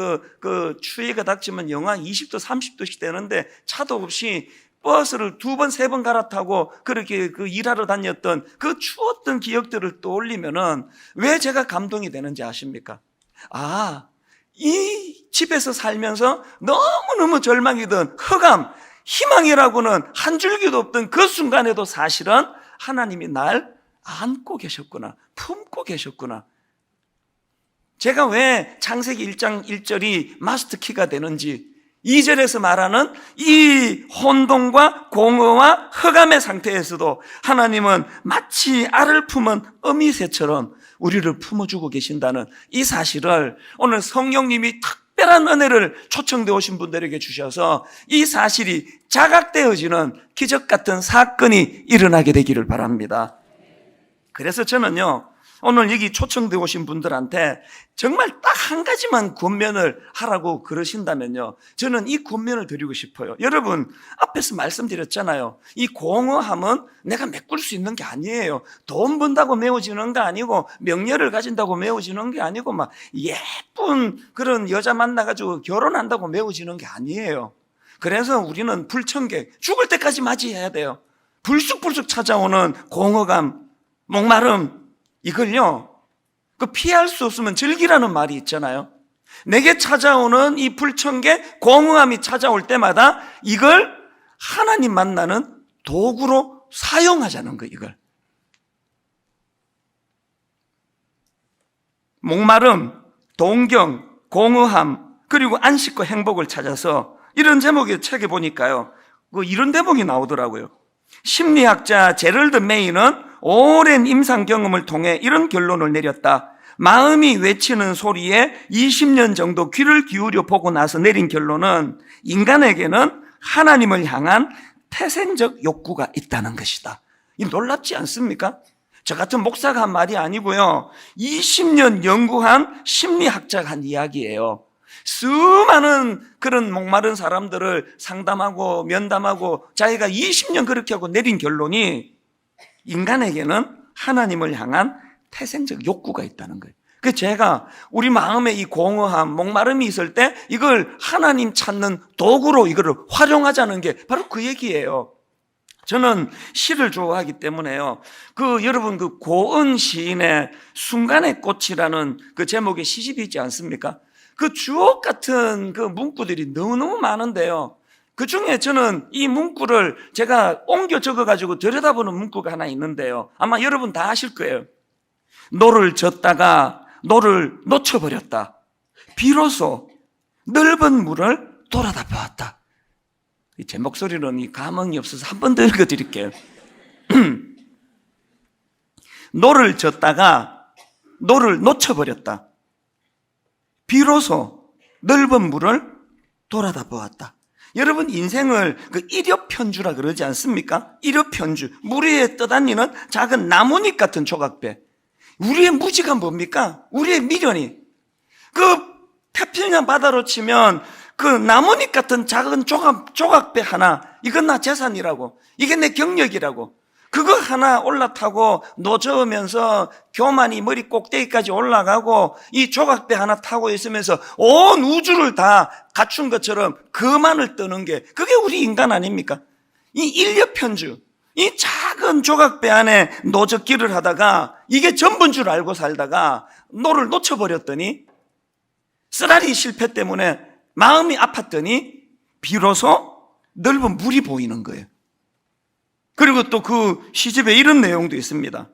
추위가 닥치면 영하 20도 30도씩 되는데 차도 없이 버스를 2번, 3번 갈아타고 그렇게 그 일하러 다녔던 그 추웠던 기억들을 떠올리면은 왜 제가 감동이 되는지 아십니까? 아, 이 집에서 살면서 너무너무 절망이던 흑암, 희망이라고는 한 줄기도 없던 그 순간에도 사실은 하나님이 날 안고 계셨구나, 품고 계셨구나. 제가 왜 창세기 1장 1절이 마스터키가 되는지, 2절에서 말하는 이 혼돈과 공허와 흑암의 상태에서도 하나님은 마치 알을 품은 어미새처럼 우리를 품어주고 계신다는 이 사실을 오늘 성령님이 특별한 은혜를 초청되어 오신 분들에게 주셔서 이 사실이 자각되어지는 기적 같은 사건이 일어나게 되기를 바랍니다. 그래서 저는요, 오늘 여기 초청되어 오신 분들한테 정말 딱 한 가지만 권면을 하라고 그러신다면요, 저는 이 권면을 드리고 싶어요. 여러분, 앞에서 말씀드렸잖아요. 이 공허함은 내가 메꿀 수 있는 게 아니에요. 돈 번다고 메워지는 거 아니고, 명예를 가진다고 메워지는 게 아니고, 막 예쁜 그런 여자 만나가지고 결혼한다고 메워지는 게 아니에요. 그래서 우리는 불청객, 죽을 때까지 맞이해야 돼요. 불쑥불쑥 찾아오는 공허감, 목마름, 이걸요, 그 피할 수 없으면 즐기라는 말이 있잖아요. 내게 찾아오는 이 불청객, 공허함이 찾아올 때마다 이걸 하나님 만나는 도구로 사용하자는 거예요, 이걸. 목마름, 동경, 공허함, 그리고 안식과 행복을 찾아서 이런 제목의 책에 보니까요, 이런 대목이 나오더라고요. 심리학자 제럴드 메이는 오랜 임상 경험을 통해 이런 결론을 내렸다. 마음이 외치는 소리에 20년 정도 귀를 기울여 보고 나서 내린 결론은 인간에게는 하나님을 향한 태생적 욕구가 있다는 것이다. 이 놀랍지 않습니까? 저 같은 목사가 한 말이 아니고요, 20년 연구한 심리학자가 한 이야기예요. 수많은 그런 목마른 사람들을 상담하고 면담하고 자기가 20년 그렇게 하고 내린 결론이 인간에게는 하나님을 향한 태생적 욕구가 있다는 거예요. 그래서 제가 우리 마음에 이 공허함, 목마름이 있을 때 이걸 하나님 찾는 도구로 이거를 활용하자는 게 바로 그 얘기예요. 저는 시를 좋아하기 때문에요. 여러분 고은 시인의 순간의 꽃이라는 그 제목의 시집이 있지 않습니까? 그 주옥 같은 그 문구들이 너무너무 많은데요, 그 중에 저는 이 문구를 제가 옮겨 적어가지고 들여다보는 문구가 하나 있는데요, 아마 여러분 다 아실 거예요. 노를 젓다가 노를 놓쳐버렸다. 비로소 넓은 물을 돌아다 보았다. 제 목소리는 이 감흥이 없어서 한 번 더 읽어드릴게요. 노를 젓다가 노를 놓쳐버렸다. 비로소 넓은 물을 돌아다 보았다. 여러분, 인생을 일엽편주라 그러지 않습니까? 일엽편주, 물 위에 떠다니는 작은 나뭇잎 같은 조각배. 우리의 무지가 뭡니까? 우리의 미련이. 태평양 바다로 치면 나뭇잎 같은 작은 조각배 하나, 이건 나 재산이라고, 이게 내 경력이라고, 그거 하나 올라타고 노저으면서 교만이 머리 꼭대기까지 올라가고 이 조각배 하나 타고 있으면서 온 우주를 다 갖춘 것처럼 그만을 떠는 게, 그게 우리 인간 아닙니까? 이 일엽편주, 이 작은 조각배 안에 노젓기를 하다가 이게 전부인 줄 알고 살다가 노를 놓쳐버렸더니, 쓰라리 실패 때문에 마음이 아팠더니 비로소 넓은 물이 보이는 거예요. 그리고 또 그 시집에 이런 내용도 있습니다.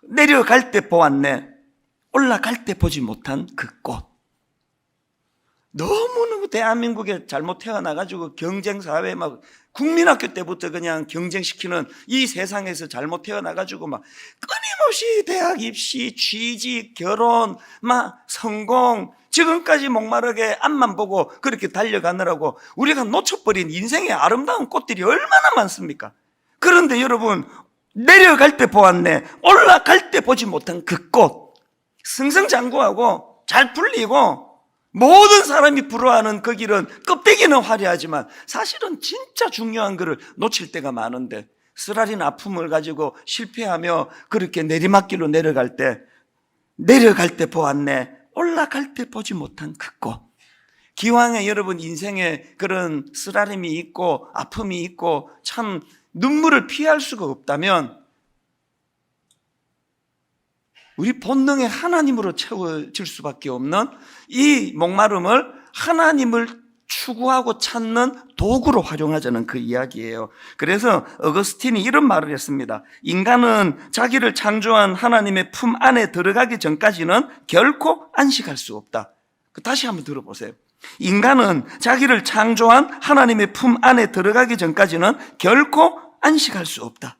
내려갈 때 보았네, 올라갈 때 보지 못한 그 꽃. 너무너무 대한민국에 잘못 태어나가지고 경쟁사회 막 국민학교 때부터 그냥 경쟁시키는 이 세상에서 잘못 태어나가지고 막 끊임없이 대학 입시, 취직, 결혼, 막 성공, 지금까지 목마르게 앞만 보고 그렇게 달려가느라고 우리가 놓쳐버린 인생의 아름다운 꽃들이 얼마나 많습니까? 그런데 여러분, 내려갈 때 보았네, 올라갈 때 보지 못한 그 꽃, 승승장구하고 잘 풀리고 모든 사람이 부러워하는 그 길은 껍데기는 화려하지만 사실은 진짜 중요한 거를 놓칠 때가 많은데, 쓰라린 아픔을 가지고 실패하며 그렇게 내리막길로 내려갈 때 보았네, 올라갈 때 보지 못한 그 꽃. 기왕에 여러분 인생에 그런 쓰라림이 있고 아픔이 있고 참 눈물을 피할 수가 없다면 우리 본능의 하나님으로 채워질 수밖에 없는 이 목마름을 하나님을 추구하고 찾는 도구로 활용하자는 그 이야기예요. 그래서 어거스틴이 이런 말을 했습니다. 인간은 자기를 창조한 하나님의 품 안에 들어가기 전까지는 결코 안식할 수 없다. 다시 한번 들어보세요. 인간은 자기를 창조한 하나님의 품 안에 들어가기 전까지는 결코 안식할 수 없다.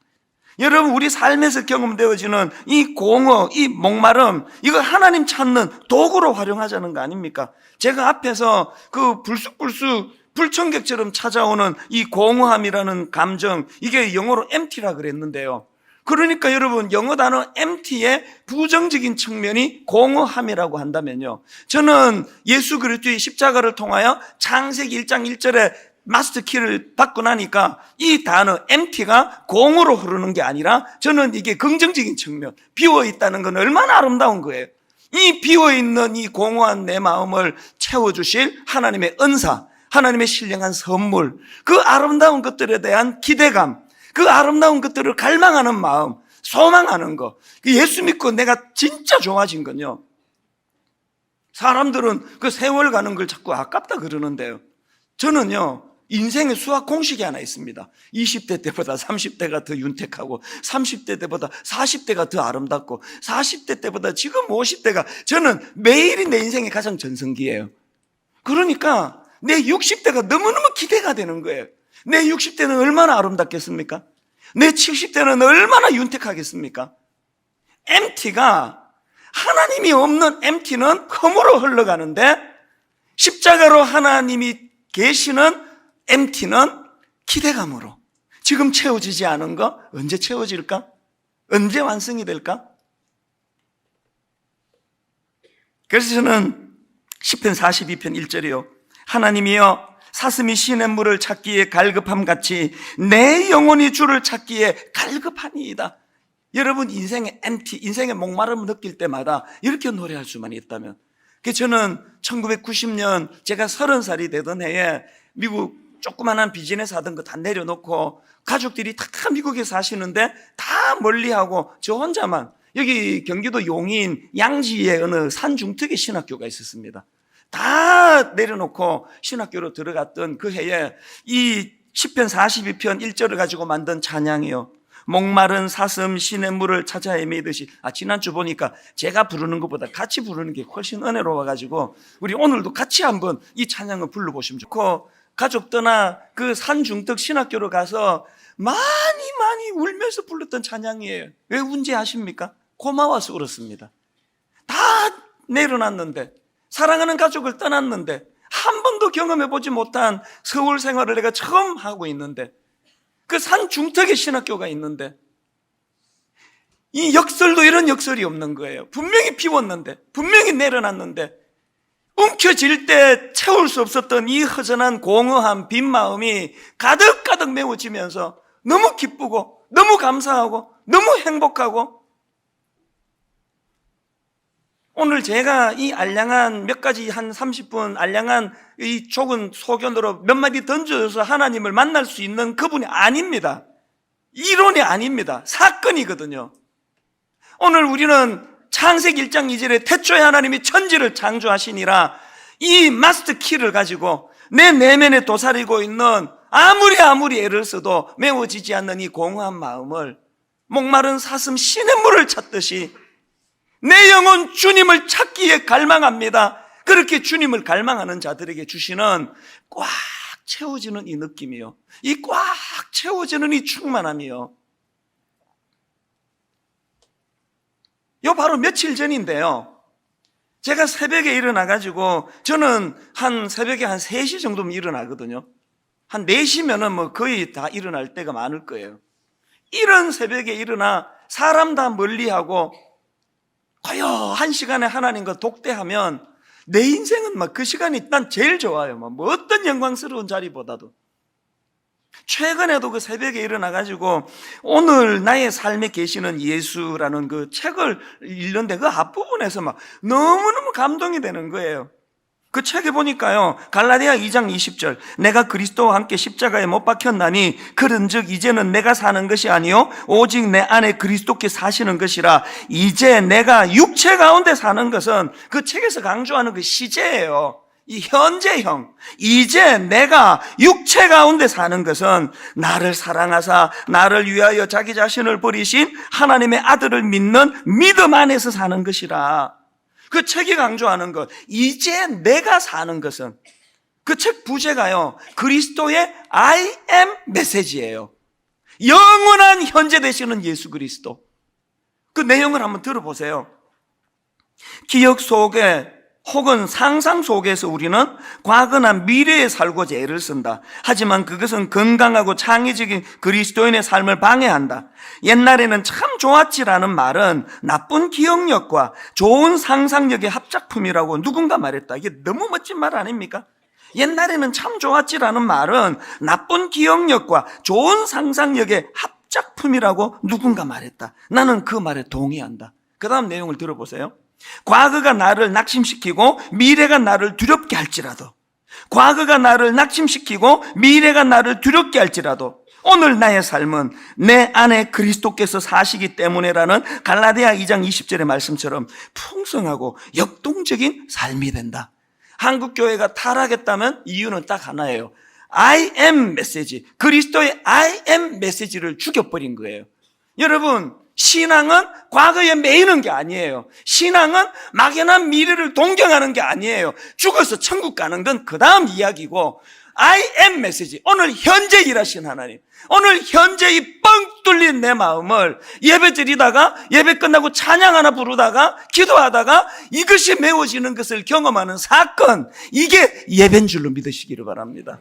여러분, 우리 삶에서 경험되어지는 이 공허, 이 목마름, 이거 하나님 찾는 도구로 활용하자는 거 아닙니까? 제가 앞에서 그 불쑥불쑥 불청객처럼 찾아오는 이 공허함이라는 감정, 이게 영어로 empty라 그랬는데요. 그러니까 여러분, 영어 단어 empty의 부정적인 측면이 공허함이라고 한다면요, 저는 예수 그리스도의 십자가를 통하여 창세기 1장 1절에 마스터 키를 받고 나니까 이 단어 empty가 공으로 흐르는 게 아니라 저는 이게 긍정적인 측면, 비어있다는 건 얼마나 아름다운 거예요. 이 비어있는 이 공허한 내 마음을 채워주실 하나님의 은사, 하나님의 신령한 선물, 그 아름다운 것들에 대한 기대감, 그 아름다운 것들을 갈망하는 마음, 소망하는 거, 예수 믿고 내가 진짜 좋아진 건요, 사람들은 그 세월 가는 걸 자꾸 아깝다 그러는데요, 저는요 인생의 수학 공식이 하나 있습니다. 20대 때보다 30대가 더 윤택하고 30대 때보다 40대가 더 아름답고 40대 때보다 지금 50대가 저는 매일이 내 인생의 가장 전성기예요. 그러니까 내 60대가 너무너무 기대가 되는 거예요. 내 60대는 얼마나 아름답겠습니까? 내 70대는 얼마나 윤택하겠습니까? empty가, 하나님이 없는 empty는 흠으로 흘러가는데 십자가로 하나님이 계시는 empty는 기대감으로, 지금 채워지지 않은 거 언제 채워질까? 언제 완성이 될까? 그래서 저는 시편 42편 1절이요, 하나님이여 사슴이 시냇물을 찾기에 갈급함같이 내 영혼이 주를 찾기에 갈급하니이다. 여러분, 인생의 empty, 인생의 목마름을 느낄 때마다 이렇게 노래할 수만 있다면, 저는 1990년 제가 30살이 되던 해에 미국 조그만한 비즈니스 하던 거 다 내려놓고 가족들이 다 미국에 사시는데 다 멀리하고 저 혼자만 여기 경기도 용인 양지에 어느 산중턱에 신학교가 있었습니다. 다 내려놓고 신학교로 들어갔던 그 해에 이 시편 42편 1절을 가지고 만든 찬양이요, 목마른 사슴 시냇물을 찾아 헤매듯이, 지난주 보니까 제가 부르는 것보다 같이 부르는 게 훨씬 은혜로워가지고 우리 오늘도 같이 한번 이 찬양을 불러보시면 좋고, 가족 떠나 그 산중턱 신학교로 가서 많이 울면서 불렀던 찬양이에요. 왜 운지 아십니까? 고마워서 울었습니다. 다 내려놨는데, 사랑하는 가족을 떠났는데, 한 번도 경험해보지 못한 서울 생활을 내가 처음 하고 있는데, 그 산중턱에 신학교가 있는데 이 역설도 이런 역설이 없는 거예요. 분명히 비웠는데, 분명히 내려놨는데 움켜질 때 채울 수 없었던 이 허전한 공허한 빈 마음이 가득가득 메워지면서 너무 기쁘고 너무 감사하고 너무 행복하고, 오늘 제가 이 알량한 몇 가지 한 30분 알량한 이 좁은 소견으로 몇 마디 던져서 하나님을 만날 수 있는 그분이 아닙니다. 이론이 아닙니다. 사건이거든요. 오늘 우리는 창세기 1장 2절에 태초에 하나님이 천지를 창조하시니라, 이 마스터 키를 가지고 내 내면에 도사리고 있는 아무리 애를 써도 메워지지 않는 이 공허한 마음을 목마른 사슴 시냇물을 찾듯이 내 영혼 주님을 찾기에 갈망합니다. 그렇게 주님을 갈망하는 자들에게 주시는 꽉 채워지는 이 느낌이요, 이 꽉 채워지는 이 충만함이요, 요 바로 며칠 전인데요, 제가 새벽에 일어나가지고, 저는 한 새벽에 한 3시 정도면 일어나거든요. 한 4시면은 뭐 거의 다 일어날 때가 많을 거예요. 이런 새벽에 일어나 사람 다 멀리하고 고요한 시간에 하나님과 독대하면 내 인생은 막 그 시간이 난 제일 좋아요. 뭐 어떤 영광스러운 자리보다도. 최근에도 그 새벽에 일어나가지고 오늘 나의 삶에 계시는 예수라는 그 책을 읽는데 그 앞부분에서 막 너무너무 감동이 되는 거예요. 그 책에 보니까요, 갈라디아 2장 20절, 내가 그리스도와 함께 십자가에 못 박혔나니 그런즉 이제는 내가 사는 것이 아니요 오직 내 안에 그리스도께 사시는 것이라. 이제 내가 육체 가운데 사는 것은, 그 책에서 강조하는 그 시제예요. 이 현재형. 이제 내가 육체 가운데 사는 것은 나를 사랑하사 나를 위하여 자기 자신을 버리신 하나님의 아들을 믿는 믿음 안에서 사는 것이라. 그 책이 강조하는 것, 이제 내가 사는 것은, 그 책 부제가요, 그리스도의 I am 메시지예요. 영원한 현재 되시는 예수 그리스도. 그 내용을 한번 들어보세요. 기억 속에 혹은 상상 속에서 우리는 과거나 미래에 살고자 애를 쓴다. 하지만 그것은 건강하고 창의적인 그리스도인의 삶을 방해한다. 옛날에는 참 좋았지라는 말은 나쁜 기억력과 좋은 상상력의 합작품이라고 누군가 말했다. 이게 너무 멋진 말 아닙니까? 옛날에는 참 좋았지라는 말은 나쁜 기억력과 좋은 상상력의 합작품이라고 누군가 말했다. 나는 그 말에 동의한다. 그 다음 내용을 들어보세요. 과거가 나를 낙심시키고 미래가 나를 두렵게 할지라도, 과거가 나를 낙심시키고 미래가 나를 두렵게 할지라도 오늘 나의 삶은 내 안에 그리스도께서 사시기 때문에라는 갈라디아 2장 20절의 말씀처럼 풍성하고 역동적인 삶이 된다. 한국교회가 타락했다면 이유는 딱 하나예요. I am 메시지, 그리스도의 I am 메시지를 죽여버린 거예요. 여러분, 신앙은 과거에 매이는 게 아니에요. 신앙은 막연한 미래를 동경하는 게 아니에요. 죽어서 천국 가는 건 그 다음 이야기고, I am 메시지, 오늘 현재 일하신 하나님, 오늘 현재 이 뻥 뚫린 내 마음을 예배 드리다가, 예배 끝나고 찬양 하나 부르다가, 기도하다가 이것이 메워지는 것을 경험하는 사건, 이게 예배인 줄로 믿으시기를 바랍니다.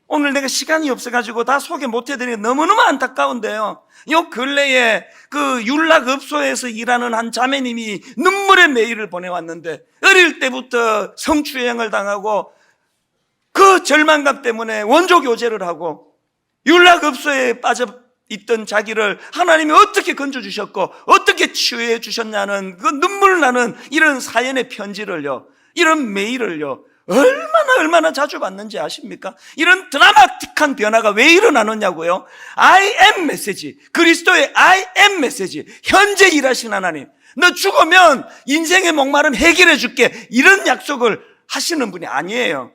오늘 내가 시간이 없어가지고 다 소개 못해드리니 너무너무 안타까운데요, 요 근래에 그 율락업소에서 일하는 한 자매님이 눈물의 메일을 보내왔는데, 어릴 때부터 성추행을 당하고 그 절망감 때문에 원조 교제를 하고 율락업소에 빠져있던 자기를 하나님이 어떻게 건져주셨고 어떻게 치유해 주셨냐는 그 눈물 나는 이런 사연의 편지를요, 이런 메일을요, 얼마나 자주 받는지 아십니까? 이런 드라마틱한 변화가 왜 일어나느냐고요? I am 메시지, 그리스도의 I am 메시지, 현재 일하신 하나님, 너 죽으면 인생의 목마름 해결해 줄게, 이런 약속을 하시는 분이 아니에요.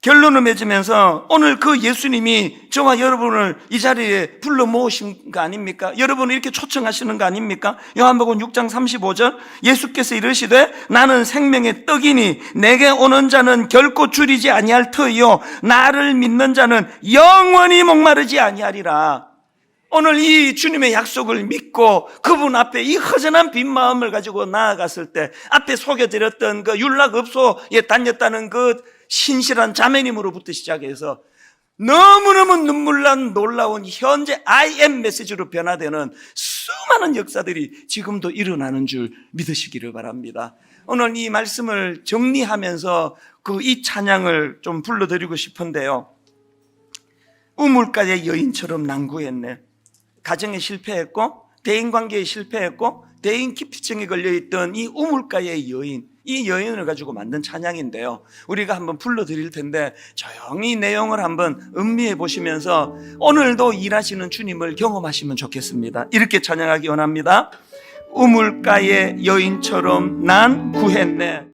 결론을 맺으면서 오늘 그 예수님이 저와 여러분을 이 자리에 불러 모으신 거 아닙니까? 여러분을 이렇게 초청하시는 거 아닙니까? 요한복음 6장 35절, 예수께서 이르시되 나는 생명의 떡이니 내게 오는 자는 결코 줄이지 아니할 터이요 나를 믿는 자는 영원히 목마르지 아니하리라. 오늘 이 주님의 약속을 믿고 그분 앞에 이 허전한 빈 마음을 가지고 나아갔을 때, 앞에 소개드렸던 그 율락업소에 다녔다는 그 신실한 자매님으로부터 시작해서 너무너무 눈물난 놀라운 현재 I am 메시지로 변화되는 수많은 역사들이 지금도 일어나는 줄 믿으시기를 바랍니다. 오늘 이 말씀을 정리하면서 이 찬양을 좀 불러드리고 싶은데요. 우물가의 여인처럼 난구했네. 가정에 실패했고 대인관계에 실패했고 대인 기피증에 걸려있던 이 우물가의 여인, 이 여인을 가지고 만든 찬양인데요, 우리가 한번 불러드릴 텐데 조용히 내용을 한번 음미해 보시면서 오늘도 일하시는 주님을 경험하시면 좋겠습니다. 이렇게 찬양하기 원합니다. 우물가의 여인처럼 난 구했네.